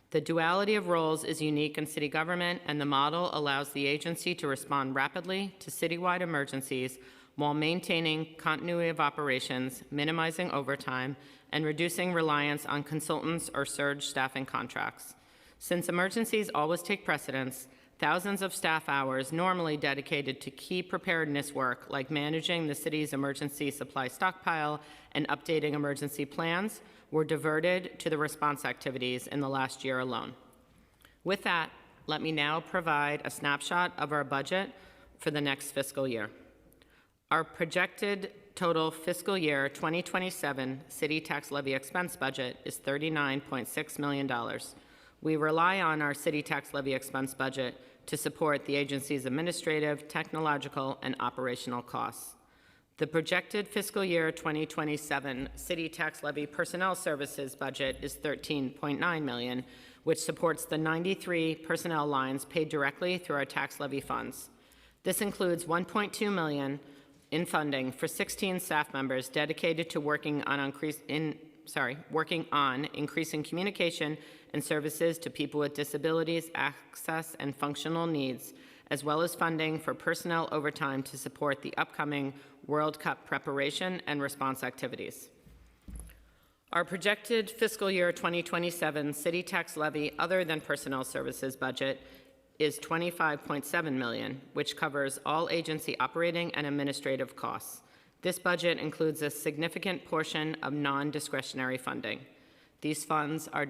The duality of roles is unique in city government, and the model allows the agency to respond rapidly to citywide emergencies while maintaining continuity of operations, minimizing overtime, and reducing reliance on consultants or surge staffing contracts. Since emergencies always take precedence, thousands of staff hours normally dedicated to key preparedness work like managing the city's emergency supply stockpile and updating emergency plans were diverted to the response activities in the last year alone. With that, let me now provide a snapshot of our budget for the next fiscal year. Our projected total fiscal year 2027 city tax levy expense budget is $39.6 million. We rely on our city tax levy expense budget to support the agency's administrative, technological, and operational costs. The projected fiscal year 2027 city tax levy personnel services budget is $13.9 million, which supports the 93 personnel lines paid directly through our tax levy funds. This includes $1.2 million in funding for 16 staff members dedicated to working on increasing communication and services to people with disabilities, access, and functional needs, as well as funding for personnel overtime to support the upcoming World Cup preparation and response activities. Our projected fiscal year 2027 city tax levy other than personnel services budget is $25.7 million, which covers all agency operating and administrative costs. This budget includes a significant portion of non-discretionary funding. These funds are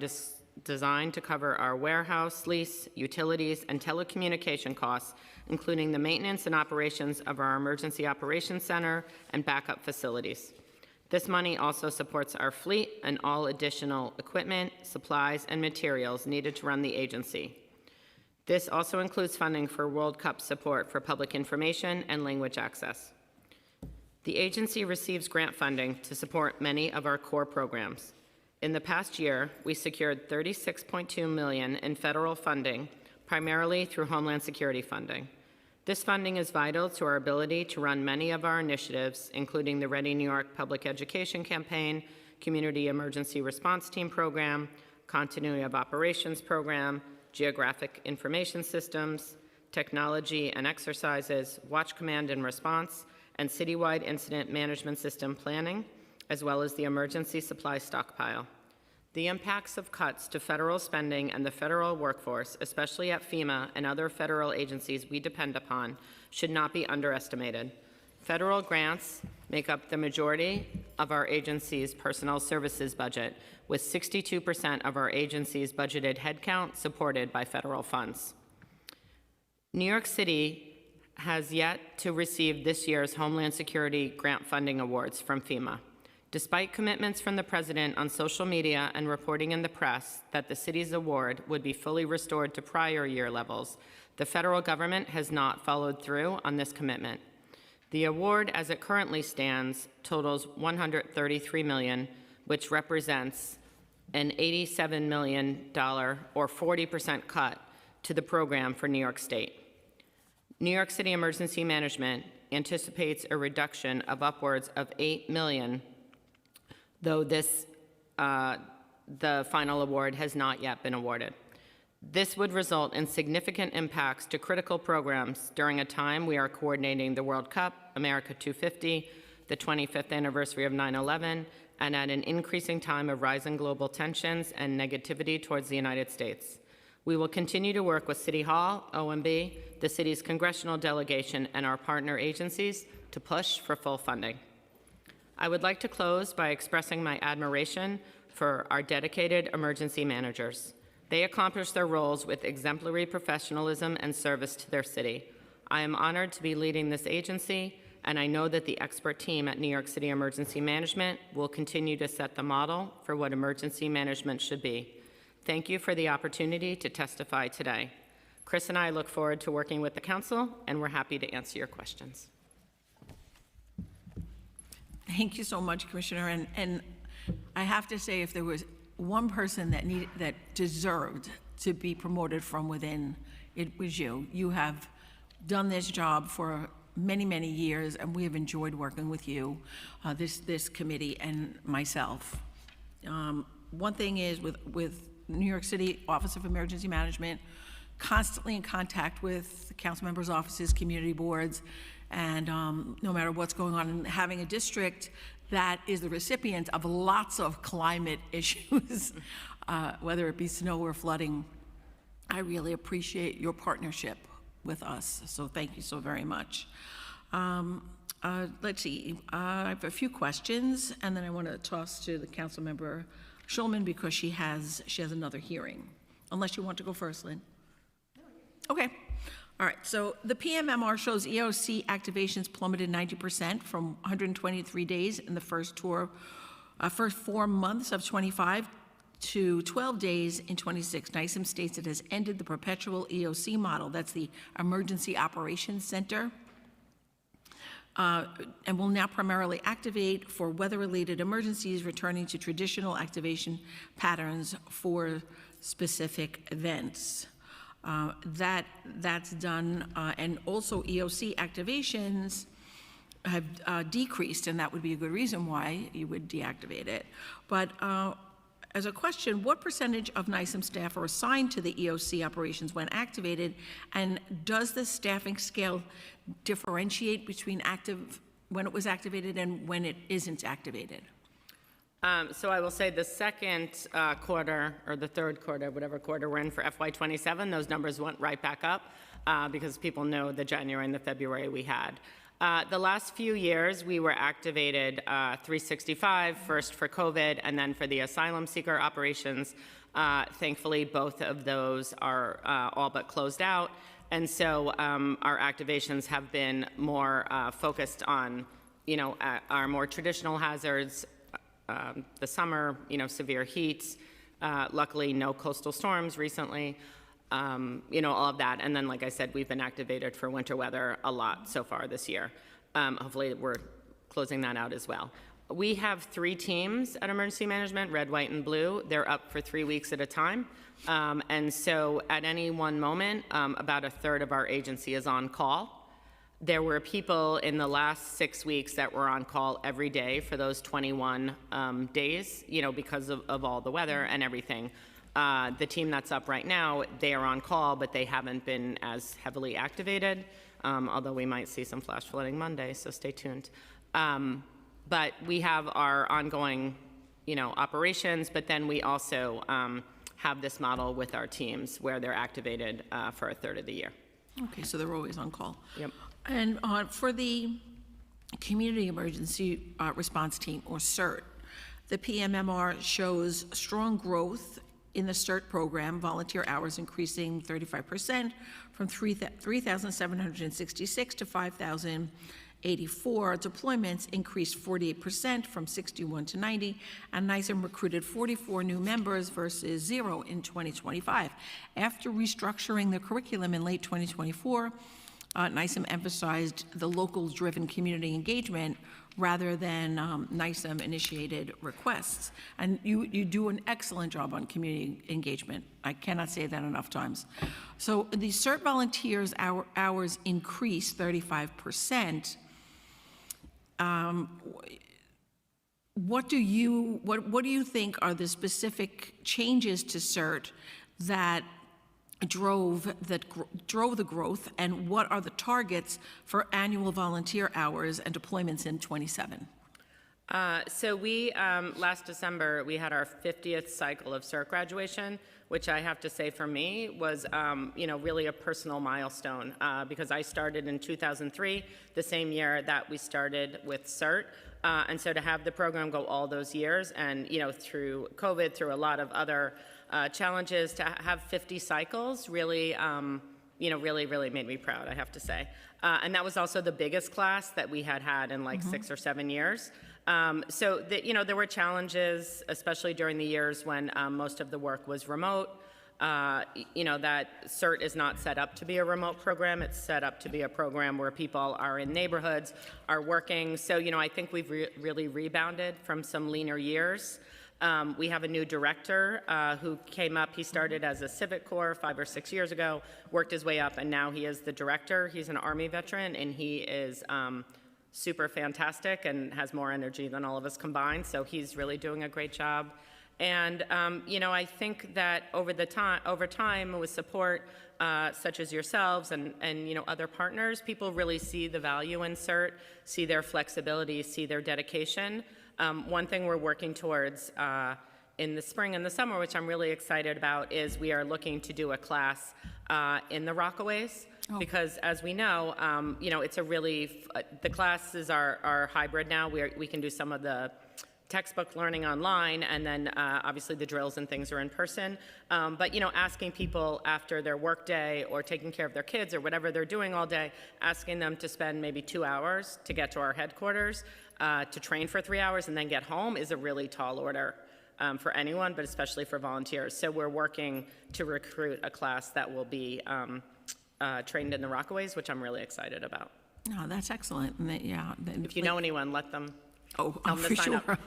designed to cover our warehouse, lease, utilities, and telecommunication costs, including the maintenance and operations of our Emergency Operations Center and backup facilities. This money also supports our fleet and all additional equipment, supplies, and materials needed to run the agency. This also includes funding for World Cup support for public information and language access. The agency receives grant funding to support many of our core programs. In the past year, we secured $36.2 million in federal funding, primarily through Homeland Security funding. This funding is vital to our ability to run many of our initiatives, including the Ready New York Public Education Campaign, Community Emergency Response Team Program, Continuity of Operations Program, Geographic Information Systems, Technology and Exercises, Watch Command and Response, and Citywide Incident Management System Planning, as well as the Emergency Supply Stockpile. The impacts of cuts to federal spending and the federal workforce, especially at FEMA and other federal agencies we depend upon, should not be underestimated. Federal grants make up the majority of our agency's personnel services budget, with 62% of our agency's budgeted headcount supported by federal funds. New York City has yet to receive this year's Homeland Security grant funding awards from FEMA. Despite commitments from the President on social media and reporting in the press that the city's award would be fully restored to prior year levels, the federal government has not followed through on this commitment. The award, as it currently stands, totals $133 million, which represents an $87 million or 40% cut to the program for New York State. New York City Emergency Management anticipates a reduction of upwards of $8 million, though the final award has not yet been awarded. This would result in significant impacts to critical programs during a time we are coordinating the World Cup, America 250, the 25th anniversary of 9/11, and at an increasing time of rising global tensions and negativity towards the United States. We will continue to work with City Hall, OMB, the city's congressional delegation, and our partner agencies to push for full funding. I would like to close by expressing my admiration for our dedicated emergency managers. They accomplish their roles with exemplary professionalism and service to their city. I am honored to be leading this agency, and I know that the expert team at New York City Emergency Management will continue to set the model for what emergency management should be. Thank you for the opportunity to testify today. Chris and I look forward to working with the council, and we're happy to answer your questions. Thank you so much, Commissioner. And I have to say, if there was one person that deserved to be promoted from within, it was you. You have done this job for many, many years, and we have enjoyed working with you, this committee and myself. One thing is with New York City Office of Emergency Management, constantly in contact with the council members' offices, community boards, and no matter what's going on, and having a district that is the recipient of lots of climate issues, whether it be snow or flooding. I really appreciate your partnership with us, so thank you so very much. Let's see, I have a few questions, and then I want to toss to the council member Schulman because she has another hearing. Unless you want to go first, Lynn. Okay. All right. So the PMMR shows EOC activations plummeted 90% from 123 days in the first 4 months of 25 to 12 days in 26. NICEM states it has ended the perpetual EOC model. That's the Emergency Operations Center. And will now primarily activate for weather-related emergencies, returning to traditional activation patterns for specific events. That's done, and also EOC activations have decreased, and that would be a good reason why you would deactivate it. But as a question, what percentage of NICEM staff are assigned to the EOC operations when activated, and does the staffing scale differentiate between when it was activated and when it isn't activated? So I will say the second quarter, or the third quarter, whatever quarter we're in for FY27, those numbers went right back up because people know the January and the February we had. The last few years, we were activated 365, first for COVID and then for the asylum seeker operations. Thankfully, both of those are all but closed out. And so our activations have been more focused on, our more traditional hazards, the summer, severe heat, luckily no coastal storms recently, all of that. And then, like I said, we've been activated for winter weather a lot so far this year. Hopefully we're closing that out as well. We have 3 teams at Emergency Management, red, white, and blue. They're up for 3 weeks at a time. And so at any one moment, about a third of our agency is on call. There were people in the last 6 weeks that were on call every day for those 21 days, because of all the weather and everything. The team that's up right now, they are on call, but they haven't been as heavily activated, although we might see some flash flooding Monday, so stay tuned. But we have our ongoing, operations, but then we also have this model with our teams where they're activated for a third of the year. Okay, so they're always on call. Yep. And for the Community Emergency Response Team, or CERT, the PMMR shows strong growth in the CERT program, volunteer hours increasing 35% from 3,766 to 5,084. Deployments increased 48% from 61 to 90, and NICEM recruited 44 new members versus 0 in 2025. After restructuring the curriculum in late 2024, NICEM emphasized the local-driven community engagement rather than NICEM-initiated requests. And you do an excellent job on community engagement. I cannot say that enough times. So the CERT volunteers hours increased 35%. What do you think are the specific changes to CERT that drove the growth, and what are the targets for annual volunteer hours and deployments in 27? So we, last December, we had our 50th cycle of CERT graduation, which I have to say for me was, really a personal milestone because I started in 2003, the same year that we started with CERT. And so to have the program go all those years and, through COVID, through a lot of other challenges, to have 50 cycles really, really made me proud, I have to say. And that was also the biggest class that we had in like 6 or 7 years. So there were challenges, especially during the years when most of the work was remote. that CERT is not set up to be a remote program. It's set up to be a program where people are in neighborhoods, are working. So, I think we've really rebounded from some leaner years. We have a new director who came up. He started as a Civic Corps 5 or 6 years ago, worked his way up, and now he is the director. He's an Army veteran, and he is super fantastic and has more energy than all of us combined. So he's really doing a great job. And I think that over time, with support such as yourselves and other partners, people really see the value in CERT, see their flexibility, see their dedication. One thing we're working towards in the spring and the summer, which I'm really excited about, is we are looking to do a class in the Rockaways. Because as we know, it's a really, the classes are hybrid now. We can do some of the textbook learning online, and then obviously the drills and things are in person. But asking people after their work day or taking care of their kids or whatever they're doing all day, asking them to spend maybe 2 hours to get to our headquarters, to train for 3 hours and then get home is a really tall order for anyone, but especially for volunteers. So we're working to recruit a class that will be trained in the Rockaways, which I'm really excited about. No, that's excellent. And if you know anyone, let them. Oh, tell them for to sign sure. up.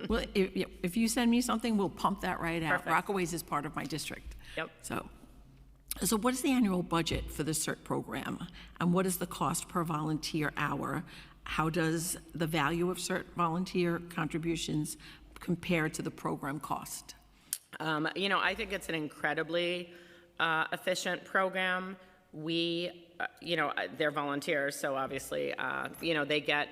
Well, if you send me something, we'll pump that right out. Perfect. Rockaways is part of my district. Yep. So what is the annual budget for the CERT program? And what is the cost per volunteer hour? How does the value of CERT volunteer contributions compare to the program cost? I think it's an incredibly efficient program. They're volunteers, so obviously, they get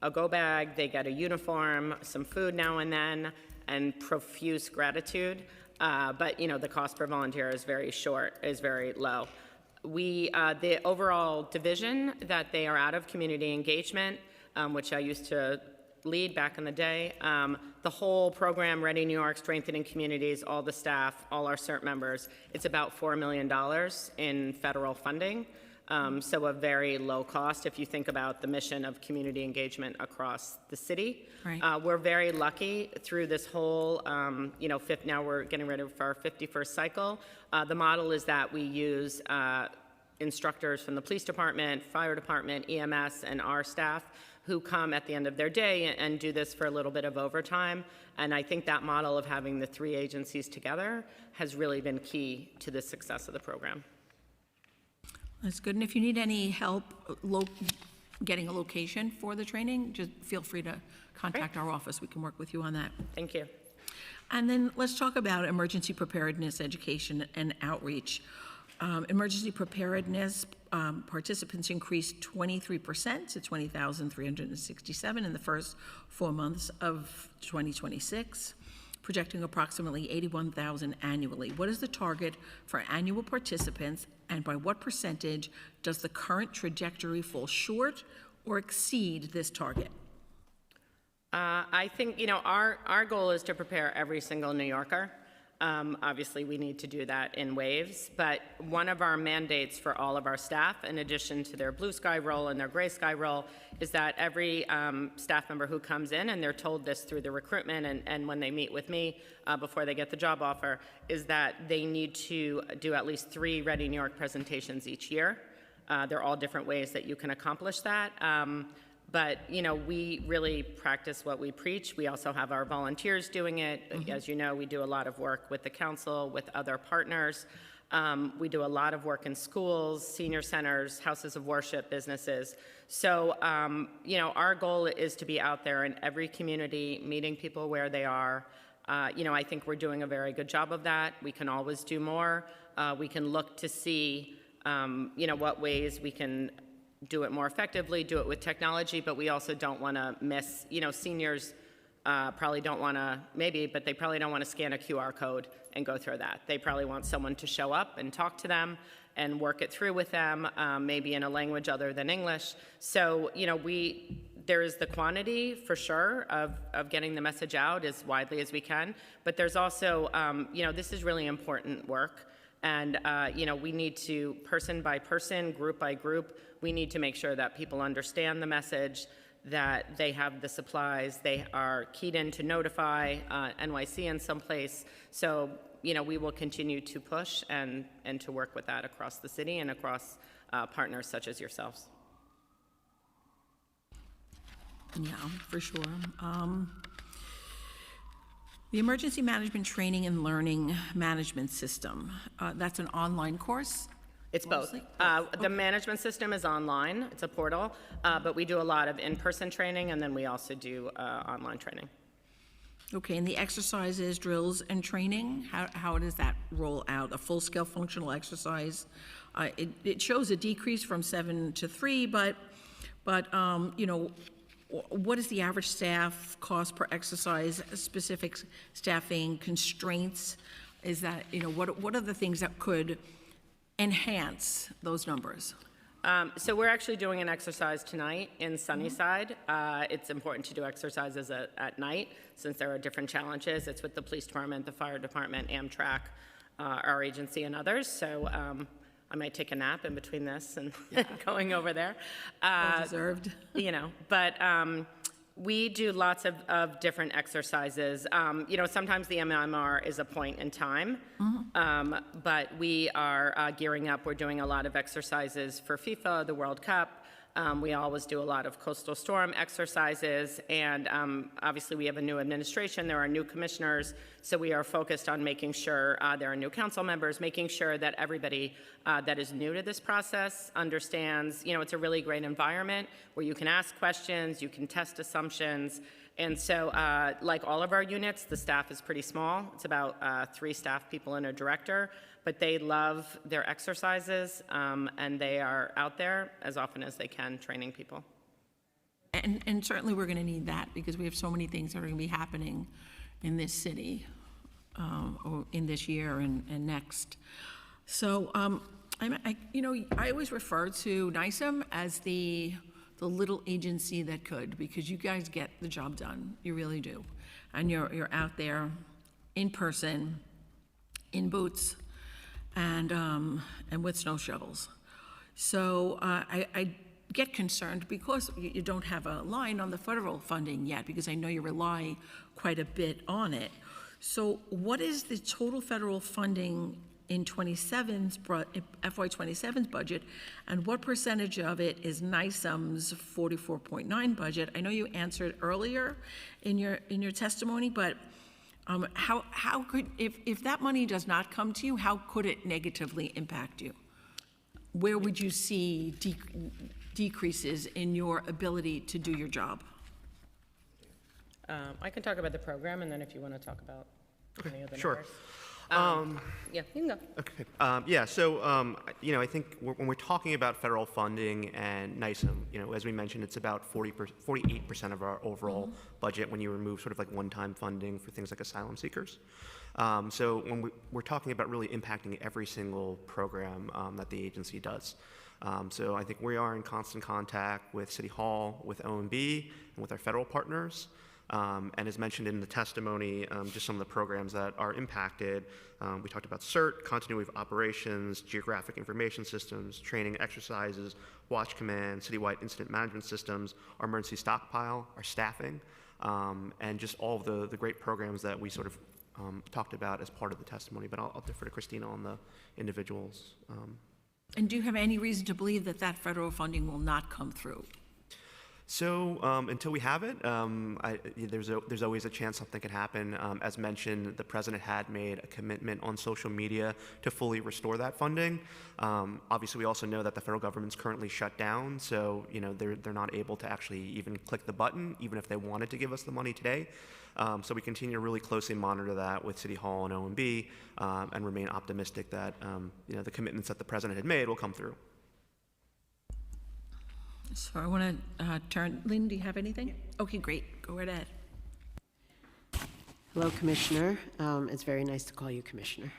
a go bag, they get a uniform, some food now and then, and profuse gratitude. But the cost per volunteer is very low. The overall division that they are out of, community engagement, which I used to lead back in the day, the whole program, Ready New York, Strengthening Communities, all the staff, all our CERT members, it's about $4 million in federal funding. So a very low cost if you think about the mission of community engagement across the city. Right. We're very lucky through this whole, now we're getting ready for our 51st cycle. The model is that we use instructors from the police department, fire department, EMS, and our staff who come at the end of their day and do this for a little bit of overtime. And I think that model of having the 3 agencies together has really been key to the success of the program. That's good. And if you need any help getting a location for the training, just feel free to contact our office. We can work with you on that. Thank you. And then let's talk about emergency preparedness, education, and outreach. Emergency preparedness participants increased 23% to 20,367 in the first 4 months of 2026, projecting approximately 81,000 annually. What is the target for annual participants, and by what percentage does the current trajectory fall short or exceed this target? I think, our goal is to prepare every single New Yorker. Obviously, we need to do that in waves, but one of our mandates for all of our staff, in addition to their blue sky role and their gray sky role, is that every staff member who comes in, and they're told this through the recruitment and when they meet with me before they get the job offer, is that they need to do at least 3 Ready New York presentations each year. They're all different ways that you can accomplish that. But, we really practice what we preach. We also have our volunteers doing it. Mm-hmm. As you know, we do a lot of work with the council, with other partners. We do a lot of work in schools, senior centers, houses of worship, businesses. So, our goal is to be out there in every community, meeting people where they are. I think we're doing a very good job of that. We can always do more. We can look to see, what ways we can do it more effectively, do it with technology, but we also don't want to miss, seniors probably don't want to, but they probably don't want to scan a QR code and go through that. They probably want someone to show up and talk to them and work it through with them, maybe in a language other than English. So, there is the quantity for sure of getting the message out as widely as we can, but there's also, this is really important work. And, we need to, person by person, group by group, we need to make sure that people understand the message, that they have the supplies. They are keyed in to notify NYC in some place. So, we will continue to push and to work with that across the city and across partners such as yourselves. Yeah, for sure. The Emergency Management Training and Learning Management System, that's an online course? It's both. The management system is online. It's a portal, but we do a lot of in-person training, and then we also do online training. Okay, and the exercises, drills, and training, how does that roll out? A full-scale functional exercise? It shows a decrease from 7 to 3, but what is the average staff cost per exercise, specific staffing constraints? Is that, what are the things that could enhance those numbers? So we're actually doing an exercise tonight in Sunnyside. It's important to do exercises at night since there are different challenges. It's with the police department, the fire department, Amtrak, our agency, and others. So I might take a nap in between this and going over there. Well deserved. But we do lots of different exercises. Sometimes the MMR is a point in time, but we are gearing up. We're doing a lot of exercises for FIFA, the World Cup. We always do a lot of coastal storm exercises, and obviously we have a new administration. There are new commissioners, so we are focused on making sure there are new council members, making sure that everybody that is new to this process understands, it's a really great environment where you can ask questions, you can test assumptions, and so like all of our units, the staff is pretty small. It's about 3 staff people and a director, but they love their exercises, and they are out there as often as they can training people. And certainly we're going to need that because we have so many things that are going to be happening in this city or in this year and next. So I always refer to NYSEM as the little agency that could, because you guys get the job done. You really do. And you're out there in person, in boots, and with snow shovels. So I get concerned because you don't have a line on the federal funding yet, because I know you rely quite a bit on it. So what is the total federal funding in FY27's budget, and what percentage of it is NYSEM's 44.9 budget? I know you answered earlier in your testimony, but how could, if that money does not come to you, how could it negatively impact you? Where would you see decreases in your ability to do your job? I can talk about the program, and then if you want to talk about any of the sure. numbers. Yeah, you can go. Okay. I think when we're talking about federal funding and NYSEM, as we mentioned, it's about 48% of our overall budget when you remove sort of like one-time funding for things like asylum seekers. So when we're talking about really impacting every single program that the agency does. So I think we are in constant contact with City Hall, with OMB, and with our federal partners. And as mentioned in the testimony, just some of the programs that are impacted. We talked about CERT, continuity of operations, geographic information systems, training exercises, watch command, citywide incident management systems, our emergency stockpile, our staffing, and just all of the great programs that we sort of talked about as part of the testimony. But I'll defer to Christina on the individuals. And do you have any reason to believe that federal funding will not come through? So until we have it, there's always a chance something could happen. As mentioned, the president had made a commitment on social media to fully restore that funding. Obviously, we also know that the federal government's currently shut down, so they're not able to actually even click the button, even if they wanted to give us the money today. So we continue to really closely monitor that with City Hall and OMB, and remain optimistic that the commitments that the president had made will come through. So I want to turn, Lynn, do you have anything? Okay, great. Go right ahead. Hello, Commissioner. It's very nice to call you Commissioner.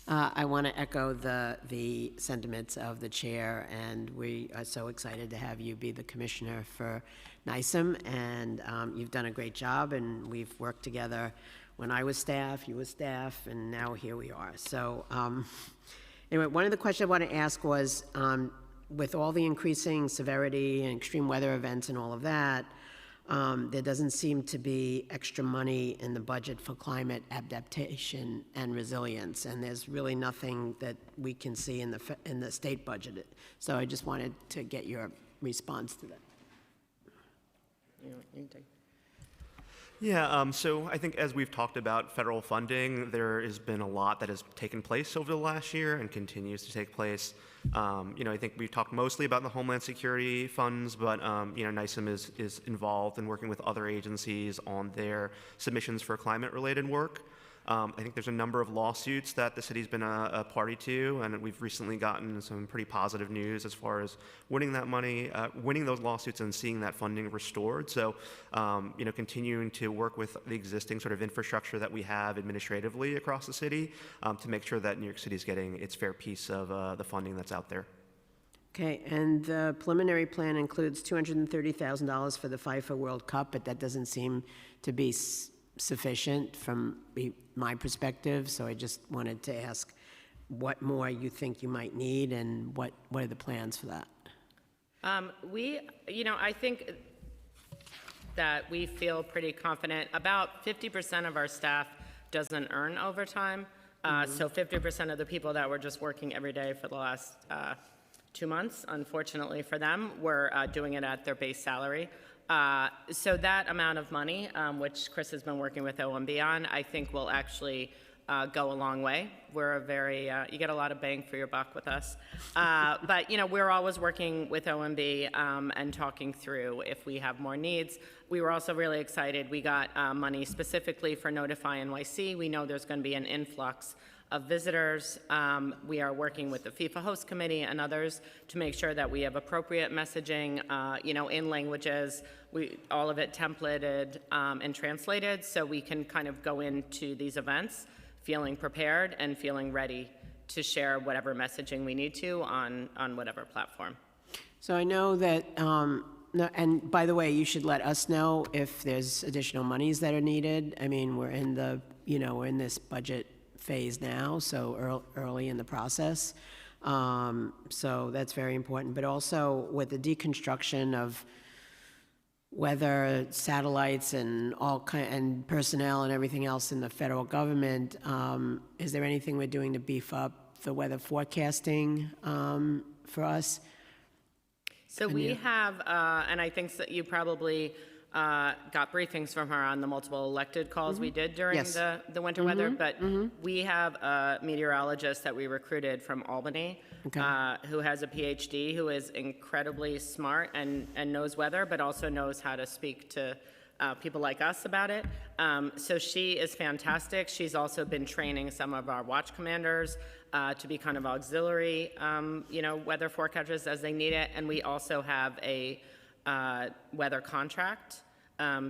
I want to echo the sentiments of the chair, and we are so excited to have you be the commissioner for NYSEM, and you've done a great job, and we've worked together when I was staff, you were staff, and now here we are. So anyway, one of the questions I want to ask was, with all the increasing severity and extreme weather events and all of that, there doesn't seem to be extra money in the budget for climate adaptation and resilience, and there's really nothing that we can see in the state budget. So I just wanted to get your response to that. Yeah, so I think as we've talked about federal funding, there has been a lot that has taken place over the last year and continues to take place. I think we've talked mostly about the Homeland Security funds, but NICEM is involved in working with other agencies on their submissions for climate-related work. I think there's a number of lawsuits that the city's been a party to, and we've recently gotten some pretty positive news as far as winning that money, winning those lawsuits and seeing that funding restored. So, continuing to work with the existing sort of infrastructure that we have administratively across the city to make sure that New York City is getting its fair piece of the funding that's out there. Okay, and the preliminary plan includes $230,000 for the FIFA World Cup, but that doesn't seem to be sufficient from my perspective, so I just wanted to ask what more you think you might need and what are the plans for that? I think that we feel pretty confident. About 50% of our staff doesn't earn overtime, so 50% of the people that were just working every day for the last 2 months, unfortunately for them, were doing it at their base salary. So that amount of money, which Chris has been working with OMB on, I think will actually go a long way. We're a very, you get a lot of bang for your buck with us. But, we're always working with OMB and talking through if we have more needs. We were also really excited. We got money specifically for Notify NYC. We know there's going to be an influx of visitors. We are working with the FIFA host committee and others to make sure that we have appropriate messaging, in languages, all of it templated and translated, so we can kind of go into these events feeling prepared and feeling ready to share whatever messaging we need to on whatever platform. So I know that, and by the way, you should let us know if there's additional monies that are needed. I mean, we're in we're in this budget phase now, so early in the process. So that's very important. But also with the deconstruction of weather satellites and and personnel and everything else in the federal government, is there anything we're doing to beef up the weather forecasting for us? So we have, and I think that you probably got briefings from her on the multiple elected calls we did during the winter weather, but we have a meteorologist that we recruited from Albany who has a PhD, who is incredibly smart and knows weather, but also knows how to speak to people like us about it. So she is fantastic. She's also been training some of our watch commanders to be kind of auxiliary, weather forecasters as they need it. And we also have a weather contract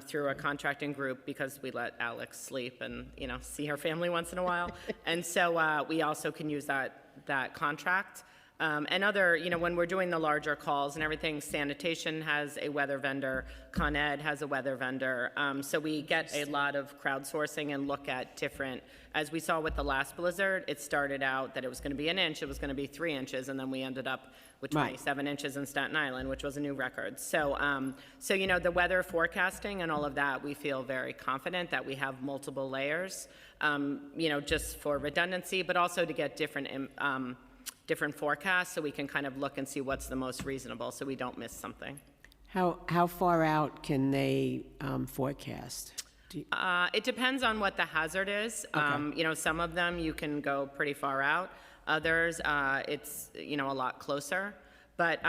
through a contracting group because we let Alex sleep and see her family once in a while, and so we also can use that contract. And other, when we're doing the larger calls and everything, sanitation has a weather vendor, Con Ed has a weather vendor. So we get a lot of crowdsourcing and look at different, as we saw with the last blizzard, it started out that it was going to be 1 inch, it was going to be 3 inches, and then we ended up with 27 inches in Staten Island, which was a new record. So, the weather forecasting and all of that, we feel very confident that we have multiple layers, just for redundancy, but also to get different forecasts so we can kind of look and see what's the most reasonable so we don't miss something. How far out can they forecast? It depends on what the hazard is. Some of them you can go pretty far out. Others, it's, a lot closer. But,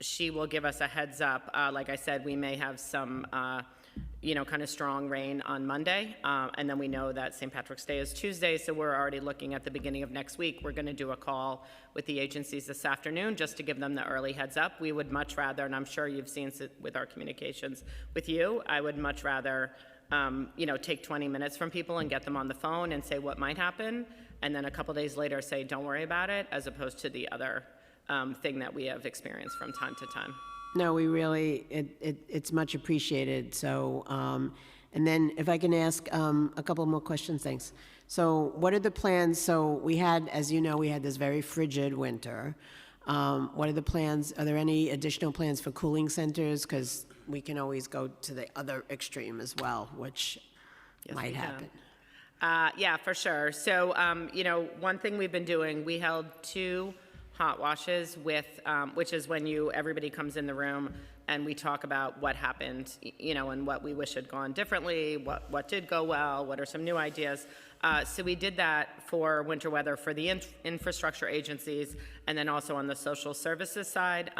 she will give us a heads up. Like I said, we may have some, kind of strong rain on Monday. And then we know that St. Patrick's Day is Tuesday, so we're already looking at the beginning of next week. We're going to do a call with the agencies this afternoon just to give them the early heads up. We would much rather, and I'm sure you've seen with our communications with you, I would much rather, take 20 minutes from people and get them on the phone and say what might happen, and then a couple days later say, don't worry about it, as opposed to the other thing that we have experienced from time to time. No, we really, it's much appreciated. So, and then if I can ask a couple more questions, thanks. So what are the plans? So we had, as you know, we had this very frigid winter. What are the plans? Are there any additional plans for cooling centers? Because we can always go to the other extreme as well, which might we can. happen. Yeah, for sure. So, one thing we've been doing, we held 2 hot washes with, which is when everybody comes in the room and we talk about what happened, and what we wish had gone differently, what did go well, what are some new ideas. So we did that for winter weather for the infrastructure agencies and then also on the social services side.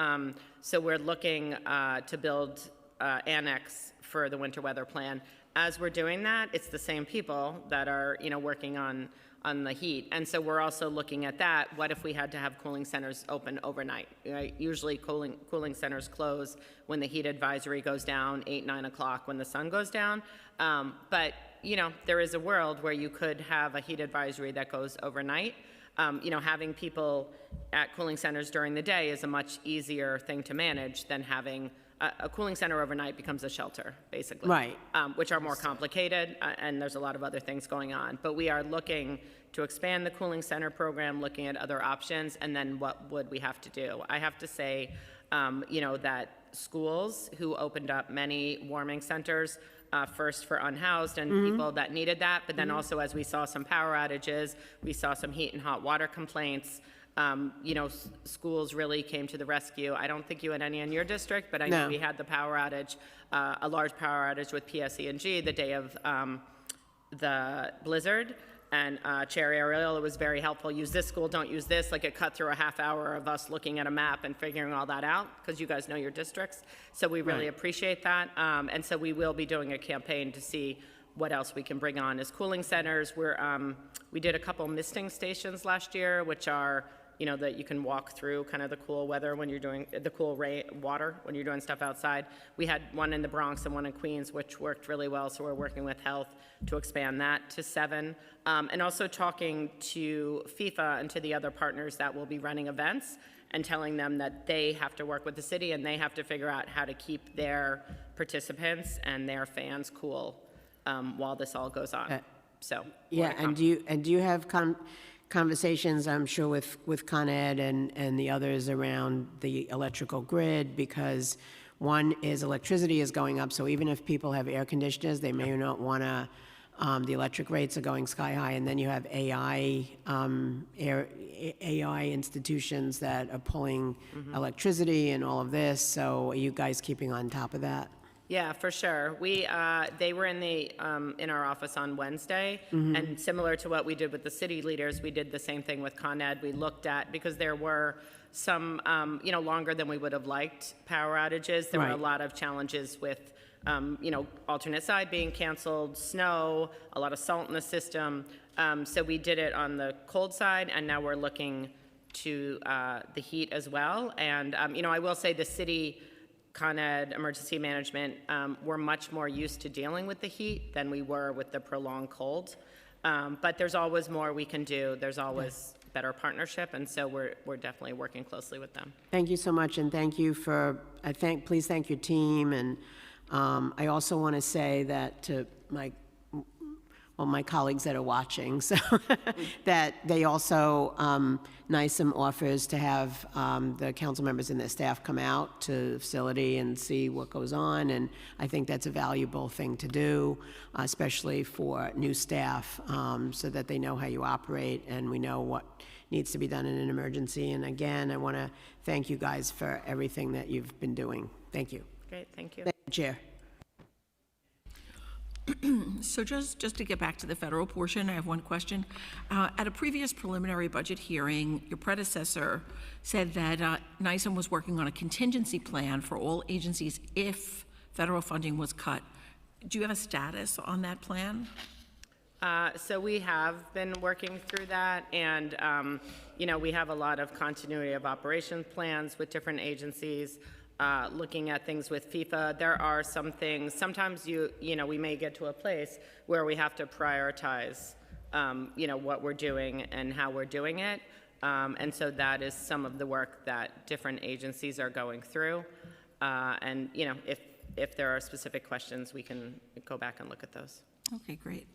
So we're looking to build annex for the winter weather plan. As we're doing that, it's the same people that are, working on the heat. And so we're also looking at that. What if we had to have cooling centers open overnight? Right? Usually cooling centers close when the heat advisory goes down, 8, 9 o'clock when the sun goes down. But, there is a world where you could have a heat advisory that goes overnight. Having people at cooling centers during the day is a much easier thing to manage than having a cooling center overnight becomes a shelter, basically. Right. Which are more complicated, and there's a lot of other things going on. But we are looking to expand the cooling center program, looking at other options, and then what would we have to do? I have to say, that schools who opened up many warming centers, first for unhoused and people that needed that, but then also as we saw some power outages, we saw some heat and hot water complaints, schools really came to the rescue. I don't think you had any in your district, but I know we had the power outage, a large power outage with PSE&G the day of the blizzard. And Chair Ariola was very helpful. Use this school, don't use this. Like, it cut through a half hour of us looking at a map and figuring all that out, because you guys know your districts. So we really appreciate that. And so we will be doing a campaign to see what else we can bring on as cooling centers. We did a couple misting stations last year, which are, that you can walk through kind of the cool weather when you're doing the cool water when you're doing stuff outside. We had one in the Bronx and one in Queens, which worked really well. So we're working with health to expand that to 7. And also talking to FIFA and to the other partners that will be running events and telling them that they have to work with the city and they have to figure out how to keep their participants and their fans cool while this all goes on. So yeah, and do you have conversations, I'm sure, with Con Ed and the others around the electrical grid? Because one is electricity is going up, so even if people have air conditioners, they may not want to, the electric rates are going sky high, and then you have AI institutions that are pulling electricity and all of this, so are you guys keeping on top of that? Yeah, for sure. They were in our office on Wednesday, and similar to what we did with the city leaders, we did the same thing with Con Ed. We looked at, because there were some, longer than we would have liked power outages. There were a lot of challenges with, alternate side being canceled, snow, a lot of salt in the system. So we did it on the cold side, and now we're looking to the heat as well. And, I will say the city, Con Ed, emergency management, we're much more used to dealing with the heat than we were with the prolonged cold. But there's always more we can do. There's always better partnership, and so we're definitely working closely with them. Thank you so much, and thank you for, please thank your team. And I also want to say that to my colleagues that are watching, so that they also, NISM offers to have the council members and their staff come out to the facility and see what goes on, and I think that's a valuable thing to do, especially for new staff, so that they know how you operate and we know what needs to be done in an emergency. And again, I want to thank you guys for everything that you've been doing. Thank you. Great, thank you. Thank you, Chair. So just to get back to the federal portion, I have one question. At a previous preliminary budget hearing, your predecessor said that NISM was working on a contingency plan for all agencies if federal funding was cut. Do you have a status on that plan? So we have been working through that, and we have a lot of continuity of operations plans with different agencies. Looking at things with FIFA, there are some things, sometimes we may get to a place where we have to prioritize, what we're doing and how we're doing it. And so that is some of the work that different agencies are going through. And, if there are specific questions, we can go back and look at those. Okay, great.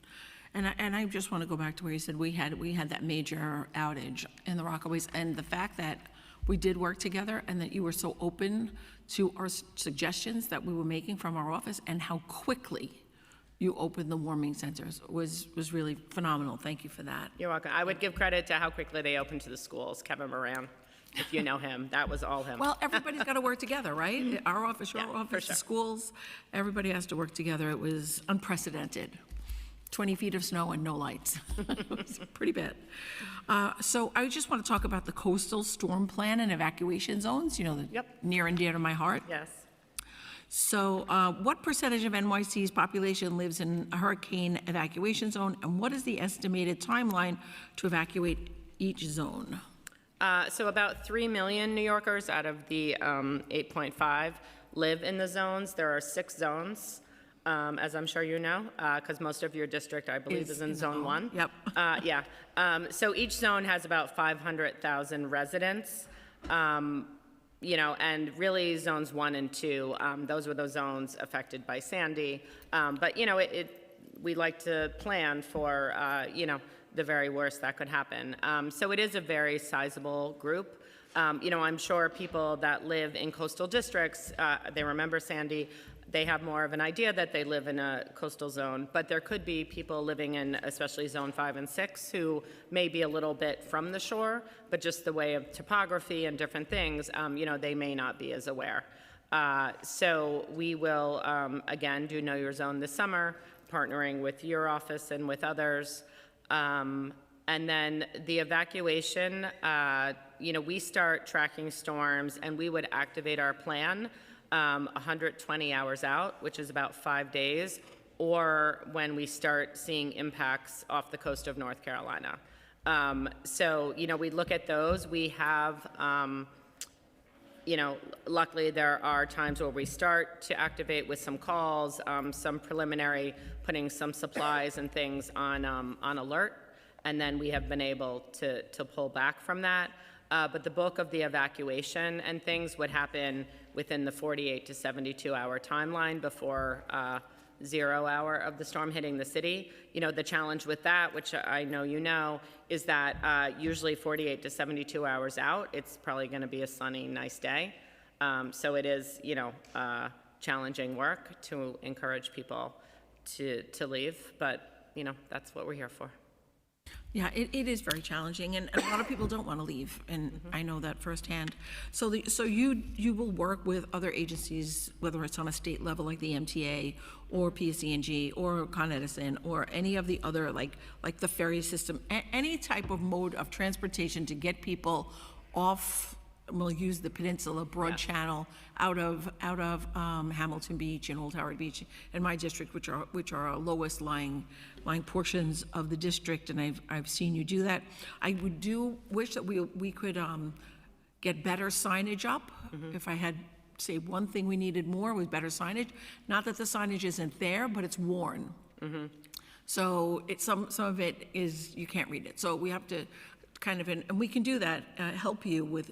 And I just want to go back to where you said we had that major outage in the Rockaways, and the fact that we did work together and that you were so open to our suggestions that we were making from our office, and how quickly you opened the warming centers was really phenomenal. Thank you for that. You're welcome. I would give credit to how quickly they opened to the schools. Kevin Moran, if you know him, that was all him. Well, everybody's got to work together, right? Our office, your office, sure. the schools, everybody has to work together. It was unprecedented. 20 feet of snow and no lights. It was pretty bad. So I just want to talk about the coastal storm plan and evacuation zones, near and dear to my heart. Yes. So what percentage of NYC's population lives in a hurricane evacuation zone, and what is the estimated timeline to evacuate each zone? So about 3 million New Yorkers out of the 8.5 live in the zones. There are 6 zones, as I'm sure you know, because most of your district, I believe, is in Zone 1. Yep. Yeah. So each zone has about 500,000 residents. And really zones 1 and 2, those were those zones affected by Sandy. But, we like to plan for, the very worst that could happen. So it is a very sizable group. I'm sure people that live in coastal districts, they remember Sandy, they have more of an idea that they live in a coastal zone, but there could be people living in especially zone 5 and 6 who may be a little bit from the shore, but just the way of topography and different things, they may not be as aware. So we will, again, do Know Your Zone this summer, partnering with your office and with others. And then the evacuation, we start tracking storms and we would activate our plan 120 hours out, which is about 5 days, or when we start seeing impacts off the coast of North Carolina. So, we look at those. We have, luckily there are times where we start to activate with some calls, some preliminary, putting some supplies and things on alert, and then we have been able to pull back from that. But the bulk of the evacuation and things would happen within the 48 to 72 hour timeline before 0 hour of the storm hitting the city. The challenge with that, which I know you know, is that usually 48 to 72 hours out, it's probably going to be a sunny, nice day. So it is, challenging work to encourage people to leave, but, that's what we're here for. Yeah, it is very challenging, and a lot of people don't want to leave, and I know that firsthand. So you will work with other agencies, whether it's on a state level like the MTA or PSE&G or Con Edison or any of the other, like the ferry system, any type of mode of transportation to get people off. We'll use the Peninsula Broad Channel out of Hamilton Beach and Old Howard Beach in my district, which are our lowest lying portions of the district, and I've seen you do that. I would wish that we could get better signage up. If I had say one thing we needed more was better signage. Not that the signage isn't there, but it's worn. So some of it is you can't read it. So we have to kind of, and we can do that, help you with,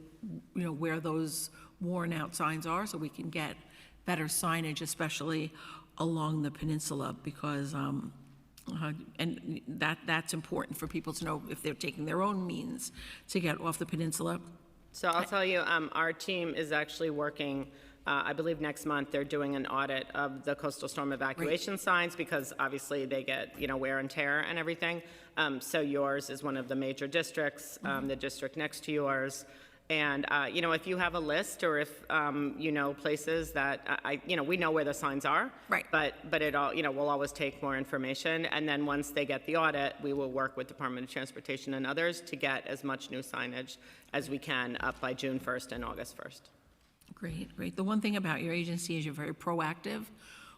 where those worn out signs are, so we can get better signage, especially along the peninsula, because, and that's important for people to know if they're taking their own means to get off the peninsula. So I'll tell you, our team is actually working, I believe next month they're doing an audit of the coastal storm evacuation signs, because obviously they get, wear and tear and everything. So yours is one of the major districts, the district next to yours. And, if you have a list, or if, places that, we know where the signs are. Right. But it all, we'll always take more information. And then once they get the audit, we will work with Department of Transportation and others to get as much new signage as we can up by June 1st and August 1st. Great. The one thing about your agency is you're very proactive,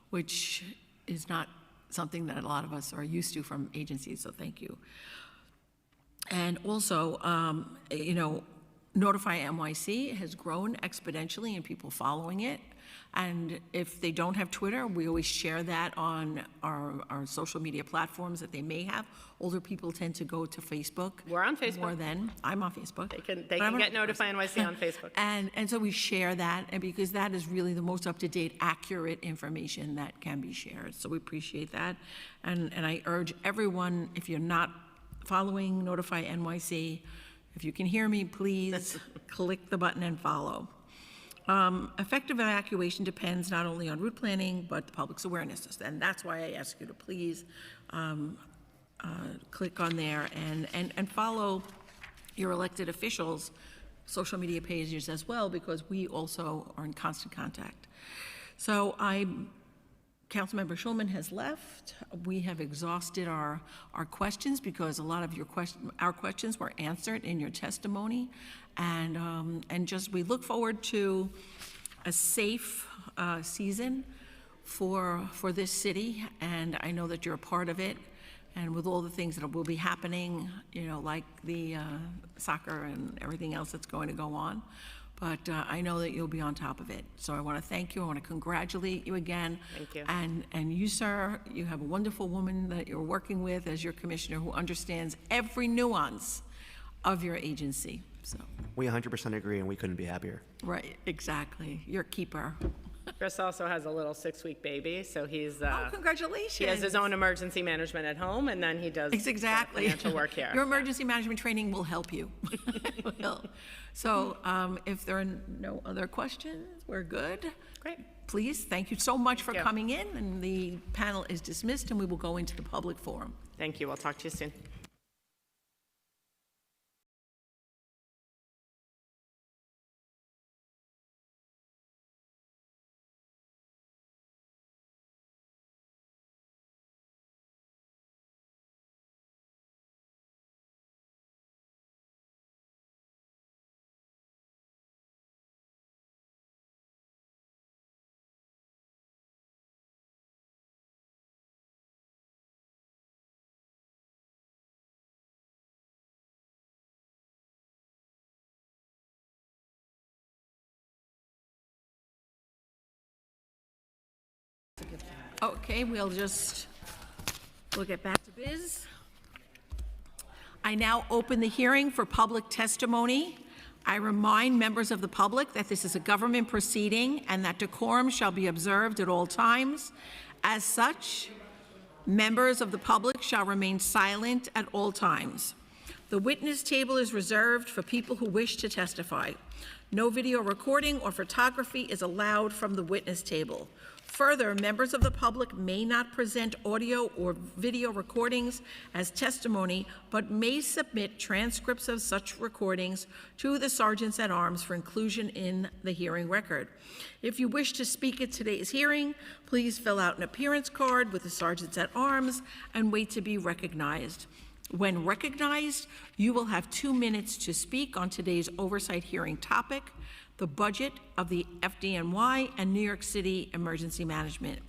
which is not something that a lot of us are used to from agencies, so thank you. And also, Notify NYC has grown exponentially in people following it. And if they don't have Twitter, we always share that on our social media platforms that they may have. Older people tend to go to Facebook. We're on Facebook. More than I'm on Facebook. They can get Notify NYC on Facebook. And so we share that, and because that is really the most up-to-date, accurate information that can be shared. So we appreciate that. And I urge everyone, if you're not following Notify NYC, If you can hear me, please click the button and follow. Effective evacuation depends not only on route planning, but the public's awareness. And that's why I ask you to please click on there and follow your elected officials' social media pages as well, because we also are in constant contact. So Councilmember Schulman has left. We have exhausted our questions because a lot of our questions were answered in your testimony. And just we look forward to a safe season for this city. And I know that you're a part of it. And with all the things that will be happening, you know, like the soccer and everything else that's going to go on. But I know that you'll be on top of it. So I want to thank you. I want to congratulate you again. Thank you. And you, sir, you have a wonderful woman that you're working with as your commissioner who understands every nuance of your agency. So. We 100% agree, and we couldn't be happier. Right, exactly. You're a keeper. Chris also has a little 6-week baby, so he's... Oh, congratulations. He has his own emergency management at home, and then he does exactly financial work here. Your emergency management training will help you. It will. So if there are no other questions, we're good. Great. Please, thank you so much for coming in, and the panel is dismissed, and we will go into the public forum. Thank you. I'll talk to you soon. Okay, we'll get back to biz. I now open the hearing for public testimony. I remind members of the public that this is a government proceeding and that decorum shall be observed at all times. As such, members of the public shall remain silent at all times. The witness table is reserved for people who wish to testify. No video recording or photography is allowed from the witness table. Further, members of the public may not present audio or video recordings as testimony, but may submit transcripts of such recordings to the sergeants at arms for inclusion in the hearing record. If you wish to speak at today's hearing, please fill out an appearance card with the sergeants at arms and wait to be recognized. When recognized, you will have 2 minutes to speak on today's oversight hearing topic, the budget of the FDNY and New York City Emergency Management.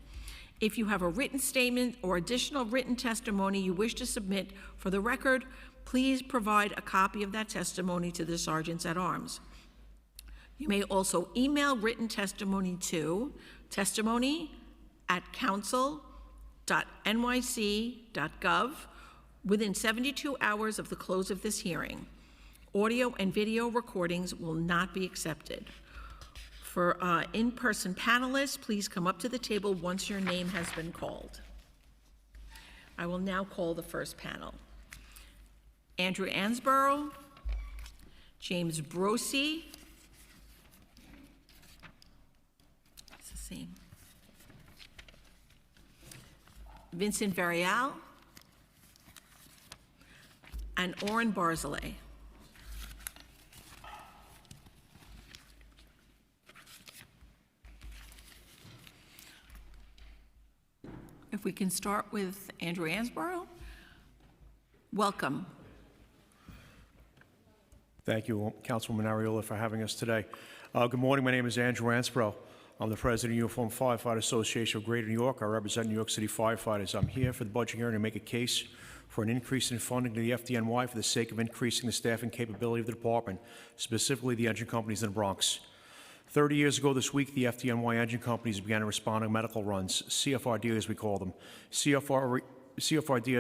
If you have a written statement or additional written testimony you wish to submit for the record, please provide a copy of that testimony to the sergeants at arms. You may also email written testimony to testimony@council.nyc.gov within 72 hours of the close of this hearing. Audio and video recordings will not be accepted. For in-person panelists, please come up to the table once your name has been called. I will now call the first panel. Andrew Ansborough, James Brosi, it's the same, Vincent Varial, and Oren Barzilay. If we can start with Andrew Ansborough. Welcome. Thank you, Councilwoman Ariola, for having us today. Good morning. My name is Andrew Ansborough. I'm the president of the Uniform Firefighter Association of Greater New York. I represent New York City firefighters. I'm here for the budget hearing to make a case for an increase in funding to the FDNY for the sake of increasing the staffing capability of the department, specifically the engine companies in the Bronx. 30 years ago this week, the FDNY engine companies began to respond to medical runs, CFRD as we call them. CFRD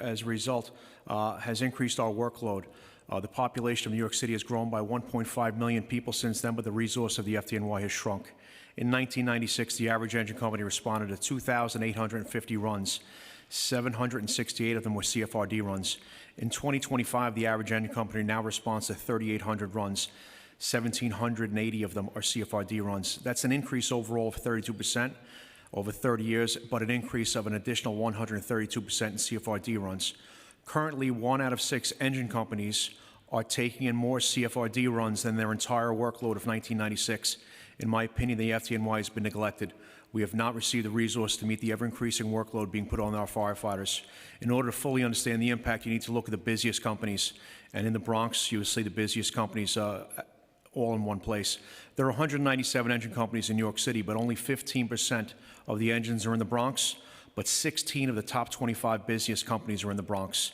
as a result has increased our workload. The population of New York City has grown by 1.5 million people since then, but the resource of the FDNY has shrunk. In 1996, the average engine company responded to 2,850 runs. 768 of them were CFRD runs. In 2025, the average engine company now responds to 3,800 runs. 1,780 of them are CFRD runs. That's an increase overall of 32% over 30 years, but an increase of an additional 132% in CFRD runs. Currently, 1 out of 6 engine companies are taking in more CFRD runs than their entire workload of 1996. In my opinion, the FDNY has been neglected. We have not received the resource to meet the ever-increasing workload being put on our firefighters. In order to fully understand the impact, you need to look at the busiest companies. And in the Bronx, you will see the busiest companies all in one place. There are 197 engine companies in New York City, but only 15% of the engines are in the Bronx, but 16 of the top 25 busiest companies are in the Bronx.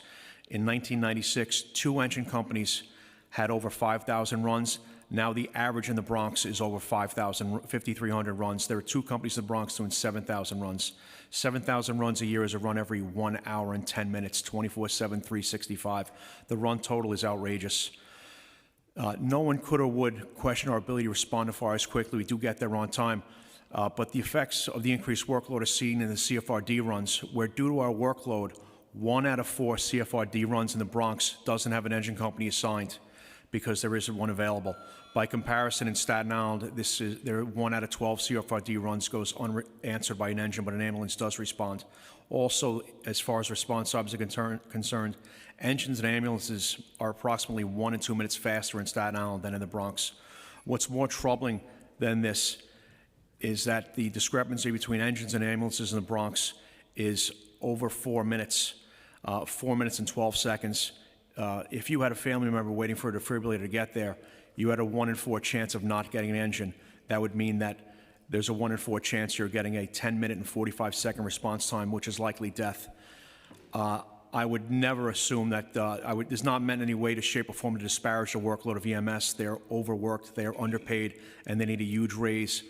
In 1996, 2 engine companies had over 5,000 runs. Now the average in the Bronx is over 5,300 runs. There are 2 companies in the Bronx doing 7,000 runs. 7,000 runs a year is a run every 1 hour and 10 minutes, 24/7, 365. The run total is outrageous. No one could or would question our ability to respond to fires quickly. We do get there on time. But the effects of the increased workload are seen in the CFRD runs, where due to our workload, 1 out of 4 CFRD runs in the Bronx doesn't have an engine company assigned because there isn't one available. By comparison, in Staten Island, there 1 out of 12 CFRD runs goes unanswered by an engine, but an ambulance does respond. Also, as far as response times are concerned, engines and ambulances are approximately 1 and 2 minutes faster in Staten Island than in the Bronx. What's more troubling than this is that the discrepancy between engines and ambulances in the Bronx is over 4 minutes, 4 minutes and 12 seconds. If you had a family member waiting for a defibrillator to get there, you had a 1 in 4 chance of not getting an engine. That would mean that there's a 1 in 4 chance you're getting a 10-minute and 45-second response time, which is likely death. I would never assume that, it's not meant in any way to shape or form to disparage the workload of EMS. They're overworked, they're underpaid, and they need a huge raise.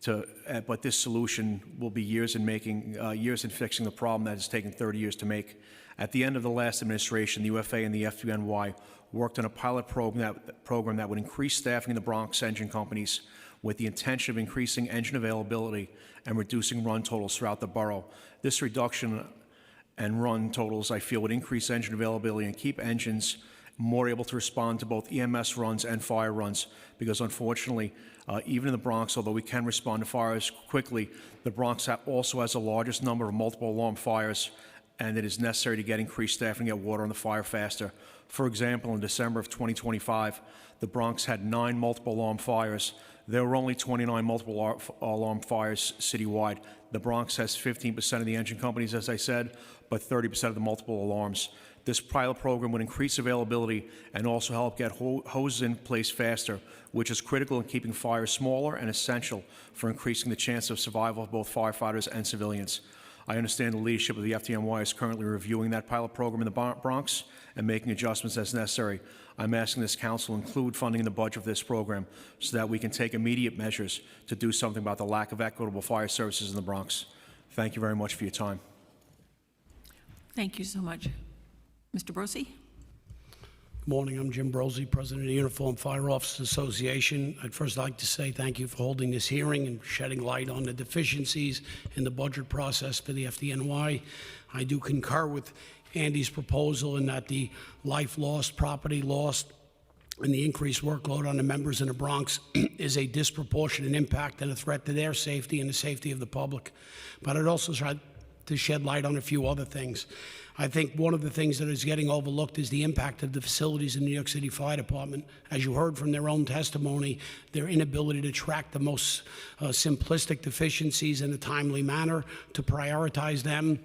But this solution will be years in making, years in fixing the problem that has taken 30 years to make. At the end of the last administration, the UFA and the FDNY worked on a pilot program that would increase staffing in the Bronx engine companies with the intention of increasing engine availability and reducing run totals throughout the borough. This reduction and run totals, I feel, would increase engine availability and keep engines more able to respond to both EMS runs and fire runs, because unfortunately, even in the Bronx, although we can respond to fires quickly, the Bronx also has the largest number of multiple alarm fires, and it is necessary to get increased staffing to get water on the fire faster. For example, in December of 2025, the Bronx had 9 multiple alarm fires. There were only 29 multiple alarm fires citywide. The Bronx has 15% of the engine companies, as I said, but 30% of the multiple alarms. This pilot program would increase availability and also help get hoses in place faster, which is critical in keeping fires smaller and essential for increasing the chance of survival of both firefighters and civilians. I understand the leadership of the FDNY is currently reviewing that pilot program in the Bronx and making adjustments as necessary. I'm asking this council to include funding in the budget of this program so that we can take immediate measures to do something about the lack of equitable fire services in the Bronx. Thank you very much for your time. Thank you so much. Mr. Brosi? Good morning. I'm Jim Brosey, President of the Uniform Fire Officers Association. I'd first like to say thank you for holding this hearing and shedding light on the deficiencies in the budget process for the FDNY. I do concur with Andy's proposal in that the life lost, property lost, and the increased workload on the members in the Bronx is a disproportionate impact and a threat to their safety and the safety of the public. But I'd also try to shed light on a few other things. I think one of the things that is getting overlooked is the impact of the facilities in the New York City Fire Department. As you heard from their own testimony, their inability to track the most simplistic deficiencies in a timely manner, to prioritize them,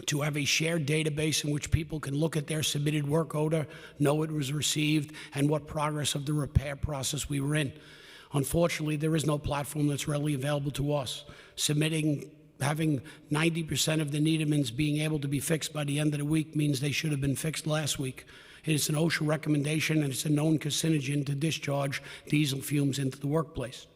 to have a shared database in which people can look at their submitted work order, know it was received, and what progress of the repair process we were in. Unfortunately, there is no platform that's readily available to us. Having 90% of the Needhamans being able to be fixed by the end of the week means they should have been fixed last week. It's an OSHA recommendation, and it's a known carcinogen to discharge diesel fumes into the workplace.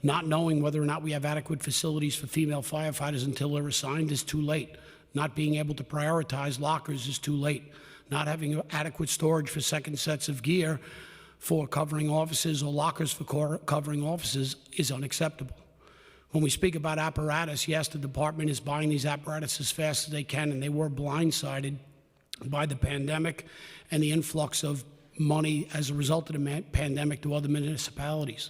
Not knowing whether or not we have adequate facilities for female firefighters until they're assigned is too late. Not being able to prioritize lockers is too late. Not having adequate storage for second sets of gear for covering offices or lockers for covering offices is unacceptable. When we speak about apparatus, yes, the department is buying these apparatus as fast as they can, and they were blindsided by the pandemic and the influx of money as a result of the pandemic to other municipalities.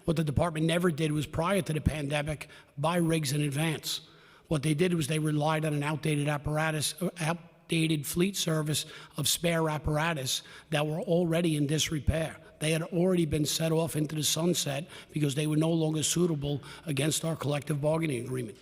What the department never did was, prior to the pandemic, buy rigs in advance. What they did was they relied on an outdated outdated fleet service of spare apparatus that were already in disrepair. They had already been set off into the sunset because they were no longer suitable against our collective bargaining agreement.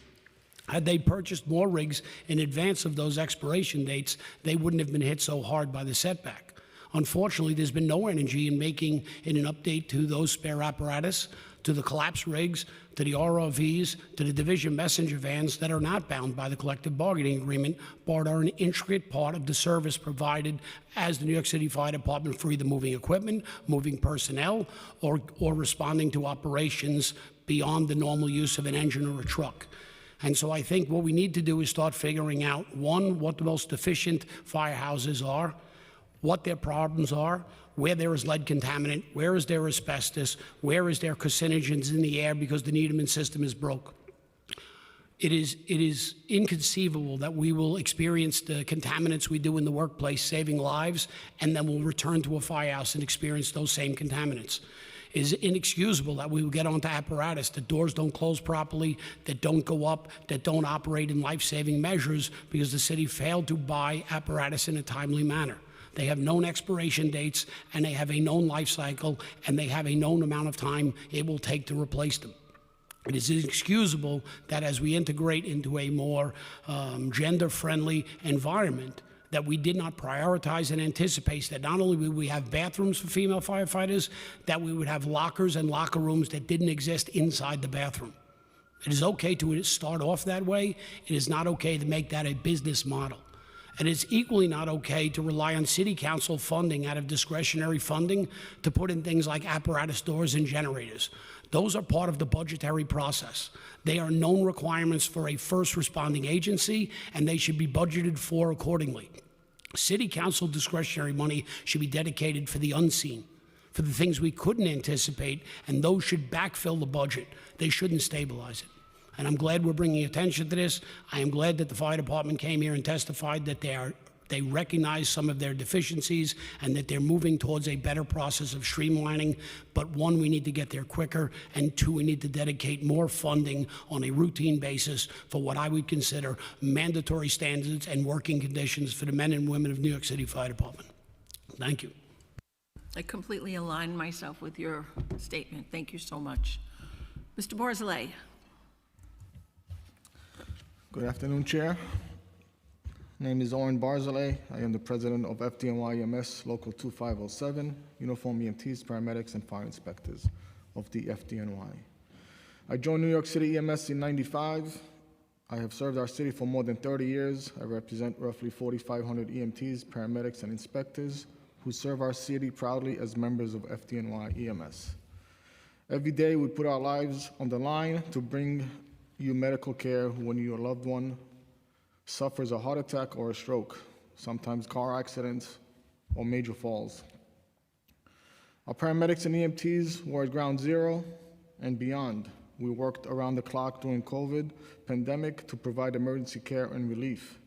Had they purchased more rigs in advance of those expiration dates, they wouldn't have been hit so hard by the setback. Unfortunately, there's been no energy in making an update to those spare apparatus, to the collapse rigs, to the ROVs, to the division messenger vans that are not bound by the collective bargaining agreement, but are an intricate part of the service provided as the New York City Fire Department for either moving equipment, moving personnel, or responding to operations beyond the normal use of an engine or a truck. And so I think what we need to do is start figuring out, one, what the most efficient firehouses are, what their problems are, where there is lead contaminant, where is there asbestos, where is there carcinogens in the air because the Needleman system is broke. It is inconceivable that we will experience the contaminants we do in the workplace, saving lives, and then we'll return to a firehouse and experience those same contaminants. It is inexcusable that we will get onto apparatus that doors don't close properly, that don't go up, that don't operate in life-saving measures because the city failed to buy apparatus in a timely manner. They have known expiration dates, and they have a known life cycle, and they have a known amount of time it will take to replace them. It is inexcusable that as we integrate into a more gender-friendly environment, that we did not prioritize and anticipate that not only would we have bathrooms for female firefighters, that we would have lockers and locker rooms that didn't exist inside the bathroom. It is okay to start off that way. It is not okay to make that a business model. And it's equally not okay to rely on city council funding out of discretionary funding to put in things like apparatus doors and generators. Those are part of the budgetary process. They are known requirements for a first responding agency, and they should be budgeted for accordingly. City council discretionary money should be dedicated for the unseen, for the things we couldn't anticipate, and those should backfill the budget. They shouldn't stabilize it. And I'm glad we're bringing attention to this. I am glad that the fire department came here and testified that they recognize some of their deficiencies and that they're moving towards a better process of streamlining. But one, we need to get there quicker, and two, we need to dedicate more funding on a routine basis for what I would consider mandatory standards and working conditions for the men and women of New York City Fire Department. Thank you. I completely align myself with your statement. Thank you so much. Mr. Barzilay. Good afternoon, Chair. My name is Oren Barzilay. I am the president of FDNY EMS Local 2507, Uniform EMTs, Paramedics, and Fire Inspectors of the FDNY. I joined New York City EMS in '95. I have served our city for more than 30 years. I represent roughly 4,500 EMTs, paramedics, and inspectors who serve our city proudly as members of FDNY EMS. Every day we put our lives on the line to bring you medical care when your loved one suffers a heart attack or a stroke, sometimes car accidents or major falls. Our paramedics and EMTs were at ground zero and beyond. We worked around the clock during COVID pandemic to provide emergency care and relief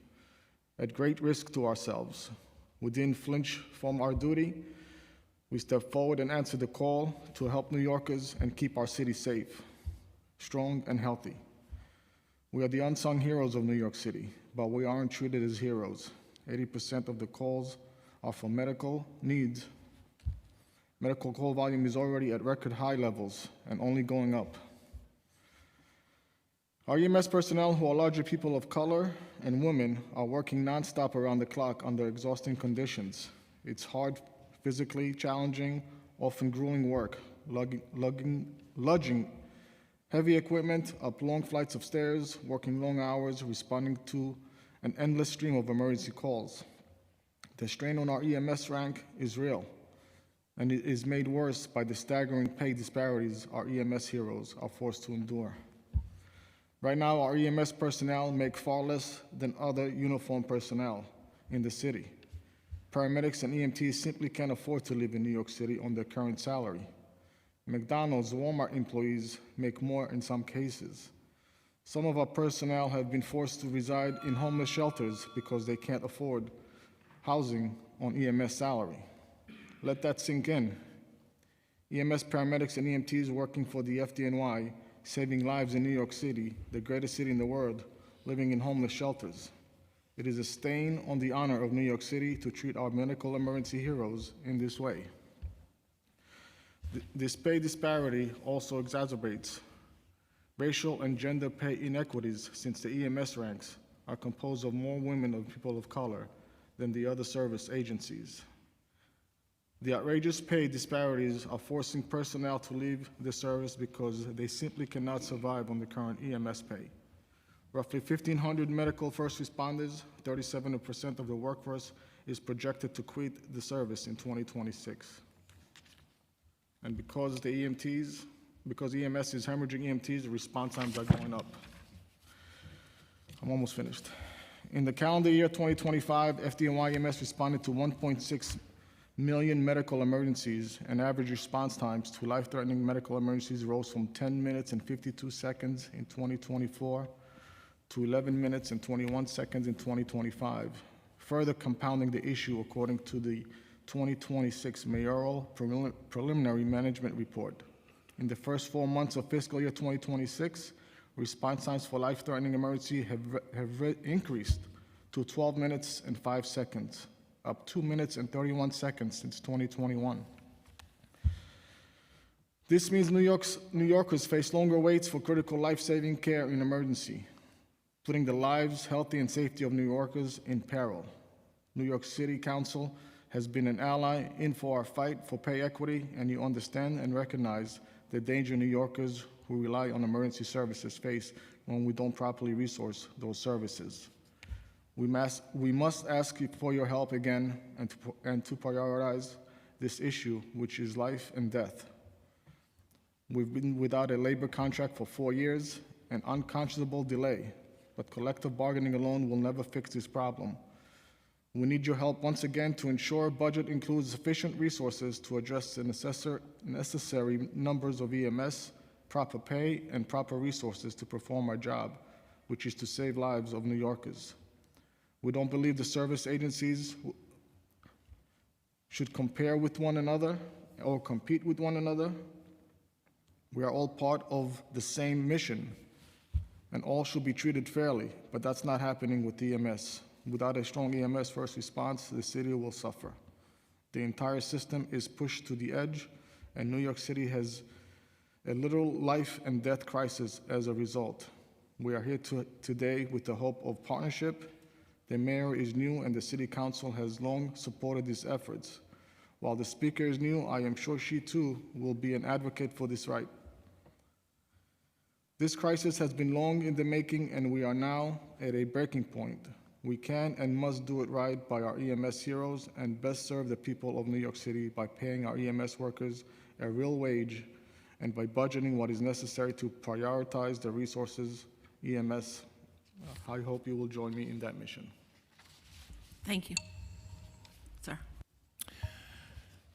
at great risk to ourselves. We didn't flinch from our duty. We stepped forward and answered the call to help New Yorkers and keep our city safe, strong, and healthy. We are the unsung heroes of New York City, but we aren't treated as heroes. 80% of the calls are for medical needs. Medical call volume is already at record high levels and only going up. Our EMS personnel, who are largely people of color and women, are working nonstop around the clock under exhausting conditions. It's hard, physically challenging, often grueling work, lugging heavy equipment up long flights of stairs, working long hours, responding to an endless stream of emergency calls. The strain on our EMS rank is real, and it is made worse by the staggering pay disparities our EMS heroes are forced to endure. Right now, our EMS personnel make far less than other uniformed personnel in the city. Paramedics and EMTs simply can't afford to live in New York City on their current salary. McDonald's, Walmart employees make more in some cases. Some of our personnel have been forced to reside in homeless shelters because they can't afford housing on EMS salary. Let that sink in. EMS paramedics and EMTs working for the FDNY, saving lives in New York City, the greatest city in the world, living in homeless shelters. It is a stain on the honor of New York City to treat our medical emergency heroes in this way. This pay disparity also exacerbates racial and gender pay inequities, since the EMS ranks are composed of more women and people of color than the other service agencies. The outrageous pay disparities are forcing personnel to leave the service because they simply cannot survive on the current EMS pay. Roughly 1,500 medical first responders, 37% of the workforce, is projected to quit the service in 2026. And because EMS is hemorrhaging EMTs, the response times are going up. I'm almost finished. In the calendar year 2025, FDNY EMS responded to 1.6 million medical emergencies, and average response times to life-threatening medical emergencies rose from 10 minutes and 52 seconds in 2024 to 11 minutes and 21 seconds in 2025, further compounding the issue according to the 2026 mayoral preliminary management report. In the first 4 months of fiscal year 2026, response times for life-threatening emergency have increased to 12 minutes and 5 seconds, up 2 minutes and 31 seconds since 2021. This means New Yorkers face longer waits for critical life-saving care in emergency, putting the lives, health, and safety of New Yorkers in peril. New York City Council has been an ally for our fight for pay equity, and you understand and recognize the danger New Yorkers who rely on emergency services face when we don't properly resource those services. We must ask you for your help again and to prioritize this issue, which is life and death. We've been without a labor contract for 4 years, an unconscionable delay, but collective bargaining alone will never fix this problem. We need your help once again to ensure budget includes sufficient resources to address the necessary numbers of EMS, proper pay, and proper resources to perform our job, which is to save lives of New Yorkers. We don't believe the service agencies should compare with one another or compete with one another. We are all part of the same mission, and all should be treated fairly, but that's not happening with EMS. Without a strong EMS first response, the city will suffer. The entire system is pushed to the edge, and New York City has a literal life and death crisis as a result. We are here today with the hope of partnership. The mayor is new, and the city council has long supported these efforts. While the speaker is new, I am sure she too will be an advocate for this right. This crisis has been long in the making, and we are now at a breaking point. We can and must do it right by our EMS heroes and best serve the people of New York City by paying our EMS workers a real wage and by budgeting what is necessary to prioritize the resources EMS. I hope you will join me in that mission. Thank you. Sir.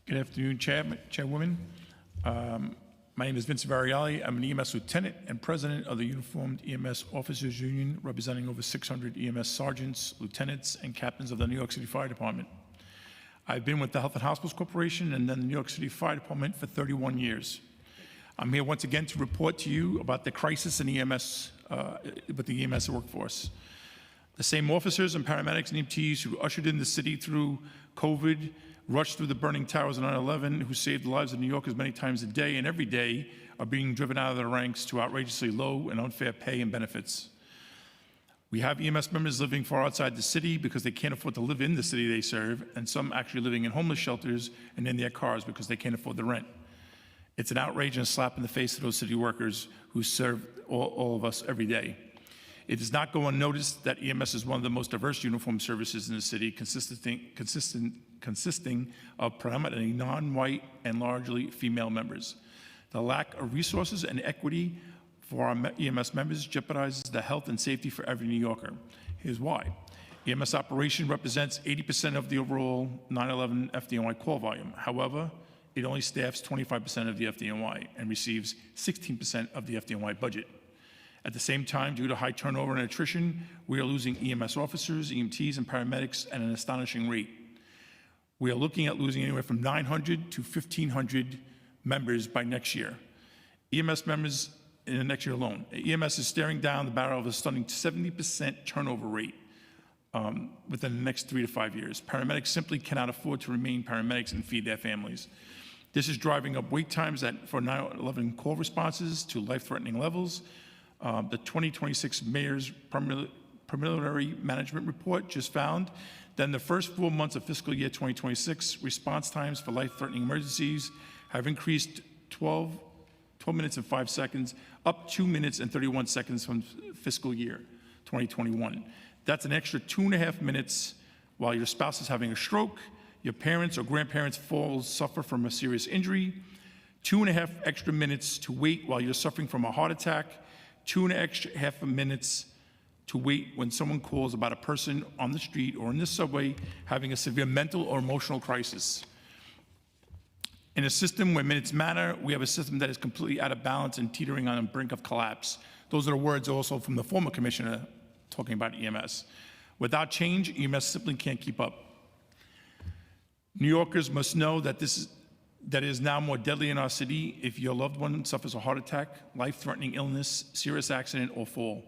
Good afternoon, Chairwoman. My name is Vince Variali. I'm an EMS lieutenant and president of the Uniformed EMS Officers Union, representing over 600 EMS sergeants, lieutenants, and captains of the New York City Fire Department. I've been with the Health and Hospitals Corporation and then the New York City Fire Department for 31 years. I'm here once again to report to you about the crisis in EMS, with the EMS workforce. The same officers and paramedics and EMTs who ushered in the city through COVID, rushed through the burning towers on 9/11, who saved the lives of New Yorkers many times a day and every day, are being driven out of their ranks to outrageously low and unfair pay and benefits. We have EMS members living far outside the city because they can't afford to live in the city they serve, and some actually living in homeless shelters and in their cars because they can't afford the rent. It's an outrage and a slap in the face to those city workers who serve all of us every day. It does not go unnoticed that EMS is one of the most diverse uniformed services in the city, consisting of predominantly non-white and largely female members. The lack of resources and equity for our EMS members jeopardizes the health and safety for every New Yorker. Here's why. EMS operation represents 80% of the overall 9/11 FDNY call volume. However, it only staffs 25% of the FDNY and receives 16% of the FDNY budget. At the same time, due to high turnover and attrition, we are losing EMS officers, EMTs, and paramedics at an astonishing rate. We are looking at losing anywhere from 900 to 1,500 members by next year. EMS members in the next year alone. EMS is staring down the barrel of a stunning 70% turnover rate within the next 3 to 5 years. Paramedics simply cannot afford to remain paramedics and feed their families. This is driving up wait times for 9/11 call responses to life-threatening levels. The 2026 Mayor's Preliminary Management Report just found that in the first 4 months of fiscal year 2026, response times for life-threatening emergencies have increased 12 minutes and 5 seconds, up 2 minutes and 31 seconds from fiscal year 2021. That's an extra 2.5 minutes while your spouse is having a stroke, your parents or grandparents suffer from a serious injury, 2.5 extra minutes to wait while you're suffering from a heart attack, 2.5 minutes to wait when someone calls about a person on the street or in the subway having a severe mental or emotional crisis. In a system where minutes matter, we have a system that is completely out of balance and teetering on the brink of collapse. Those are the words also from the former commissioner talking about EMS. Without change, EMS simply can't keep up. New Yorkers must know that that is now more deadly in our city if your loved one suffers a heart attack, life-threatening illness, serious accident, or fall.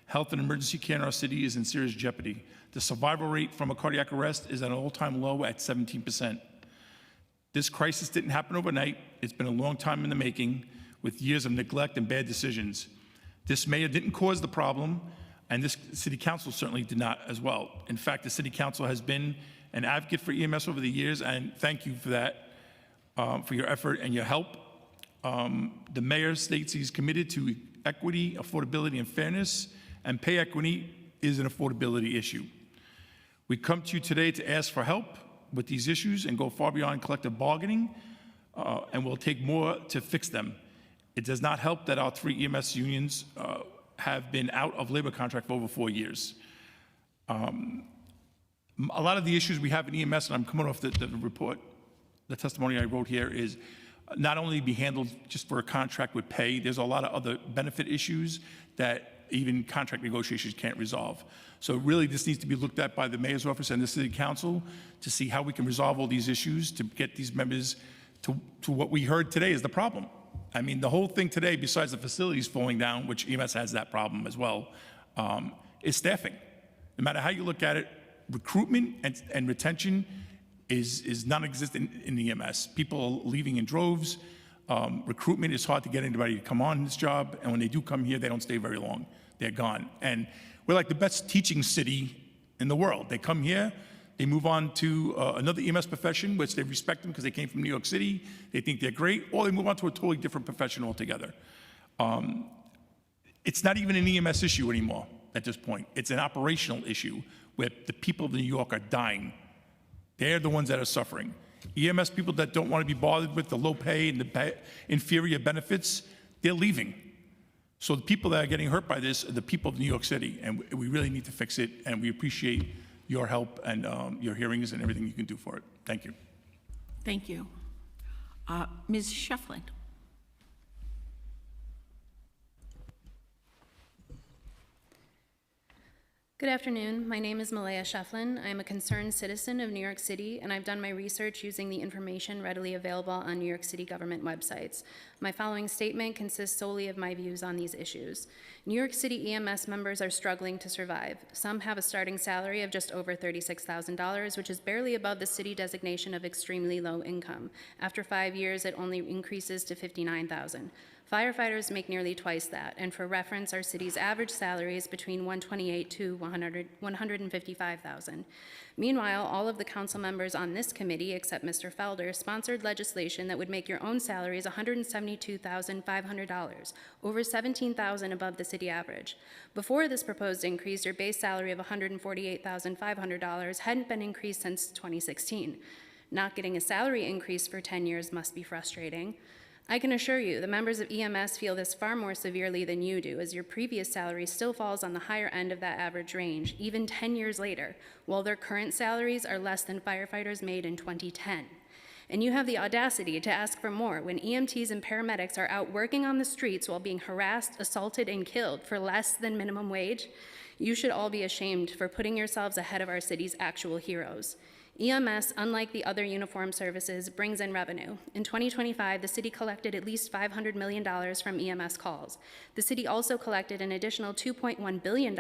Health and emergency care in our city is in serious jeopardy. The survival rate from a cardiac arrest is at an all-time low at 17%. This crisis didn't happen overnight. It's been a long time in the making, with years of neglect and bad decisions. This mayor didn't cause the problem, and this city council certainly did not as well. In fact, the city council has been an advocate for EMS over the years, and thank you for that, for your effort and your help. The mayor states he's committed to equity, affordability, and fairness, and pay equity is an affordability issue. We come to you today to ask for help with these issues and go far beyond collective bargaining, and we'll take more to fix them. It does not help that our 3 EMS unions have been out of labor contract for over 4 years. A lot of the issues we have in EMS, and I'm coming off the report, the testimony I wrote here, is not only be handled just for a contract with pay, there's a lot of other benefit issues that even contract negotiations can't resolve. So really this needs to be looked at by the mayor's office and the city council to see how we can resolve all these issues to get these members to what we heard today is the problem. I mean, the whole thing today, besides the facilities falling down, which EMS has that problem as well, is staffing. No matter how you look at it, recruitment and retention is non-existent in EMS. People are leaving in droves. Recruitment is hard to get anybody to come on this job, and when they do come here, they don't stay very long. They're gone. And we're like the best teaching city in the world. They come here, they move on to another EMS profession, which they respect them because they came from New York City, they think they're great, or they move on to a totally different profession altogether. It's not even an EMS issue anymore at this point. It's an operational issue where the people of New York are dying. They're the ones that are suffering. EMS people that don't want to be bothered with the low pay and the inferior benefits, they're leaving. So the people that are getting hurt by this are the people of New York City, and we really need to fix it, and we appreciate your help and your hearings and everything you can do for it. Thank you. Thank you. Ms. Shefflin. Good afternoon. My name is Malaya Shefflin. I am a concerned citizen of New York City, and I've done my research using the information readily available on New York City government websites. My following statement consists solely of my views on these issues. New York City EMS members are struggling to survive. Some have a starting salary of just over $36,000, which is barely above the city designation of extremely low income. After 5 years, it only increases to $59,000. Firefighters make nearly twice that, and for reference, our city's average salary is between $128,000 to $155,000. Meanwhile, all of the council members on this committee, except Mr. Felder, sponsored legislation that would make your own salaries $172,500, over $17,000 above the city average. Before this proposed increase, your base salary of $148,500 hadn't been increased since 2016. Not getting a salary increase for 10 years must be frustrating. I can assure you, the members of EMS feel this far more severely than you do, as your previous salary still falls on the higher end of that average range, even 10 years later, while their current salaries are less than firefighters made in 2010. And you have the audacity to ask for more when EMTs and paramedics are out working on the streets while being harassed, assaulted, and killed for less than minimum wage. You should all be ashamed for putting yourselves ahead of our city's actual heroes. EMS, unlike the other uniformed services, brings in revenue. In 2025, the city collected at least $500 million from EMS calls. The city also collected an additional $2.1 billion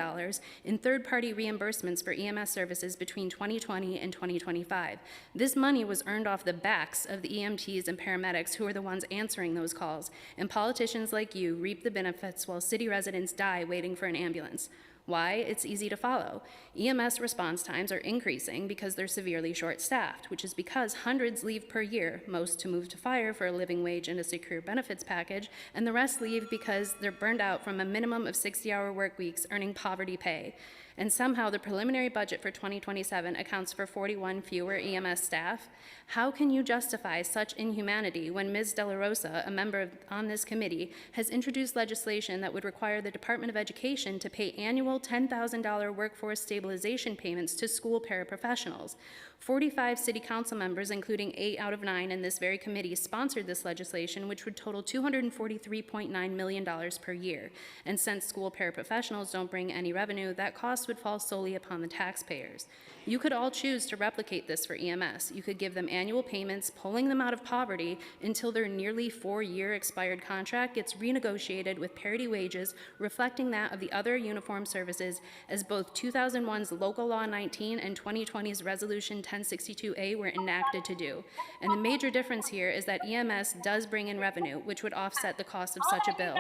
in third-party reimbursements for EMS services between 2020 and 2025. This money was earned off the backs of the EMTs and paramedics who are the ones answering those calls, and politicians like you reap the benefits while city residents die waiting for an ambulance. Why? It's easy to follow. EMS response times are increasing because they're severely short-staffed, which is because hundreds leave per year, most to move to fire for a living wage and a secure benefits package, and the rest leave because they're burned out from a minimum of 60-hour work weeks earning poverty pay. And somehow the preliminary budget for 2027 accounts for 41 fewer EMS staff. How can you justify such inhumanity when Ms. De La Rosa, a member on this committee, has introduced legislation that would require the Department of Education to pay annual $10,000 workforce stabilization payments to school paraprofessionals? 45 city council members, including 8 out of 9 in this very committee, sponsored this legislation, which would total $243.9 million per year. And since school paraprofessionals don't bring any revenue, that cost would fall solely upon the taxpayers. You could all choose to replicate this for EMS. You could give them annual payments, pulling them out of poverty until their nearly 4-year expired contract gets renegotiated with parity wages, reflecting that of the other uniformed services, as both 2001's Local Law 19 and 2020's Resolution 1062A were enacted to do. And the major difference here is that EMS does bring in revenue, which would offset the cost of such a bill.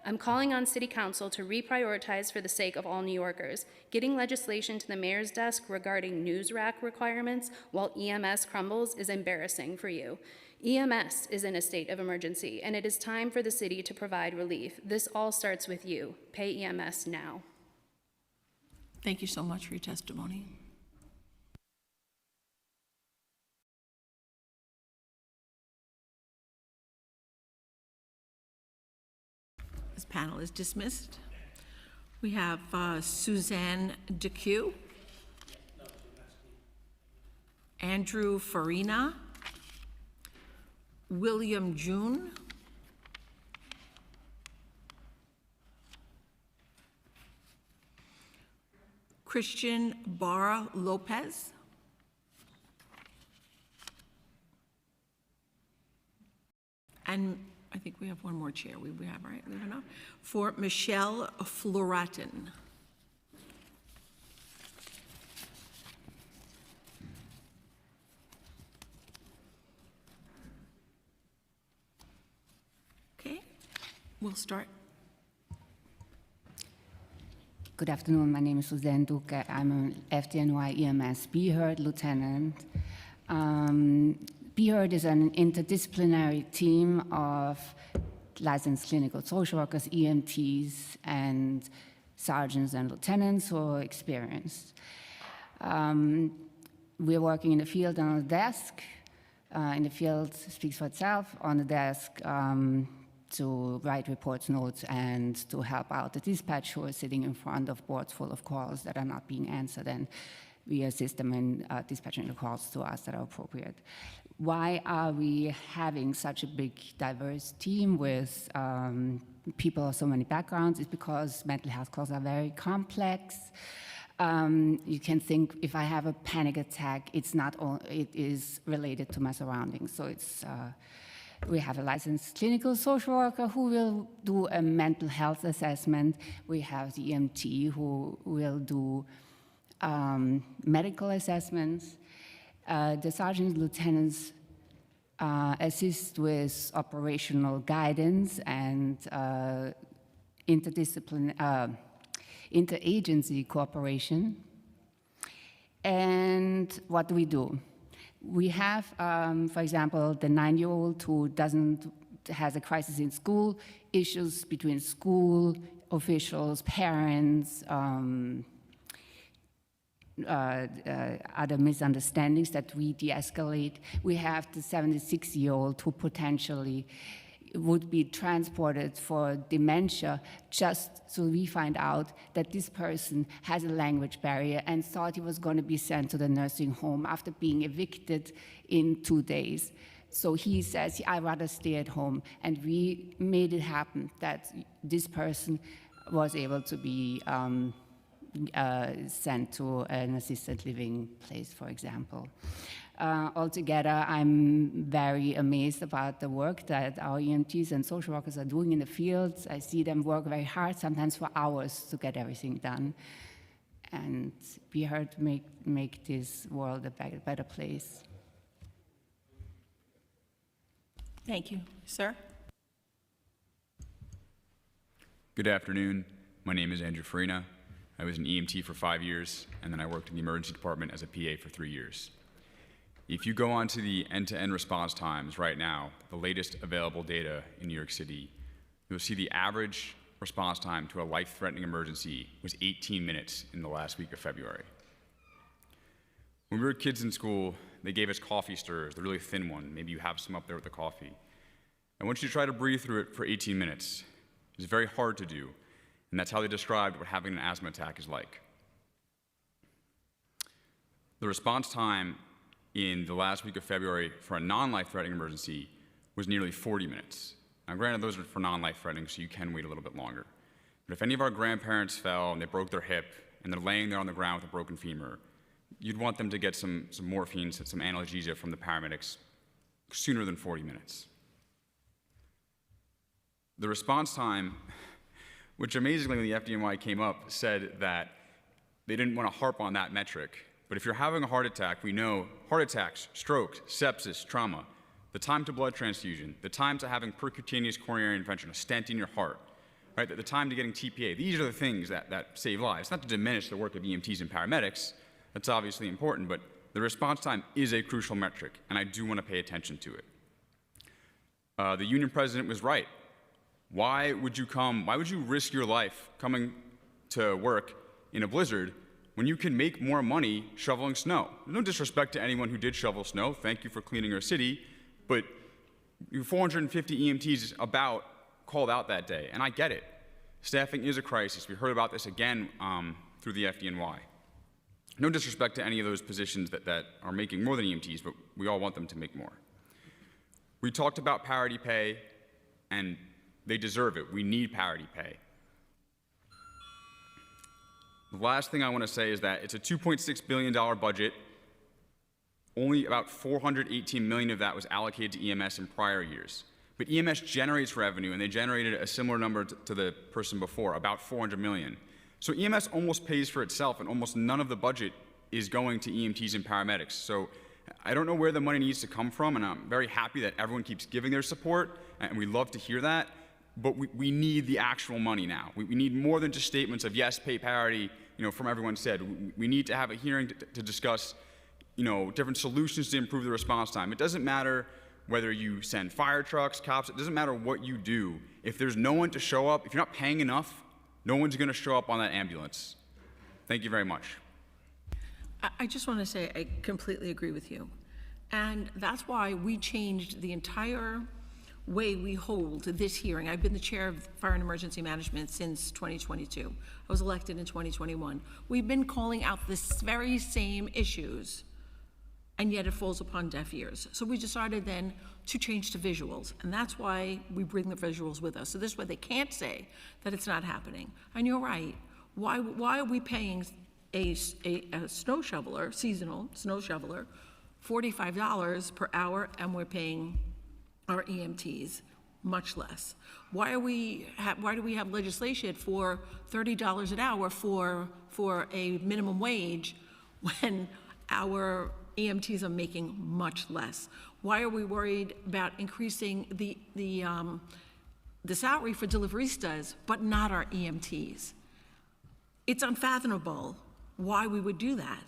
I'm calling on City Council to reprioritize for the sake of all New Yorkers. Getting legislation to the mayor's desk regarding news rack requirements while EMS crumbles is embarrassing for you. EMS is in a state of emergency, and it is time for the city to provide relief. This all starts with you. Pay EMS now. Thank you so much for your testimony. This panel is dismissed. We have Suzanne DeQ, Andrew Farina, William June, Christian Barra Lopez, and I think we have one more chair. We have, right? We have enough. For Michelle Floratin. Okay, we'll start. Good afternoon. My name is Suzanne Duque. I'm an FDNY EMS BHERD lieutenant. BHERD is an interdisciplinary team of licensed clinical social workers, EMTs, and sergeants and lieutenants who are experienced. We're working in the field and on the desk. In the field speaks for itself. On the desk, to write reports, notes, and to help out the dispatch who are sitting in front of boards full of calls that are not being answered, and we assist them in dispatching the calls to us that are appropriate. Why are we having such a big, diverse team with people of so many backgrounds? It's because mental health calls are very complex. You can think, if I have a panic attack, it is related to my surroundings. So it's we have a licensed clinical social worker who will do a mental health assessment. We have the EMT who will do medical assessments. The sergeants, lieutenants assist with operational guidance and interagency cooperation. And what do? We have, for example, the 9-year-old who has a crisis in school, issues between school officials, parents, other misunderstandings that we de-escalate. We have the 76-year-old who potentially would be transported for dementia just so we find out that this person has a language barrier and thought he was going to be sent to the nursing home after being evicted in 2 days. So he says, I'd rather stay at home. And we made it happen that this person was able to be sent to an assisted living place, for example. Altogether, I'm very amazed about the work that our EMTs and social workers are doing in the fields. I see them work very hard, sometimes for hours, to get everything done. And we are to make this world a better place. Thank you. Sir? Good afternoon. My name is Andrew Farina. I was an EMT for 5 years, and then I worked in the emergency department as a PA for 3 years. If you go onto the end-to-end response times right now, the latest available data in New York City, you'll see the average response time to a life-threatening emergency was 18 minutes in the last week of February. When we were kids in school, they gave us coffee stirrers, the really thin one. Maybe you have some up there with the coffee. I want you to try to breathe through it for 18 minutes. It's very hard to do, and that's how they described what having an asthma attack is like. The response time in the last week of February for a non-life-threatening emergency was nearly 40 minutes. Now, granted, those are for non-life-threatening, so you can wait a little bit longer. But if any of our grandparents fell and they broke their hip and they're laying there on the ground with a broken femur, you'd want them to get some morphine, some analgesia from the paramedics sooner than 40 minutes. The response time, which amazingly when the FDNY came up, said that they didn't want to harp on that metric. But if you're having a heart attack, we know heart attacks, strokes, sepsis, trauma, the time to blood transfusion, the time to having percutaneous coronary intervention, a stent in your heart, right? The time to getting TPA. These are the things that save lives. Not to diminish the work of EMTs and paramedics. That's obviously important, but the response time is a crucial metric, and I do want to pay attention to it. The union president was right. Why would you risk your life coming to work in a blizzard when you can make more money shoveling snow? No disrespect to anyone who did shovel snow. Thank you for cleaning our city. But 450 EMTs about called out that day, and I get it. Staffing is a crisis. We heard about this again through the FDNY. No disrespect to any of those positions that are making more than EMTs, but we all want them to make more. We talked about parity pay, and they deserve it. We need parity pay. The last thing I want to say is that it's a $2.6 billion budget. Only about $418 million of that was allocated to EMS in prior years. But EMS generates revenue, and they generated a similar number to the person before, about $400 million. So EMS almost pays for itself, and almost none of the budget is going to EMTs and paramedics. So I don't know where the money needs to come from, and I'm very happy that everyone keeps giving their support, and we love to hear that. But we need the actual money now. We need more than just statements of yes, pay parity, from everyone said. We need to have a hearing to discuss, different solutions to improve the response time. It doesn't matter whether you send fire trucks, cops, it doesn't matter what you do. If there's no one to show up, if you're not paying enough, no one's gonna show up on that ambulance. Thank you very much. I just want to say I completely agree with you. And that's why we changed the entire way we hold this hearing. I've been the chair of Fire and Emergency Management since 2022. I was elected in 2021. We've been calling out this very same issues, and yet it falls upon deaf ears. So we decided then to change to visuals, and that's why we bring the visuals with us. So this way they can't say that it's not happening. And you're right. Why are we paying a snow shoveler, seasonal snow shoveler, $45 per hour, and we're paying our EMTs much less? Why do we have legislation for $30 an hour for a minimum wage when our EMTs are making much less? Why are we worried about increasing the salary for deliveristas but not our EMTs? It's unfathomable why we would do that.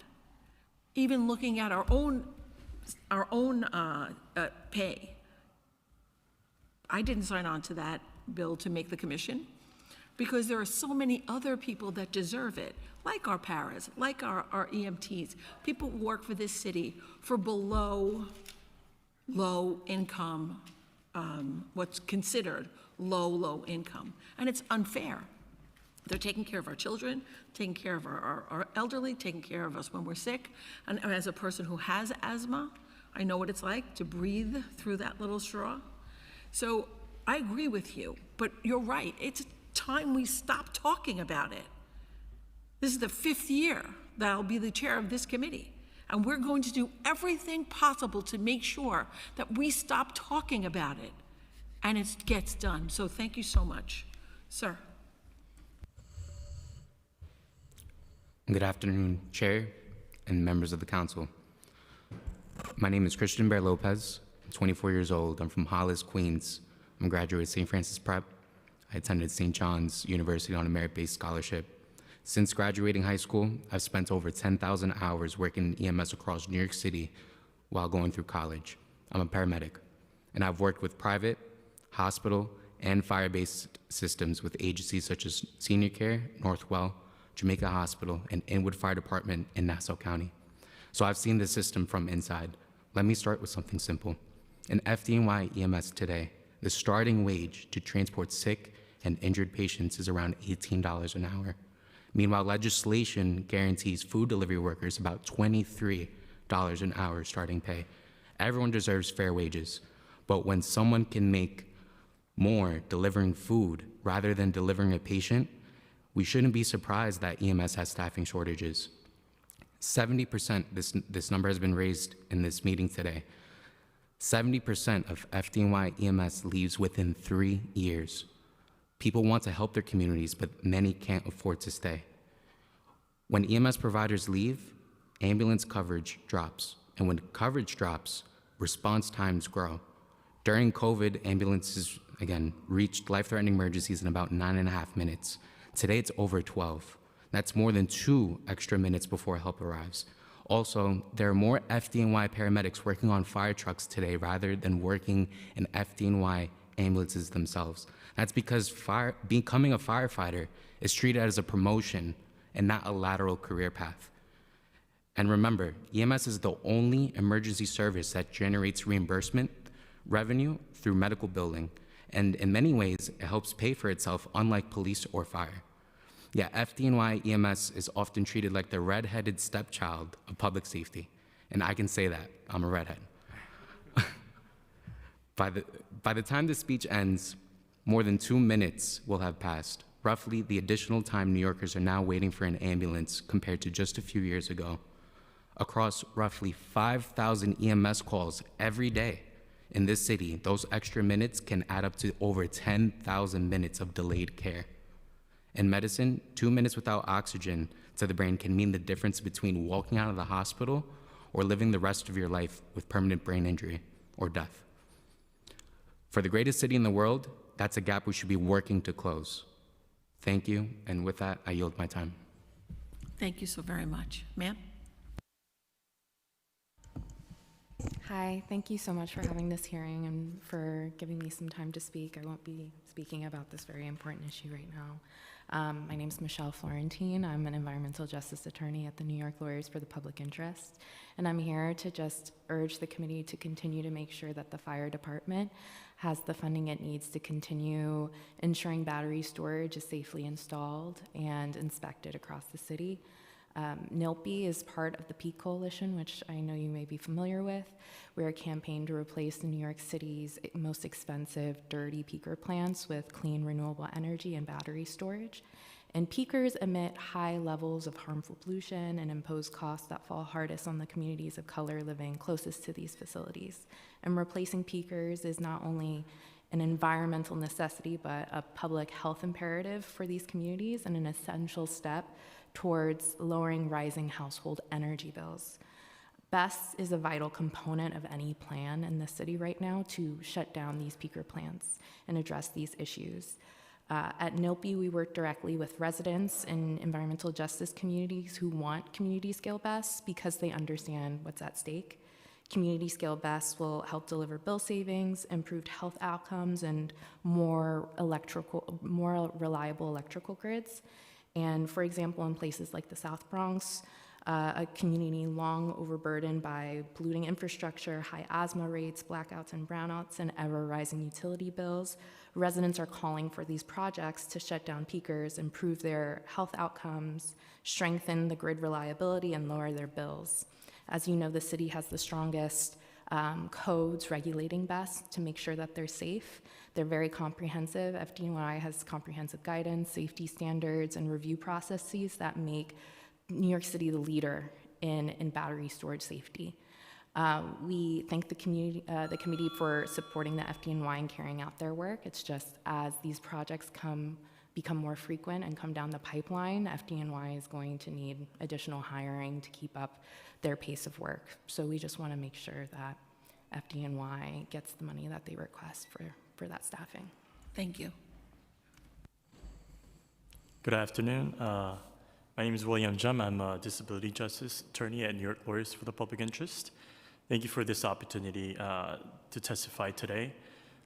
Even looking at our own pay. I didn't sign on to that bill to make the commission because there are so many other people that deserve it, like our paras, like our EMTs, people who work for this city for below low income what's considered low income. And it's unfair. They're taking care of our children, taking care of our elderly, taking care of us when we're sick. And as a person who has asthma, I know what it's like to breathe through that little straw. So I agree with you, but you're right. It's time we stop talking about it. This is the 5th year that I'll be the chair of this committee. And we're going to do everything possible to make sure that we stop talking about it and it gets done. So thank you so much. Sir. Good afternoon, Chair and members of the Council. My name is Christian Bear Lopez. I'm 24 years old. I'm from Hollis, Queens. I'm a graduate of St. Francis Prep. I attended St. John's University on a merit-based scholarship. Since graduating high school, I've spent over 10,000 hours working in EMS across New York City while going through college. I'm a paramedic, and I've worked with private, hospital, and fire-based systems with agencies such as Senior Care, Northwell, Jamaica Hospital, and Inwood Fire Department in Nassau County. So I've seen the system from inside. Let me start with something simple. In FDNY EMS today, the starting wage to transport sick and injured patients is around $18 an hour. Meanwhile, legislation guarantees food delivery workers about $23 an hour starting pay. Everyone deserves fair wages, but when someone can make more delivering food rather than delivering a patient, we shouldn't be surprised that EMS has staffing shortages. 70%, this number has been raised in this meeting today, 70% of FDNY EMS leaves within 3 years. People want to help their communities, but many can't afford to stay. When EMS providers leave, ambulance coverage drops. And when coverage drops, response times grow. During COVID, ambulances, again, reached life-threatening emergencies in about 9.5 minutes. Today, it's over 12. That's more than 2 extra minutes before help arrives. Also, there are more FDNY paramedics working on fire trucks today rather than working in FDNY ambulances themselves. That's because becoming a firefighter is treated as a promotion and not a lateral career path. And remember, EMS is the only emergency service that generates reimbursement revenue through medical billing. And in many ways, it helps pay for itself, unlike police or fire. Yeah, FDNY EMS is often treated like the redheaded stepchild of public safety. And I can say that, I'm a redhead. By the time this speech ends, more than 2 minutes will have passed. Roughly the additional time New Yorkers are now waiting for an ambulance compared to just a few years ago. Across roughly 5,000 EMS calls every day in this city, those extra minutes can add up to over 10,000 minutes of delayed care. In medicine, 2 minutes without oxygen to the brain can mean the difference between walking out of the hospital or living the rest of your life with permanent brain injury or death. For the greatest city in the world, that's a gap we should be working to close. Thank you, and with that, I yield my time. Thank you so very much. Ma'am? Hi, thank you so much for having this hearing and for giving me some time to speak. I won't be speaking about this very important issue right now. My name is Michelle Florentine. I'm an environmental justice attorney at the New York Lawyers for the Public Interest, and I'm here to just urge the committee to continue to make sure that the fire department has the funding it needs to continue ensuring battery storage is safely installed and inspected across the city. NILPI is part of the Peak Coalition, which I know you may be familiar with. We're a campaign to replace New York City's most expensive, dirty peaker plants with clean, renewable energy and battery storage. And peakers emit high levels of harmful pollution and impose costs that fall hardest on the communities of color living closest to these facilities. And replacing peakers is not only an environmental necessity, but a public health imperative for these communities and an essential step towards lowering rising household energy bills. BESS is a vital component of any plan in the city right now to shut down these peaker plants and address these issues. At NILPI, we work directly with residents and environmental justice communities who want community-scale BESS because they understand what's at stake. Community-scale BESS will help deliver bill savings, improved health outcomes, and more reliable electrical grids. And for example, in places like the South Bronx, a community long overburdened by polluting infrastructure, high asthma rates, blackouts and brownouts, and ever-rising utility bills. Residents are calling for these projects to shut down peakers, improve their health outcomes, strengthen the grid reliability, and lower their bills. As you know, the city has the strongest codes regulating BESS to make sure that they're safe. They're very comprehensive. FDNY has comprehensive guidance, safety standards, and review processes that make New York City the leader in battery storage safety. We thank the committee for supporting the FDNY and carrying out their work. It's just as these projects become more frequent and come down the pipeline, FDNY is going to need additional hiring to keep up their pace of work. So we just want to make sure that FDNY gets the money that they request for that staffing. Thank you. Good afternoon. My name is William Jum. I'm a disability justice attorney at New York Lawyers for the Public Interest. Thank you for this opportunity to testify today.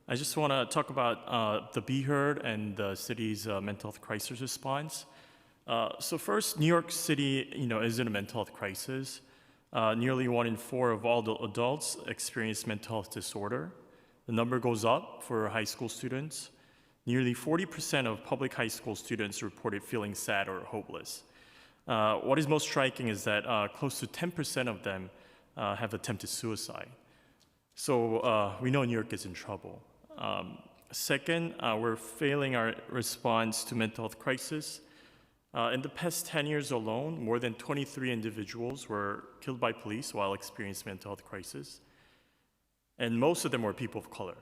I just want to talk about the Be Heard and the city's mental health crisis response. So first, New York City, is in a mental health crisis. Nearly 1 in 4 of all adults experience mental health disorder. The number goes up for high school students. Nearly 40% of public high school students reported feeling sad or hopeless. What is most striking is that close to 10% of them have attempted suicide. So we know New York is in trouble. Second, we're failing our response to mental health crisis. In the past 10 years alone, more than 23 individuals were killed by police while experiencing mental health crisis. And most of them were people of color.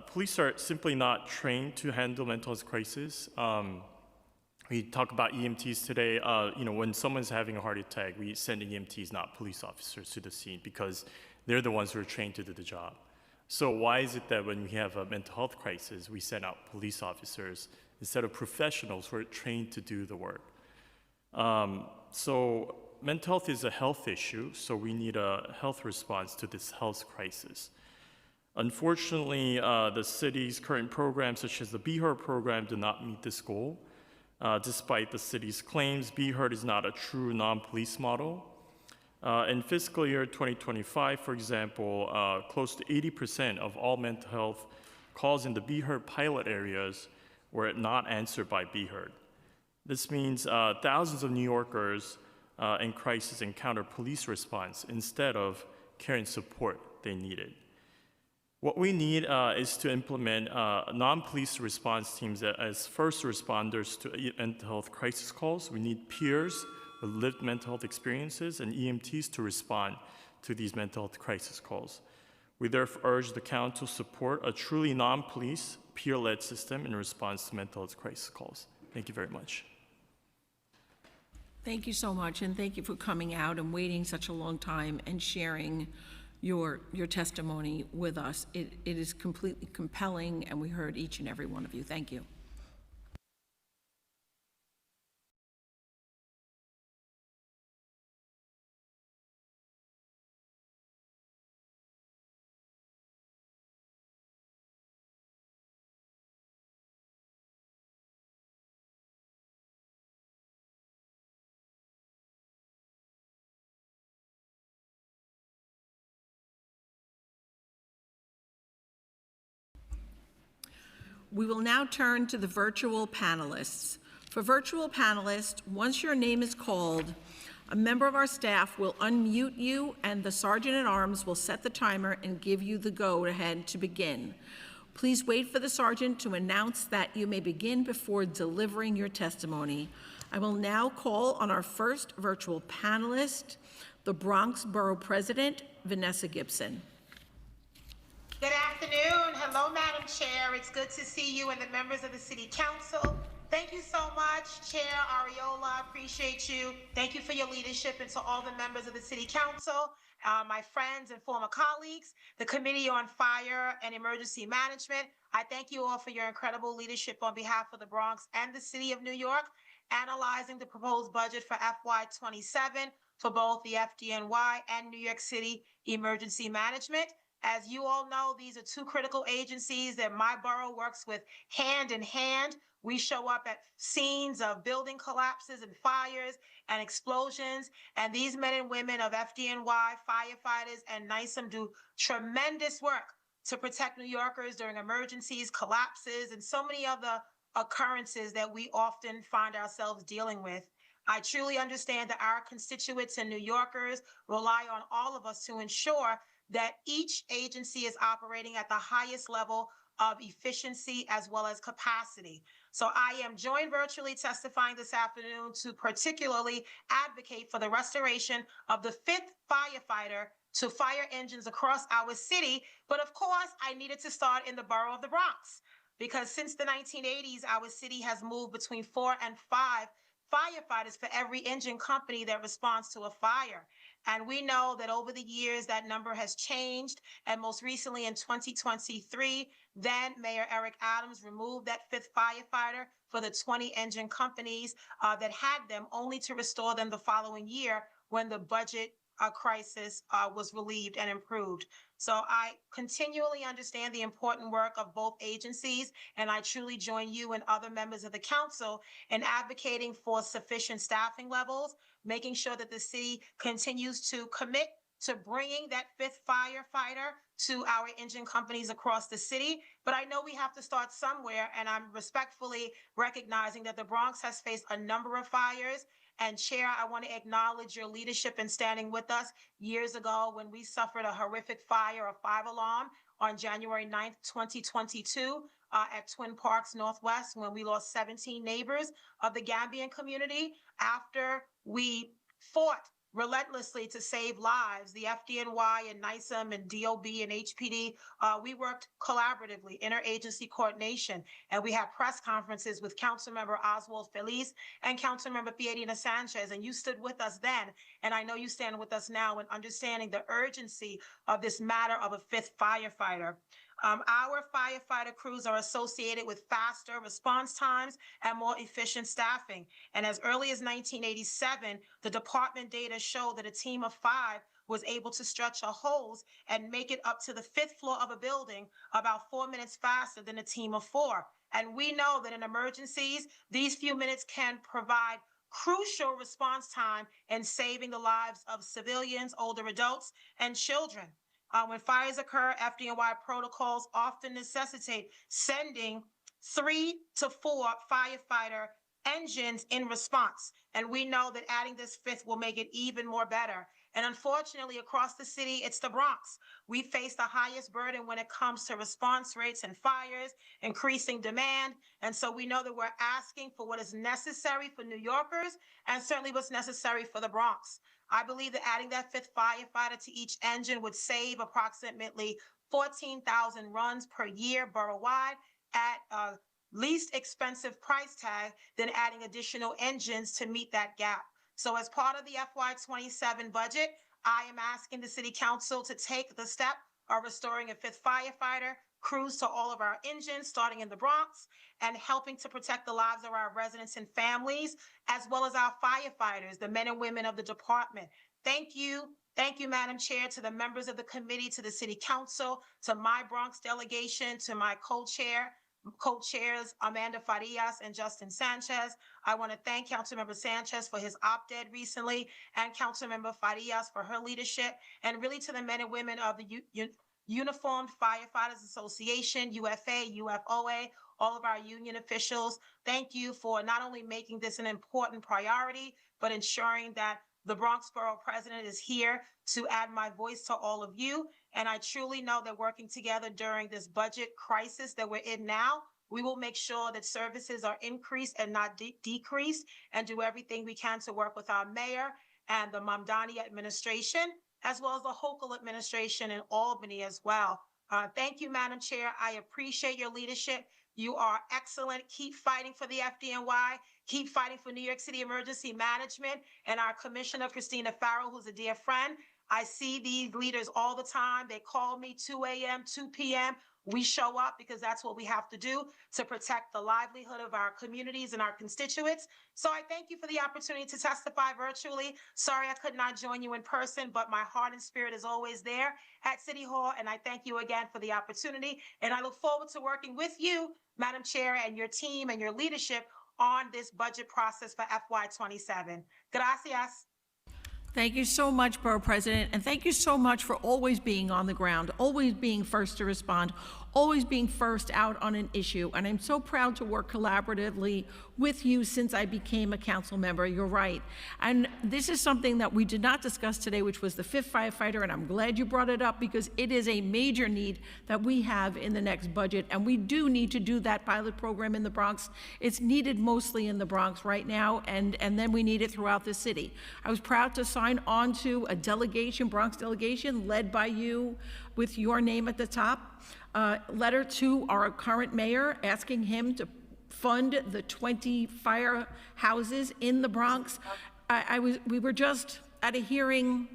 Police are simply not trained to handle mental health crisis. We talk about EMTs today. When someone's having a heart attack, we send EMTs, not police officers, to the scene because they're the ones who are trained to do the job. So why is it that when we have a mental health crisis, we send out police officers instead of professionals who are trained to do the work? So mental health is a health issue, so we need a health response to this health crisis. Unfortunately, the city's current programs, such as the Be Heard program, do not meet this goal. Despite the city's claims, Be Heard is not a true non-police model. In fiscal year 2025, for example, close to 80% of all mental health calls in the Be Heard pilot areas were not answered by Be Heard. This means thousands of New Yorkers in crisis encounter police response instead of care and support they needed. What we need is to implement non-police response teams as first responders to mental health crisis calls. We need peers with lived mental health experiences and EMTs to respond to these mental health crisis calls. We therefore urge the council to support a truly non-police, peer-led system in response to mental health crisis calls. Thank you very much. Thank you so much, and thank you for coming out and waiting such a long time and sharing your testimony with us. It is completely compelling, and we heard each and every one of you. Thank you. We will now turn to the virtual panelists. For virtual panelists, once your name is called, a member of our staff will unmute you and the Sergeant-at-Arms will set the timer and give you the go-ahead to begin. Please wait for the Sergeant to announce that you may begin before delivering your testimony. I will now call on our first virtual panelist, the Bronx Borough President, Vanessa Gibson. Good afternoon. Hello, Madam Chair. It's good to see you and the members of the City Council. Thank you so much, Chair Ariola. Appreciate you. Thank you for your leadership, and to all the members of the City Council, my friends and former colleagues, the Committee on Fire and Emergency Management. I thank you all for your incredible leadership on behalf of the Bronx and the City of New York, analyzing the proposed budget for FY27 for both the FDNY and New York City Emergency Management. As you all know, these are two critical agencies that my borough works with hand in hand. We show up at scenes of building collapses and fires and explosions, and these men and women of FDNY, firefighters, and NYSEM do tremendous work to protect New Yorkers during emergencies, collapses, and so many other occurrences that we often find ourselves dealing with. I truly understand that our constituents and New Yorkers rely on all of us to ensure that each agency is operating at the highest level of efficiency as well as capacity. So I am joined virtually testifying this afternoon to particularly advocate for the restoration of the 5th firefighter to fire engines across our city. But of course, I needed to start in the borough of the Bronx, because since the 1980s, our city has moved between 4 and 5 firefighters for every engine company that responds to a fire. And we know that over the years, that number has changed. And most recently in 2023, then Mayor Eric Adams removed that 5th firefighter for the 20 engine companies that had them, only to restore them the following year when the budget crisis was relieved and improved. So I continually understand the important work of both agencies, and I truly join you and other members of the council in advocating for sufficient staffing levels, making sure that the city continues to commit to bringing that 5th firefighter to our engine companies across the city. But I know we have to start somewhere, and I'm respectfully recognizing that the Bronx has faced a number of fires. And Chair, I want to acknowledge your leadership in standing with us years ago when we suffered a horrific fire, a 5-alarm, on January 9th, 2022, at Twin Parks Northwest, when we lost 17 neighbors of the Gambian community. After we fought relentlessly to save lives, the FDNY and NYSEM and DOB and HPD, we worked collaboratively, interagency coordination, and we had press conferences with Councilmember Oswald Feliz and Councilmember Fiorina Sanchez, and you stood with us then, and I know you stand with us now in understanding the urgency of this matter of a 5th firefighter. Our firefighter crews are associated with faster response times and more efficient staffing. And as early as 1987, the department data showed that a team of 5 was able to stretch a hose and make it up to the 5th floor of a building about 4 minutes faster than a team of 4. And we know that in emergencies, these few minutes can provide crucial response time in saving the lives of civilians, older adults, and children. When fires occur, FDNY protocols often necessitate sending 3 to 4 firefighter engines in response. And we know that adding this 5th will make it even more better. And unfortunately, across the city, it's the Bronx. We face the highest burden when it comes to response rates and fires, increasing demand. And so we know that we're asking for what is necessary for New Yorkers and certainly what's necessary for the Bronx. I believe that adding that 5th firefighter to each engine would save approximately 14,000 runs per year borough-wide at a least expensive price tag than adding additional engines to meet that gap. So as part of the FY27 budget, I am asking the City Council to take the step of restoring a 5th firefighter crews to all of our engines, starting in the Bronx, and helping to protect the lives of our residents and families, as well as our firefighters, the men and women of the department. Thank you. Thank you, Madam Chair, to the members of the committee, to the City Council, to my Bronx delegation, to my co-chairs, Amanda Farias and Justin Sanchez. I want to thank Councilmember Sanchez for his op-ed recently, and Councilmember Farias for her leadership, and really to the men and women of the Uniformed Firefighters Association, UFA, UFOA, all of our union officials. Thank you for not only making this an important priority, but ensuring that the Bronx Borough President is here to add my voice to all of you. And I truly know that working together during this budget crisis that we're in now, we will make sure that services are increased and not decreased, and do everything we can to work with our mayor and the Mamdani administration, as well as the Hochul administration in Albany as well. Thank you, Madam Chair. I appreciate your leadership. You are excellent. Keep fighting for the FDNY. Keep fighting for New York City Emergency Management and our Commissioner, Christina Farrell, who's a dear friend. I see these leaders all the time. They call me 2 a.m., 2 p.m., We show up because that's what we have to do to protect the livelihood of our communities and our constituents. So I thank you for the opportunity to testify virtually. Sorry I could not join you in person, but my heart and spirit is always there at City Hall, and I thank you again for the opportunity. And I look forward to working with you, Madam Chair, and your team and your leadership on this budget process for FY27. Gracias. Thank you so much, Borough President, and thank you so much for always being on the ground, always being first to respond, always being first out on an issue. And I'm so proud to work collaboratively with you since I became a council member. You're right. And this is something that we did not discuss today, which was the 5th firefighter, and I'm glad you brought it up because it is a major need that we have in the next budget. And we do need to do that pilot program in the Bronx. It's needed mostly in the Bronx right now, and then we need it throughout the city. I was proud to sign on to a delegation, Bronx delegation, led by you with your name at the top, letter to our current mayor asking him to fund the 20 firehouses in the Bronx. We were just at a hearing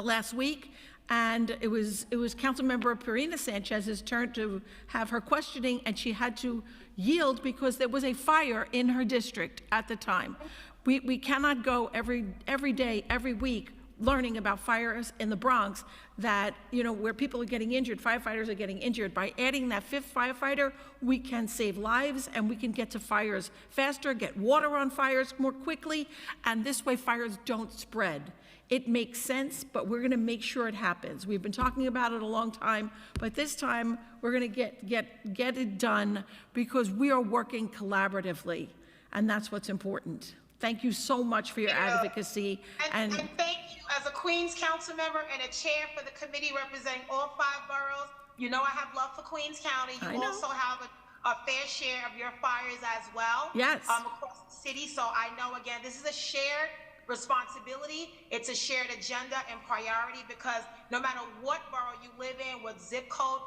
last week, and it was Councilmember Perina Sanchez's turn to have her questioning, and she had to yield because there was a fire in her district at the time. We cannot go every day, every week, learning about fires in the Bronx that, where people are getting injured, firefighters are getting injured. By adding that 5th firefighter, we can save lives and we can get to fires faster, get water on fires more quickly, and this way fires don't spread. It makes sense, but we're gonna make sure it happens. We've been talking about it a long time, but this time we're gonna get it done because we are working collaboratively, and that's what's important. Thank you so much for your advocacy. And thank you as a Queens council member and a chair for the committee representing all 5 boroughs. I have love for Queens County. You also have a fair share of your fires as well. Yes. Across the city. So I know, again, this is a shared responsibility. It's a shared agenda and priority because no matter what borough you live in, what zip code,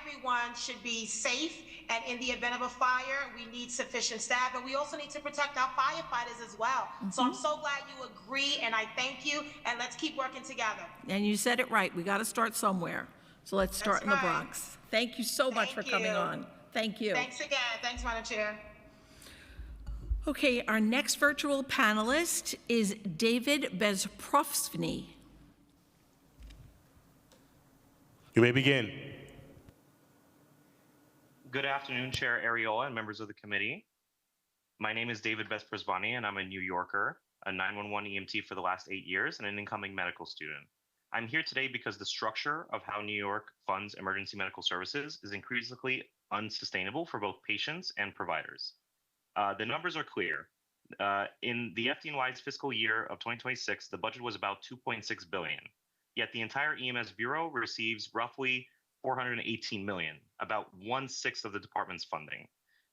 everyone should be safe, and in the event of a fire, we need sufficient staff, and we also need to protect our firefighters as well. So I'm so glad you agree, and I thank you, and let's keep working together. And you said it right. We got to start somewhere. So let's start in the Bronx. Thank you so much for coming on. Thank you. Thanks again. Thanks, Madam Chair. Okay, our next virtual panelist is David Bezprofsny. You may begin. Good afternoon, Chair Ariola and members of the committee. My name is David Bezprofsny, and I'm a New Yorker, a 911 EMT for the last 8 years, and an incoming medical student. I'm here today because the structure of how New York funds emergency medical services is increasingly unsustainable for both patients and providers. The numbers are clear. In the FDNY's fiscal year of 2026, the budget was about $2.6 billion. Yet the entire EMS Bureau receives roughly $418 million, about 1/6 of the department's funding.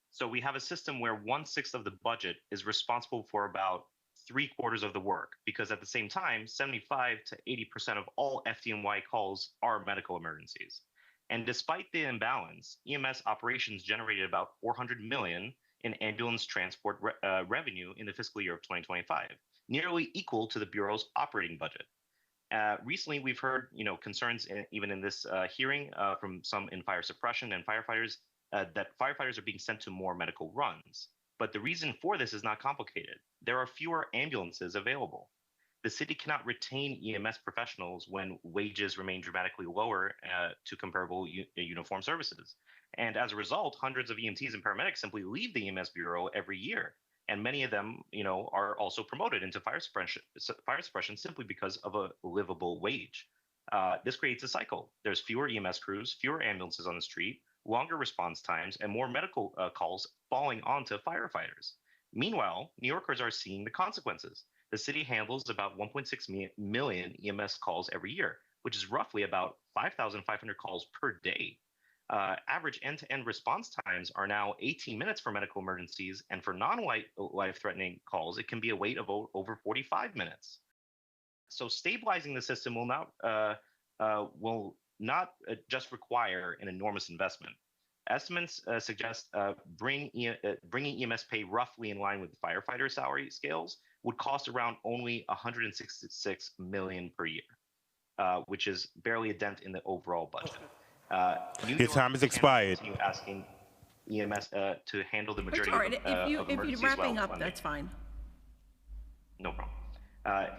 So we have a system where 1/6 of the budget is responsible for about 3/4 of the work, because at the same time, 75 to 80% of all FDNY calls are medical emergencies. And despite the imbalance, EMS operations generated about $400 million in ambulance transport revenue in the fiscal year of 2025, nearly equal to the Bureau's operating budget. Recently, we've heard, concerns even in this hearing from some in fire suppression and firefighters that firefighters are being sent to more medical runs. But the reason for this is not complicated. There are fewer ambulances available. The city cannot retain EMS professionals when wages remain dramatically lower to comparable uniform services. And as a result, hundreds of EMTs and paramedics simply leave the EMS Bureau every year. And many of them, are also promoted into fire suppression simply because of a livable wage. This creates a cycle. There's fewer EMS crews, fewer ambulances on the street, longer response times, and more medical calls falling onto firefighters. Meanwhile, New Yorkers are seeing the consequences. The city handles about 1.6 million EMS calls every year, which is roughly about 5,500 calls per day. Average end-to-end response times are now 18 minutes for medical emergencies, and for non-life-threatening calls, it can be a wait of over 45 minutes. So stabilizing the system will not just require an enormous investment. Estimates suggest bringing EMS pay roughly in line with firefighter salary scales would cost around only $166 million per year, which is barely a dent in the overall budget. Your time has expired. Continue asking EMS to handle the majority All right, of if you're emergencies wrapping while up, funding. that's fine. No problem.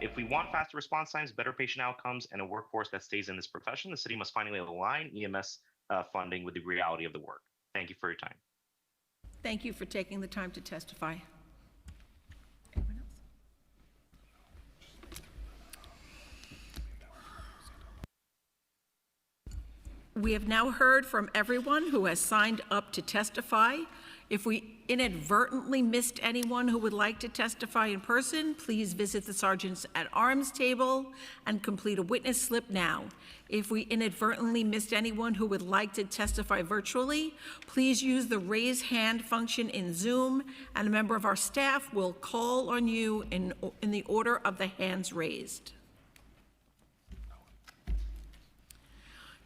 If we want faster response times, better patient outcomes, and a workforce that stays in this profession, the city must finally align EMS funding with the reality of the work. Thank you for your time. Thank you for taking the time to testify. We have now heard from everyone who has signed up to testify. If we inadvertently missed anyone who would like to testify in person, please visit the Sergeants at Arms table and complete a witness slip now. If we inadvertently missed anyone who would like to testify virtually, please use the raise hand function in Zoom, and a member of our staff will call on you in the order of the hands raised.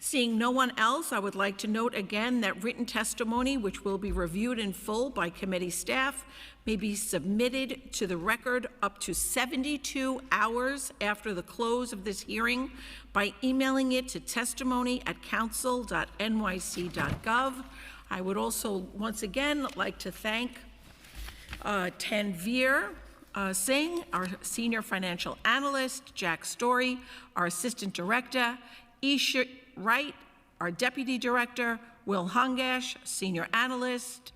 Seeing no one else, I would like to note again that written testimony, which will be reviewed in full by committee staff, may be submitted to the record up to 72 hours after the close of this hearing by emailing it to testimony@council.nyc.gov. I would also once again like to thank Tanveer Singh, our senior financial analyst, Jack Story, our assistant director, Isha Wright, our deputy director, Will Hungash, senior analyst,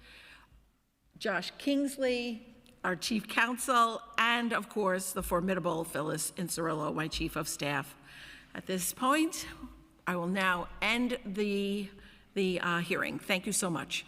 Josh Kingsley, our chief counsel, and of course, the formidable Phyllis Incerillo, my chief of staff. At this point, I will now end the hearing. Thank you so much.